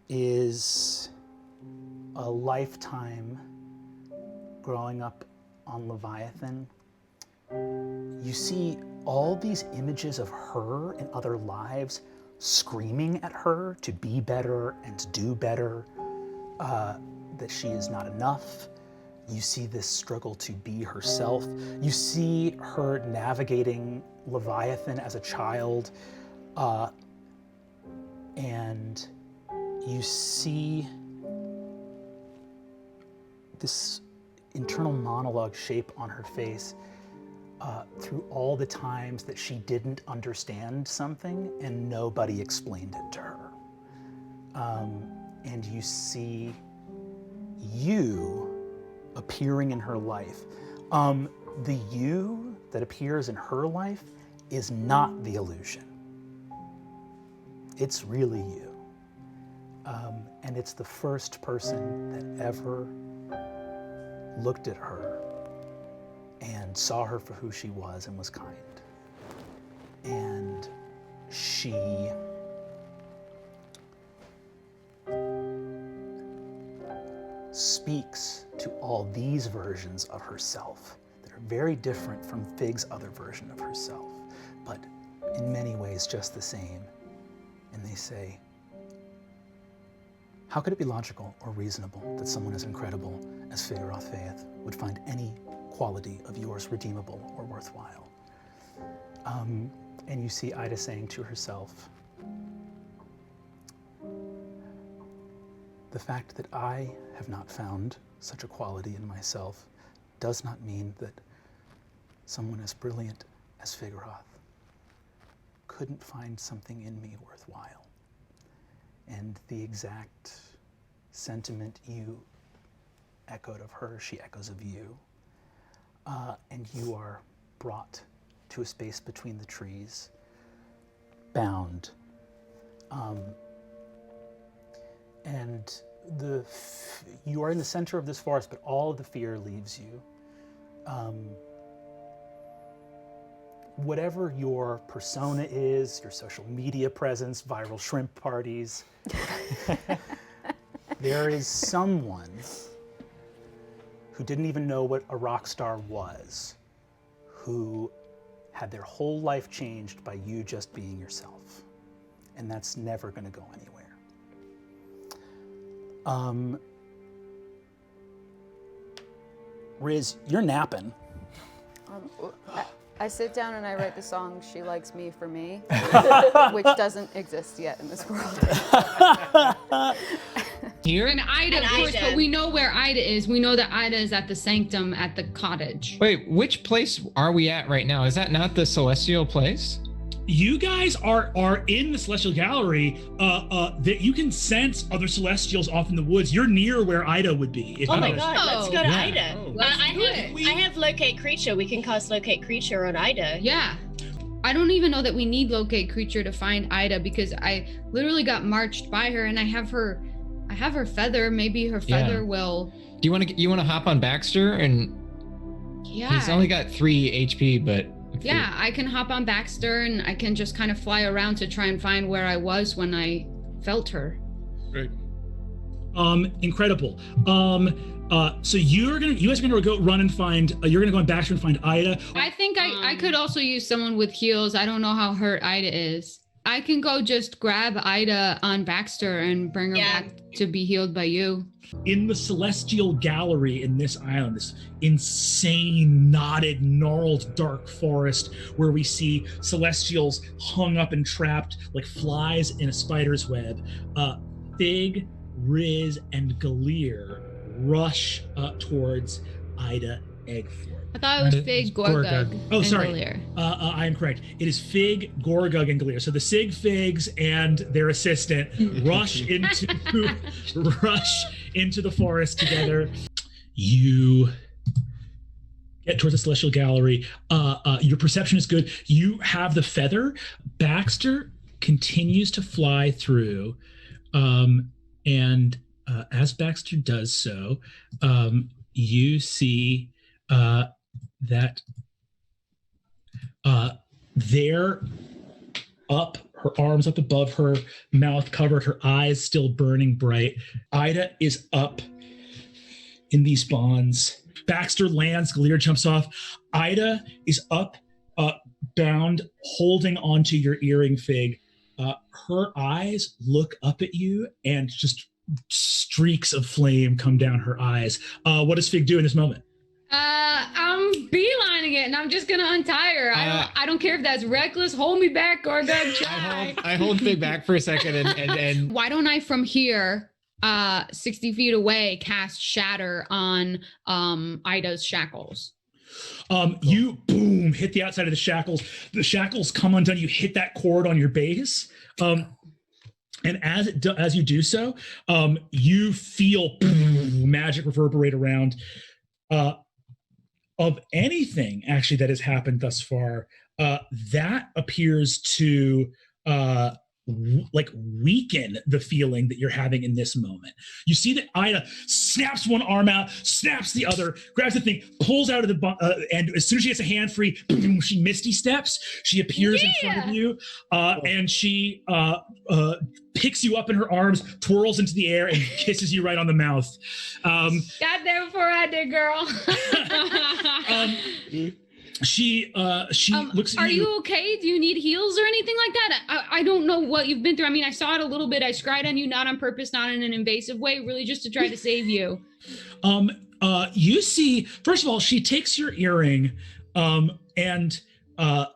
[SPEAKER 1] is a lifetime growing up on Leviathan. You see all these images of her in other lives screaming at her to be better and to do better, that she is not enough. You see this struggle to be herself. You see her navigating Leviathan as a child, and you see this internal monologue shape on her face through all the times that she didn't understand something and nobody explained it to her. And you see you appearing in her life. The you that appears in her life is not the illusion. It's really you. And it's the first person that ever looked at her and saw her for who she was and was kind. And she speaks to all these versions of herself that are very different from Fig's other version of herself, but in many ways just the same. And they say, how could it be logical or reasonable that someone as incredible as Fig Ayda would find any quality of yours redeemable or worthwhile? And you see Ayda saying to herself, the fact that I have not found such a quality in myself does not mean that someone as brilliant as Fig Ayda couldn't find something in me worthwhile. And the exact sentiment you echoed of her, she echoes of you. And you are brought to a space between the trees, bound. And you are in the center of this forest, but all of the fear leaves you. Whatever your persona is, your social media presence, viral shrimp parties, there is someone who didn't even know what a rock star was, who had their whole life changed by you just being yourself. And that's never going to go anywhere. Riz, you're napping.
[SPEAKER 3] I sit down and I write the song "She Likes Me for Me," which doesn't exist yet in this world.
[SPEAKER 11] Here? And Ayda, of course, but we know where Ayda is. We know that Ayda is at the sanctum at the cottage.
[SPEAKER 2] Wait, which place are we at right now? Is that not the celestial place?
[SPEAKER 13] You guys are in the celestial gallery. That you can sense other celestials off in the woods. You're near where Ayda would be.
[SPEAKER 9] Oh my god, let's go to Ayda.
[SPEAKER 11] Oh,
[SPEAKER 9] I have locate creature. We can cast locate creature on Ayda.
[SPEAKER 11] Yeah. I don't even know that we need locate creature to find Ayda because I literally got marched by her and I have her feather. Maybe her feather will.
[SPEAKER 2] Do you want to hop on Baxter and?
[SPEAKER 11] Yeah.
[SPEAKER 2] He's only got 3 HP, but.
[SPEAKER 11] Yeah, I can hop on Baxter and I can just kind of fly around to try and find where I was when I felt her.
[SPEAKER 13] Great. Incredible. So you guys are gonna go run and find. You're gonna go on Baxter and find Ayda.
[SPEAKER 11] I think I could also use someone with heals. I don't know how hurt Ayda is. I can go just grab Ayda on Baxter and bring her back to be healed by you.
[SPEAKER 13] In the celestial gallery in this island, this insane, knotted, gnarled, dark forest where we see celestials hung up and trapped like flies in a spider's web, Fig, Riz, and Galir rush towards Ayda Eggfort.
[SPEAKER 11] I thought it was Fig, Gorgug,
[SPEAKER 13] Oh, sorry.
[SPEAKER 11] Galir.
[SPEAKER 13] I am correct. It is Fig, Gorgug, and Galir. So the Sig Figs and their assistant rush into the forest together. You get towards the celestial gallery. Your perception is good. You have the feather. Baxter continues to fly through, and as Baxter does so, you see that they're up, her arms up above her, mouth covered, her eyes still burning bright. Ayda is up in these bonds. Baxter lands, Galir jumps off. Ayda is up, bound, holding onto your earring, Fig. Her eyes look up at you and just streaks of flame come down her eyes. What does Fig do in this moment?
[SPEAKER 11] I'm beelining it, and I'm just gonna untie her. I don't care if that's reckless. Hold me back, Gorgug. Try.
[SPEAKER 2] I hold Fig back for a second, and
[SPEAKER 11] Why don't I from here, 60 feet away, cast Shatter on Ayda's shackles?
[SPEAKER 13] You boom hit the outside of the shackles. The shackles come undone. You hit that cord on your base. And as you do so, you feel magic reverberate around. Of anything actually that has happened thus far, that appears to weaken the feeling that you're having in this moment. You see that Ayda snaps one arm out, snaps the other, grabs the thing, pulls out of the and as soon as she gets a hand free, boom, she misty steps. She appears in front of you, and she picks you up in her arms, twirls into the air, and kisses you right on the mouth.
[SPEAKER 11] Got there before I did, girl.
[SPEAKER 13] She looks at you.
[SPEAKER 11] Are you okay? Do you need heals or anything like that? I don't know what you've been through. I mean, I saw it a little bit. I scryed on you, not on purpose, not in an invasive way, really just to try to save you.
[SPEAKER 13] You see, first of all, she takes your earring, and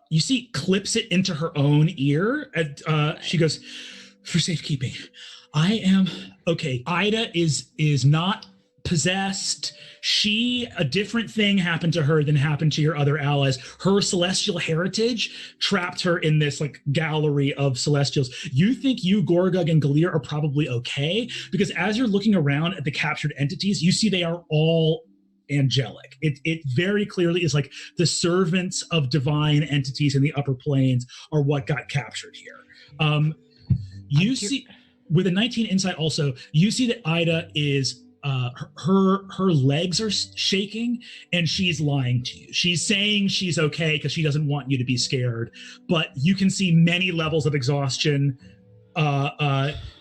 [SPEAKER 13] you see clips it into her own ear. And she goes, "For safekeeping, I am okay. Ayda is not possessed. A different thing happened to her than happened to your other allies. Her celestial heritage trapped her in this like gallery of celestials. You think you, Gorgug, and Galir are probably okay, because as you're looking around at the captured entities, you see they are all angelic. It very clearly is like the servants of divine entities in the upper planes are what got captured here. You see, with a 19 insight also, you see that Ayda is her legs are shaking and she's lying to you. She's saying she's okay because she doesn't want you to be scared, but you can see many levels of exhaustion.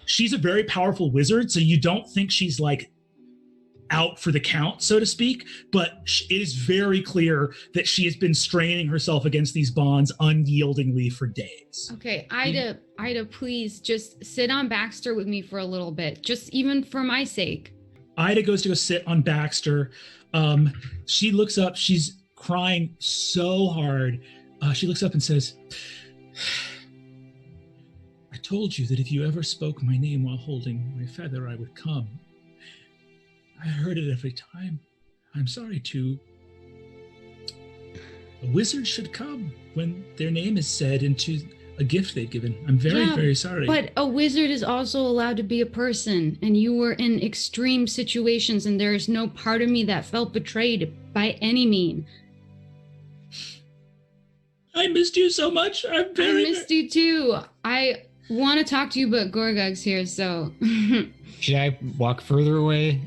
[SPEAKER 13] She's a very powerful wizard, so you don't think she's like out for the count, so to speak, but it is very clear that she has been straining herself against these bonds unyieldingly for days.
[SPEAKER 11] Okay, Ayda, please just sit on Baxter with me for a little bit, just even for my sake.
[SPEAKER 13] Ayda goes to go sit on Baxter. She looks up. She's crying so hard. She looks up and says, "I told you that if you ever spoke my name while holding my feather, I would come. I heard it every time. I'm sorry to. A wizard should come when their name is said into a gift they've given. I'm very sorry."
[SPEAKER 11] But a wizard is also allowed to be a person, and you were in extreme situations, and there is no part of me that felt betrayed by any mean.
[SPEAKER 13] I missed you so much. I
[SPEAKER 11] missed you too. I want to talk to you, but Gorgug's here, so.
[SPEAKER 2] Should I walk further away?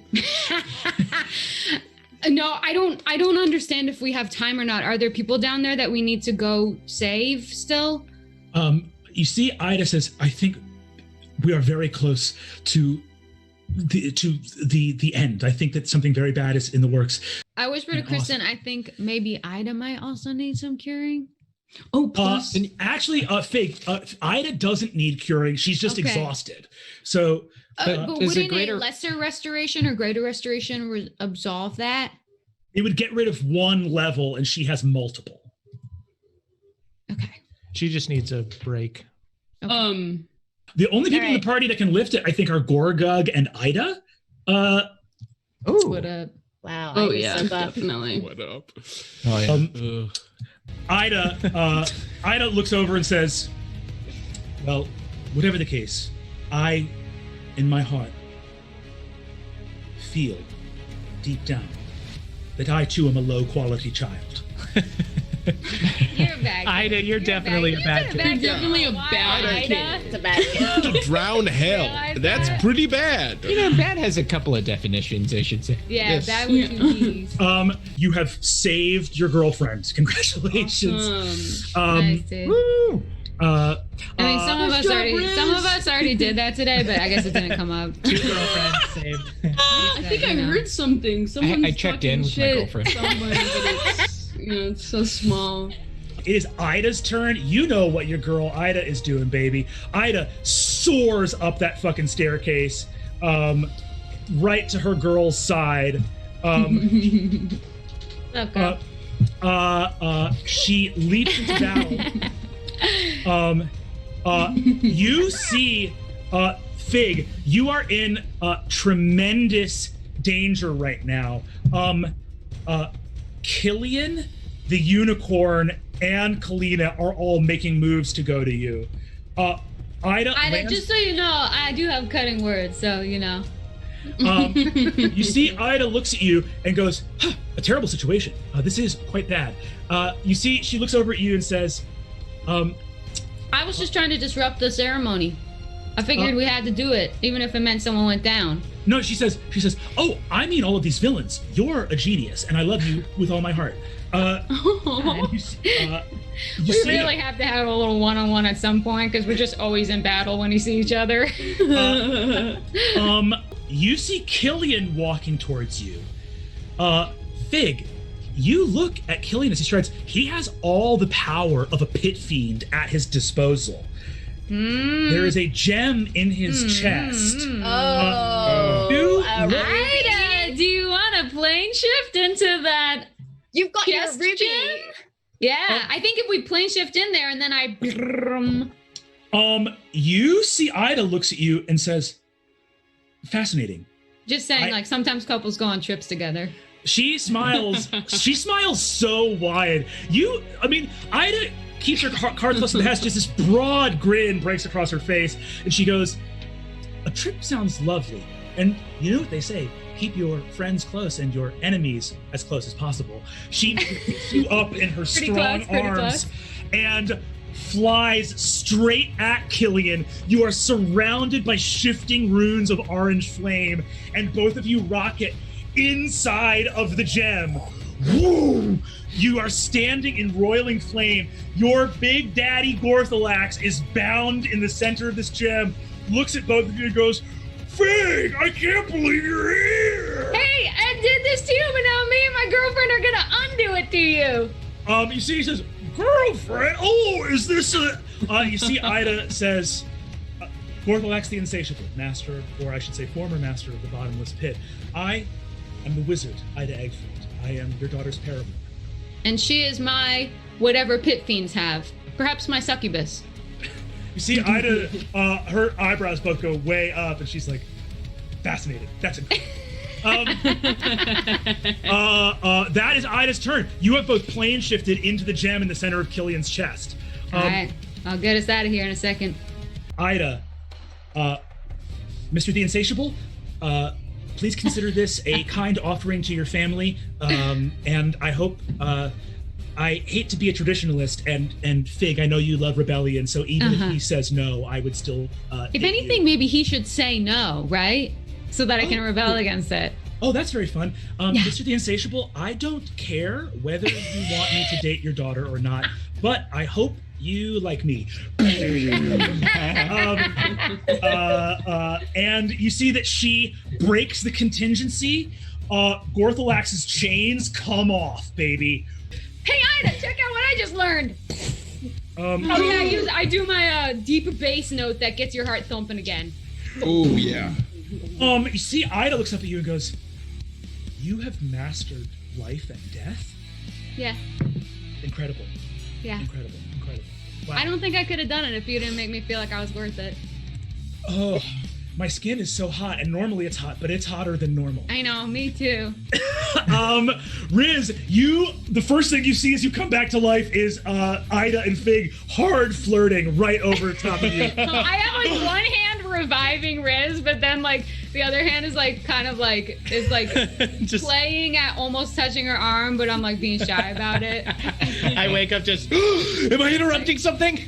[SPEAKER 11] No, I don't understand if we have time or not. Are there people down there that we need to go save still?
[SPEAKER 13] You see, Ayda says, "I think we are very close to the end. I think that something very bad is in the works."
[SPEAKER 11] I whisper to Kristen, I think maybe Ayda might also need some curing.
[SPEAKER 14] Oh, plus.
[SPEAKER 13] Actually, Fig, Ayda doesn't need curing. She's just exhausted. So,
[SPEAKER 11] but wouldn't a lesser restoration or greater restoration absolve that?
[SPEAKER 13] It would get rid of one level, and she has multiple.
[SPEAKER 11] Okay.
[SPEAKER 6] She just needs a break.
[SPEAKER 11] Okay.
[SPEAKER 13] The only people in the party that can lift it, I think, are Gorgug and Ayda.
[SPEAKER 11] What up?
[SPEAKER 9] Wow.
[SPEAKER 14] Oh, yeah, definitely.
[SPEAKER 7] What up?
[SPEAKER 6] Oh, yeah.
[SPEAKER 13] Ayda looks over and says, well, whatever the case, I, in my heart, feel deep down that I too am a low-quality child.
[SPEAKER 11] You're a bad kid.
[SPEAKER 6] Ayda, you're definitely a bad kid.
[SPEAKER 14] You're definitely a bad kid.
[SPEAKER 9] It's a bad kid.
[SPEAKER 7] To drown hell. That's pretty bad.
[SPEAKER 15] You know, bad has a couple of definitions, I should say.
[SPEAKER 11] Yeah, yes. Bad with two D's.
[SPEAKER 13] You have saved your girlfriend. Congratulations.
[SPEAKER 11] Nice, dude.
[SPEAKER 13] Woo!
[SPEAKER 11] I mean, some of us already did that today, but I guess it didn't come up.
[SPEAKER 6] 2 girlfriends saved.
[SPEAKER 14] I think I heard something. Someone's
[SPEAKER 15] I checked in with my girlfriend.
[SPEAKER 14] Somebody, but it's so small.
[SPEAKER 13] It is Ayda's turn. You know what your girl Ayda is doing, baby. Ayda soars up that fucking staircase, right to her girl's side.
[SPEAKER 11] Okay.
[SPEAKER 13] She leaps into battle. You see, Fig, you are in tremendous danger right now. Killian, the unicorn, and Kalina are all making moves to go to you. Ayda,
[SPEAKER 11] just so you know, I do have cutting words, so you know.
[SPEAKER 13] You see Ayda looks at you and goes, huh, a terrible situation. This is quite bad. You see, she looks over at you and says,
[SPEAKER 11] I was just trying to disrupt the ceremony. I figured we had to do it, even if it meant someone went down.
[SPEAKER 13] No, she says, oh, I mean all of these villains. You're a genius, and I love you with all my heart.
[SPEAKER 11] We really have to have a little one-on-one at some point, because we're just always in battle when we see each other.
[SPEAKER 13] You see Killian walking towards you. Fig, you look at Killian as he strides. He has all the power of a pit fiend at his disposal. There is a gem in his chest.
[SPEAKER 11] Ayda, do you want to plane shift into that?
[SPEAKER 9] You've got your ruby.
[SPEAKER 11] Gem? Yeah, I think if we plane shift in there and then
[SPEAKER 13] you see Ayda looks at you and says, fascinating.
[SPEAKER 11] Just saying, like, sometimes couples go on trips together.
[SPEAKER 13] She smiles. She smiles so wide. Ayda keeps her card close to the vest. Just this broad grin breaks across her face, and she goes, a trip sounds lovely. And you know what they say, keep your friends close and your enemies as close as possible. She picks you up in her strong arms and flies straight at Killian. You are surrounded by shifting runes of orange flame, and both of you rocket inside of the gem. Woo! You are standing in roiling flame. Your big daddy Gorthalax is bound in the center of this gem, looks at both of you and goes, Fig, I can't believe you're here!
[SPEAKER 11] Hey, I did this to you, but now me and my girlfriend are gonna undo it to you.
[SPEAKER 13] You see, he says, girlfriend? Oh, is this a... you see Ayda says, Gorthalax the Insatiable, master, or I should say former master of the bottomless pit. I am the wizard, Ayda Eggfriend. I am your daughter's paramour.
[SPEAKER 11] And she is my whatever pit fiends have. Perhaps my succubus.
[SPEAKER 13] You see Ayda, her eyebrows both go way up, and she's like, fascinated. That's incredible. That is Ayda's turn. You have both plane shifted into the gem in the center of Killian's chest.
[SPEAKER 11] All right, I'll get us out of here in a second.
[SPEAKER 13] Ayda, Mr. the Insatiable, please consider this a kind offering to your family, and I hope, I hate to be a traditionalist, and Fig, I know you love rebellion, so even if he says no, I would still...
[SPEAKER 11] if anything, maybe he should say no, right? So that I can rebel against it.
[SPEAKER 13] Oh, that's very fun. Mr. the Insatiable, I don't care whether you want me to date your daughter or not, but I hope you like me. And you see that she breaks the contingency. Gorthalax's chains come off, baby.
[SPEAKER 11] Hey, Ayda, check out what I just learned. Oh yeah, I do my deep bass note that gets your heart thumping again.
[SPEAKER 15] Oh yeah.
[SPEAKER 13] You see, Ayda looks up at you and goes, "You have mastered life and death?
[SPEAKER 11] Yeah.
[SPEAKER 13] Incredible.
[SPEAKER 11] Yeah.
[SPEAKER 13] Incredible. Wow.
[SPEAKER 11] I don't think I could have done it if you didn't make me feel like I was worth it.
[SPEAKER 13] Oh, my skin is so hot, and normally it's hot, but it's hotter than normal.
[SPEAKER 11] I know, me too.
[SPEAKER 13] Riz, the first thing you see as you come back to life is Ayda and Fig hard flirting right over top of you.
[SPEAKER 11] I have like one hand reviving Riz, but then like the other hand is like kind of like just playing at almost touching her arm, but I'm like being shy about it.
[SPEAKER 15] I wake up just, am I interrupting something?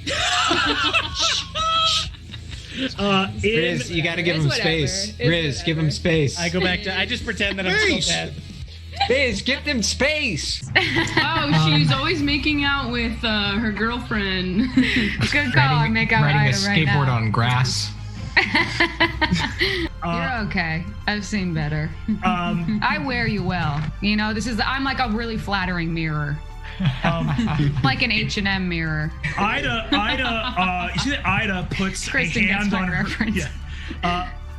[SPEAKER 2] Riz, you gotta give him space. Riz, give him space.
[SPEAKER 15] I go back to, I just pretend that I'm still dead.
[SPEAKER 2] Riz, give them space.
[SPEAKER 14] Oh, she's always making out with her girlfriend.
[SPEAKER 11] Good call. I make out
[SPEAKER 2] riding a
[SPEAKER 11] Ayda right
[SPEAKER 2] skateboard
[SPEAKER 11] now.
[SPEAKER 2] on grass.
[SPEAKER 11] You're okay. I've seen better. I wear you well. You know, I'm like a really flattering mirror. Like an H&M mirror.
[SPEAKER 13] Ayda, you see that Ayda puts
[SPEAKER 11] Kristen
[SPEAKER 13] a hand on her.
[SPEAKER 11] reference.
[SPEAKER 13] Yeah.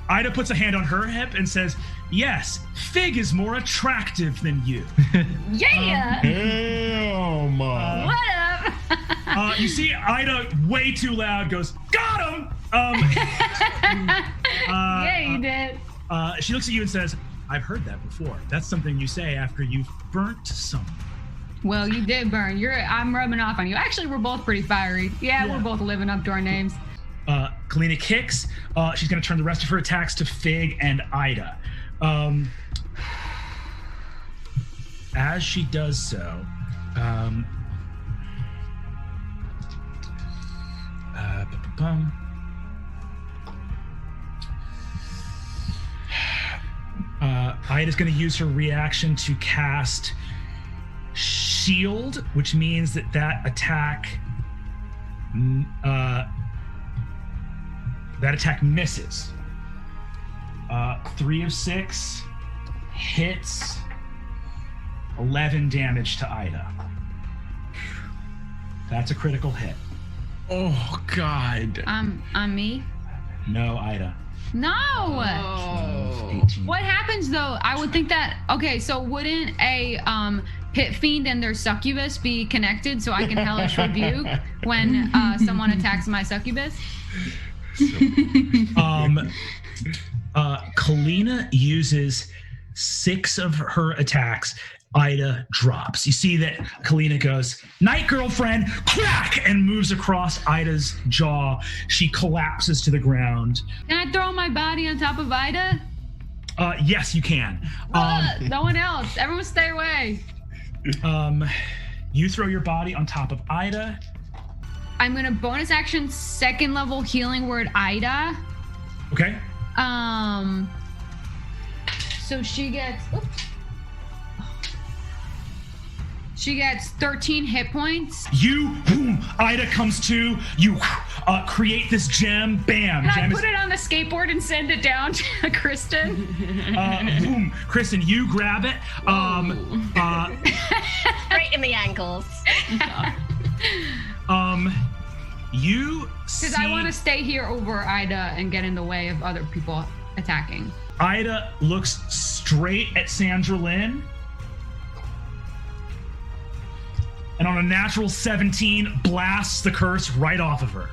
[SPEAKER 13] Ayda puts a hand on her hip and says, "Yes, Fig is more attractive than you."
[SPEAKER 11] Yeah.
[SPEAKER 13] What
[SPEAKER 11] up?
[SPEAKER 13] You see Ayda way too loud goes, "Got him!"
[SPEAKER 11] Yeah, you did.
[SPEAKER 13] She looks at you and says, "I've heard that before. That's something you say after you've burnt someone."
[SPEAKER 11] Well, you did burn. I'm rubbing off on you. Actually, we're both pretty fiery. Yeah, we're both living up to our names.
[SPEAKER 13] Kalina kicks. She's going to turn the rest of her attacks to Fig and Ayda. As she does so, Ayda's going to use her reaction to cast Shield, which means that attack misses. 3 of 6 hits, 11 damage to Ayda. That's a critical hit.
[SPEAKER 15] Oh God.
[SPEAKER 11] On me?
[SPEAKER 13] No, Ayda.
[SPEAKER 11] No.
[SPEAKER 13] Oh.
[SPEAKER 11] What happens though? I would think that. Okay, so wouldn't a pit fiend and their succubus be connected so I can hellish rebuke when someone attacks my succubus?
[SPEAKER 13] Kalina uses 6 of her attacks. Ayda drops. You see that Kalina goes, "Night, girlfriend," crack, and moves across Ida's jaw. She collapses to the ground.
[SPEAKER 11] Can I throw my body on top of Ayda?
[SPEAKER 13] Yes, you can.
[SPEAKER 11] No one else. Everyone stay away.
[SPEAKER 13] You throw your body on top of Ayda.
[SPEAKER 11] I'm gonna bonus action 2nd level healing word Ayda.
[SPEAKER 13] Okay.
[SPEAKER 11] So she gets. Oops. She gets 13 hit points.
[SPEAKER 13] Ayda comes to, you create this gem, bam.
[SPEAKER 11] Can I put it on the skateboard and send it down to Kristen?
[SPEAKER 13] Boom. Kristen, you grab it.
[SPEAKER 9] Right in the ankles.
[SPEAKER 13] You see...
[SPEAKER 11] Because I want to stay here over Ayda and get in the way of other people attacking.
[SPEAKER 13] Ayda looks straight at Sandra Lynn. And on a natural 17, blasts the curse right off of her.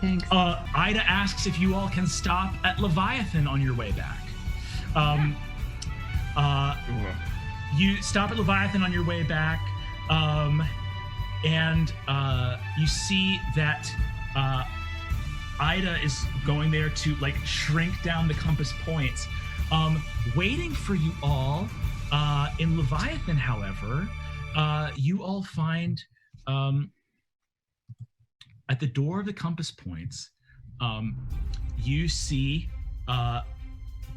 [SPEAKER 11] Thanks.
[SPEAKER 13] Ayda asks if you all can stop at Leviathan on your way back. You stop at Leviathan on your way back, and you see that Ayda is going there to like shrink down the compass points. Waiting for you all in Leviathan, however, you all find at the door of the compass points, you see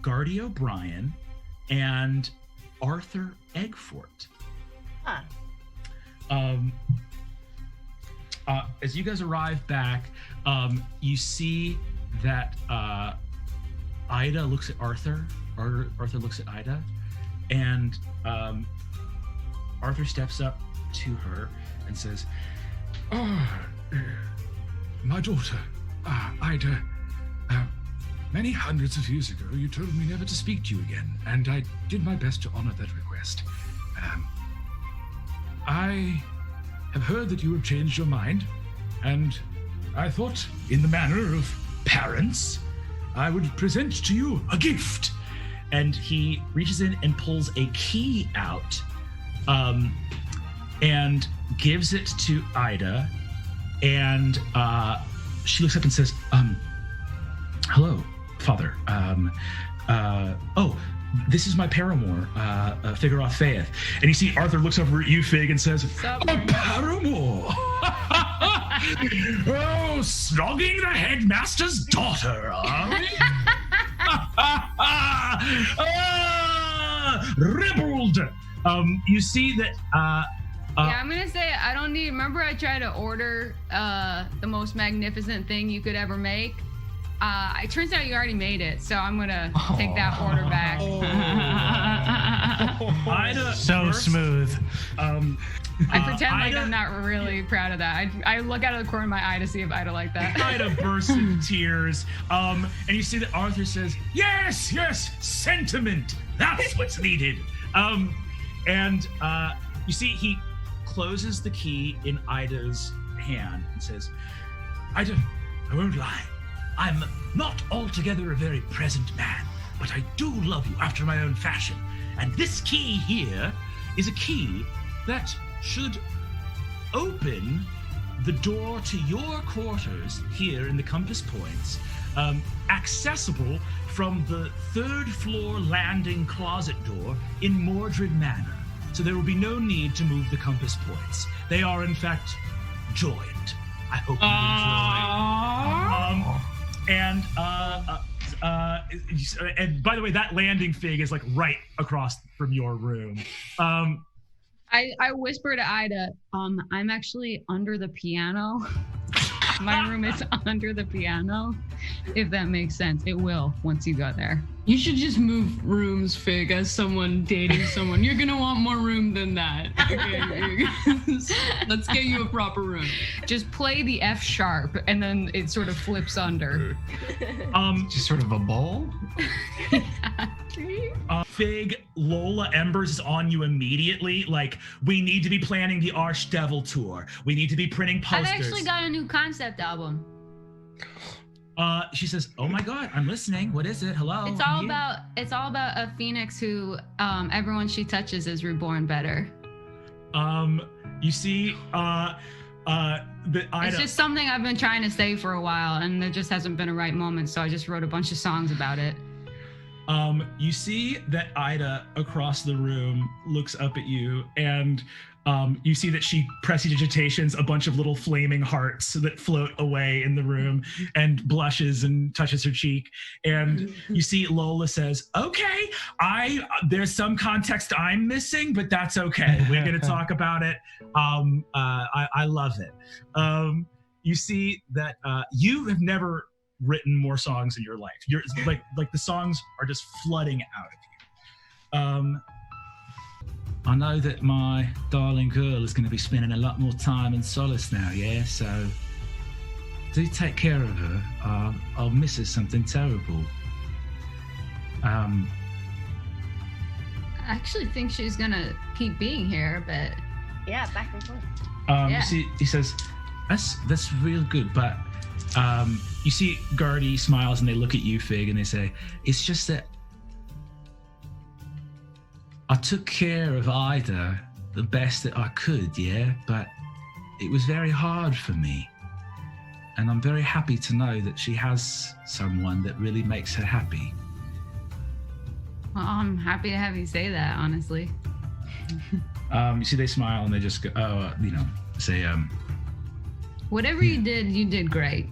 [SPEAKER 13] Guardy O'Brien and Arthur Eggfort. As you guys arrive back, you see that Ayda looks at Arthur. Arthur looks at Ayda, and Arthur steps up
[SPEAKER 16] to her and says, my daughter, Ayda, many hundreds of years ago, you told me never to speak to you again, and I did my best to honor that request. I have heard that you have changed your mind, and I thought, in the manner of parents, I would present to you a gift. And he reaches in and pulls a key out, and gives it to Ayda, and she looks up and says, hello, Father. This is my paramour, Fig Ayda. And you see Arthur looks over at you, Fig, and says, a paramour! Oh, snogging the headmaster's daughter, are we? Ribbled! You see that,
[SPEAKER 11] yeah, I'm gonna say I don't need. Remember, I tried to order the most magnificent thing you could ever make. It turns out you already made it, so I'm gonna take that order back.
[SPEAKER 1] Ayda
[SPEAKER 17] so smooth.
[SPEAKER 11] I pretend like I'm not really proud of that. I look out of the corner of my eye to see if Ayda like that.
[SPEAKER 1] Ayda bursts into tears, and you see that Arthur says, "Yes, sentiment. That's what's needed." And you see he closes the key in Ayda's hand and says, "Ayda, I won't lie. I'm not altogether a very present man, but I do love you after my own fashion. And this key here is a key that should open the door to your quarters here in the Compass Points, accessible from the 3rd floor landing closet door in Mordred Manor. So there will be no need to move the Compass Points. They are, in fact, joined. I hope you enjoy. And by the way, that landing, Fig, is like right across from your room.
[SPEAKER 11] I whisper to Ayda, I'm actually under the piano. My room is under the piano, if that makes sense. It will once you go there.
[SPEAKER 14] You should just move rooms, Fig, as someone dating someone. You're gonna want more room than that. Okay, let's get you a proper room.
[SPEAKER 11] Just play the F sharp, and then it sort of flips under.
[SPEAKER 17] Just sort of a bowl?
[SPEAKER 1] Fig, Lola Embers is on you immediately. Like, we need to be planning the Archdevil tour. We need to be printing posters.
[SPEAKER 11] I've actually got a new concept album.
[SPEAKER 1] She says, "Oh my God, I'm listening. What is it? Hello."
[SPEAKER 11] It's all about a phoenix who everyone she touches is reborn better.
[SPEAKER 1] You see,
[SPEAKER 11] it's just something I've been trying to say for a while, and there just hasn't been a right moment, so I just wrote a bunch of songs about it.
[SPEAKER 1] You see that Ayda across the room looks up at you, and you see that she prestidigitations a bunch of little flaming hearts that float away in the room and blushes and touches her cheek. And you see Lola says, "Okay, there's some context I'm missing, but that's okay. We're going to talk about it. I love it." You see that you have never written more songs in your life. You're like the songs are just flooding out of you. I know that my darling girl is going to be spending a lot more time in Solace now, yeah? So do take care of her. I'll miss her something terrible.
[SPEAKER 11] I actually think she's going to keep being here, but...
[SPEAKER 9] Yeah, back and forth.
[SPEAKER 1] You see, he says, that's real good, but you see Gardy smiles and they look at you, Fig, and they say, it's just that I took care of Ayda the best that I could, yeah? But it was very hard for me. And I'm very happy to know that she has someone that really makes her happy.
[SPEAKER 11] Well, I'm happy to have you say that, honestly.
[SPEAKER 1] You see they smile and they just go, say,
[SPEAKER 11] whatever you did great.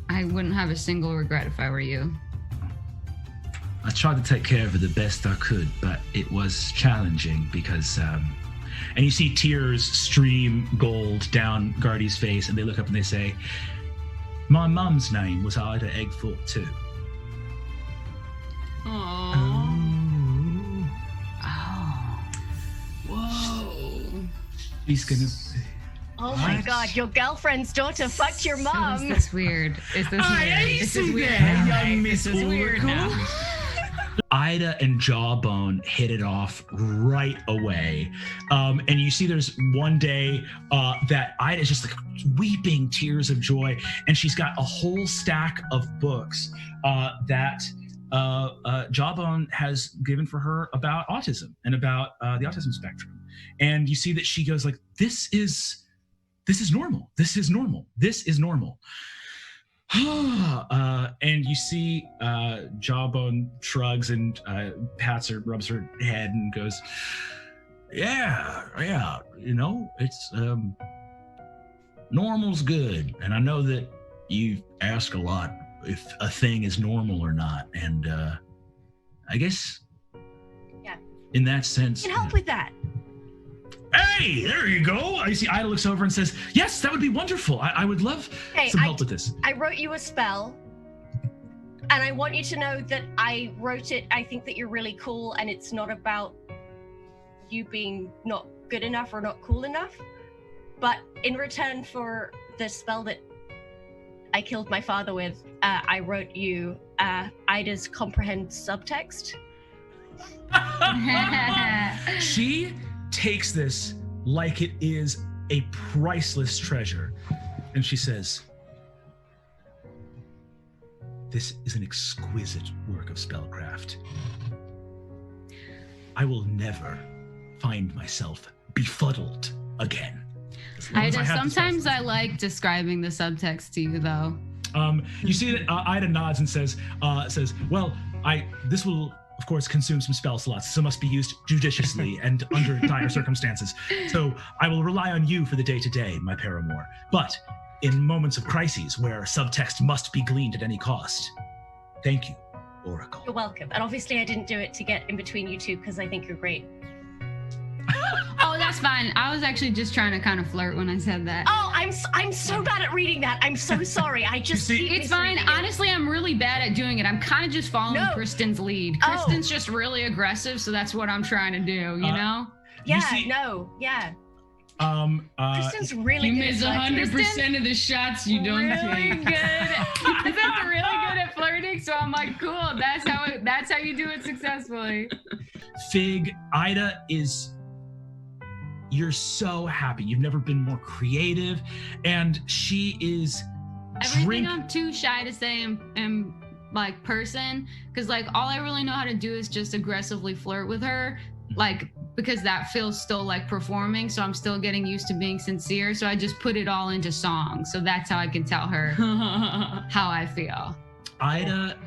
[SPEAKER 11] I wouldn't have a single regret if I were you.
[SPEAKER 1] I tried to take care of her the best I could, but it was challenging because, and you see tears stream gold down Gardy's face, and they look up and they say, my mum's name was Ayda Eggthorpe too.
[SPEAKER 11] Aww. Oh. Whoa.
[SPEAKER 17] He's gonna.
[SPEAKER 10] Oh my God! Your girlfriend's daughter fucked your mom.
[SPEAKER 11] Is this weird? Is this weird? This is weird. This is weird now.
[SPEAKER 13] Ayda and Jawbone hit it off right away. And you see there's one day that Ayda's just like weeping tears of joy. And she's got a whole stack of books that Jawbone has given for her about autism and about the autism spectrum. And you see that she goes like, this is normal. This is normal. This is normal. And you see Jawbone shrugs and pats her, rubs her head and goes, yeah, it's normal's good. And I know that you ask a lot if a thing is normal or not. And I guess in that sense,
[SPEAKER 10] I can help with that.
[SPEAKER 13] Hey, there you go. I see Ayda looks over and says, yes, that would be wonderful. I would love some help with this.
[SPEAKER 10] I wrote you a spell, and I want you to know that I wrote it. I think that you're really cool, and it's not about you being not good enough or not cool enough. But in return for the spell that I killed my father with, I wrote you Ayda's comprehend subtext.
[SPEAKER 13] She takes this like it is a priceless treasure, and she says, this is an exquisite work of spellcraft. I will never find myself befuddled again.
[SPEAKER 11] Sometimes I like describing the subtext to you, though.
[SPEAKER 13] You see that Ayda nods and says, well, this will of course consume some spell slots, so must be used judiciously and under dire circumstances. So I will rely on you for the day-to-day, my paramour. But in moments of crises where subtext must be gleaned at any cost, thank you, Oracle.
[SPEAKER 10] You're welcome. And obviously I didn't do it to get in between you two because I think you're great.
[SPEAKER 11] Oh, that's fine. I was actually just trying to kind of flirt when I said that.
[SPEAKER 10] Oh, I'm so bad at reading that. I'm so sorry. I just
[SPEAKER 11] it's fine. Honestly, I'm really bad at doing it. I'm kind of just following Kristen's lead. Kristen's just really aggressive, so that's what I'm trying to do, you know?
[SPEAKER 10] Kristen's really good.
[SPEAKER 14] You miss 100% of the shots you don't take.
[SPEAKER 11] Kristen's really good at flirting, so I'm like, cool. That's how you do it successfully.
[SPEAKER 13] Fig, Ayda you're so happy. You've never been more creative, and she is
[SPEAKER 11] everything I'm too shy to say am like person, because like all I really know how to do is just aggressively flirt with her, like because that feels still like performing, so I'm still getting used to being sincere, so I just put it all into songs, so that's how I can tell her how I feel.
[SPEAKER 13] Ayda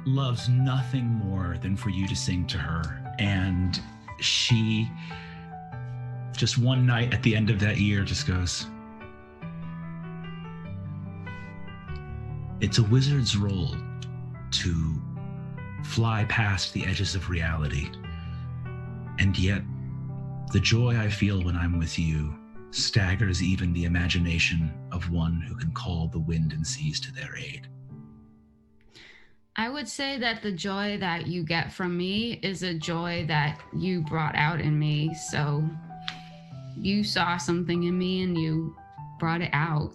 [SPEAKER 13] loves nothing more than for you to sing to her, and she just one night at the end of that year just goes, it's a wizard's role to fly past the edges of reality, and yet the joy I feel when I'm with you staggers even the imagination of one who can call the wind and seas to their aid.
[SPEAKER 11] I would say that the joy that you get from me is a joy that you brought out in me, so you saw something in me and you brought it out.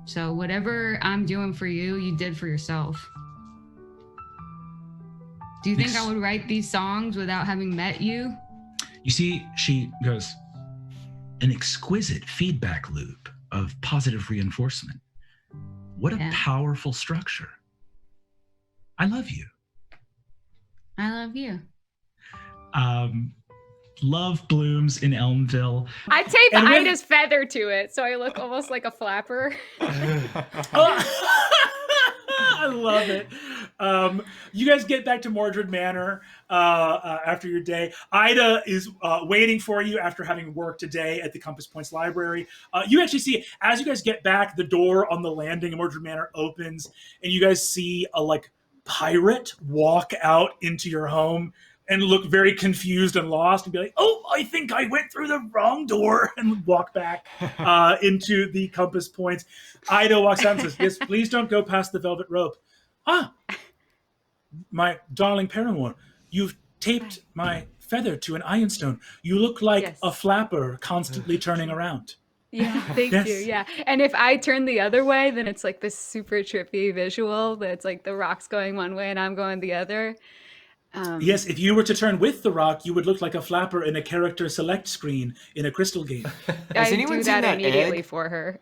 [SPEAKER 11] So whatever I'm doing for you, you did for yourself. Do you think I would write these songs without having met you?
[SPEAKER 13] You see, she goes, an exquisite feedback loop of positive reinforcement. What a powerful structure. I love you.
[SPEAKER 11] I love you.
[SPEAKER 13] Love blooms in Elmville.
[SPEAKER 18] I tape Ayda's feather to it, so I look almost like a flapper.
[SPEAKER 1] I love it. You guys get back to Mordred Manor after your day. Ayda is waiting for you after having worked today at the Compass Points Library. You actually see, as you guys get back, the door on the landing in Mordred Manor opens, and you guys see a pirate walk out into your home and look very confused and lost and be like, oh, I think I went through the wrong door, and walk back into the Compass Points. Ayda walks out and says, yes, please don't go past the velvet rope. Ah, my darling paramour, you've taped my feather to an ironstone. You look like
[SPEAKER 18] Yes.
[SPEAKER 1] a flapper constantly turning around.
[SPEAKER 18] Yeah, thank
[SPEAKER 1] Yes.
[SPEAKER 18] you. Yeah. And if I turn the other way, then it's like this super trippy visual that's like the rock's going one way and I'm going the other.
[SPEAKER 1] Yes, if you were to turn with the rock, you would look like a flapper in a character select screen in a crystal game.
[SPEAKER 2] Has
[SPEAKER 18] I
[SPEAKER 2] anyone
[SPEAKER 18] do
[SPEAKER 2] seen
[SPEAKER 18] that
[SPEAKER 2] that
[SPEAKER 18] immediately
[SPEAKER 2] egg?
[SPEAKER 18] for her.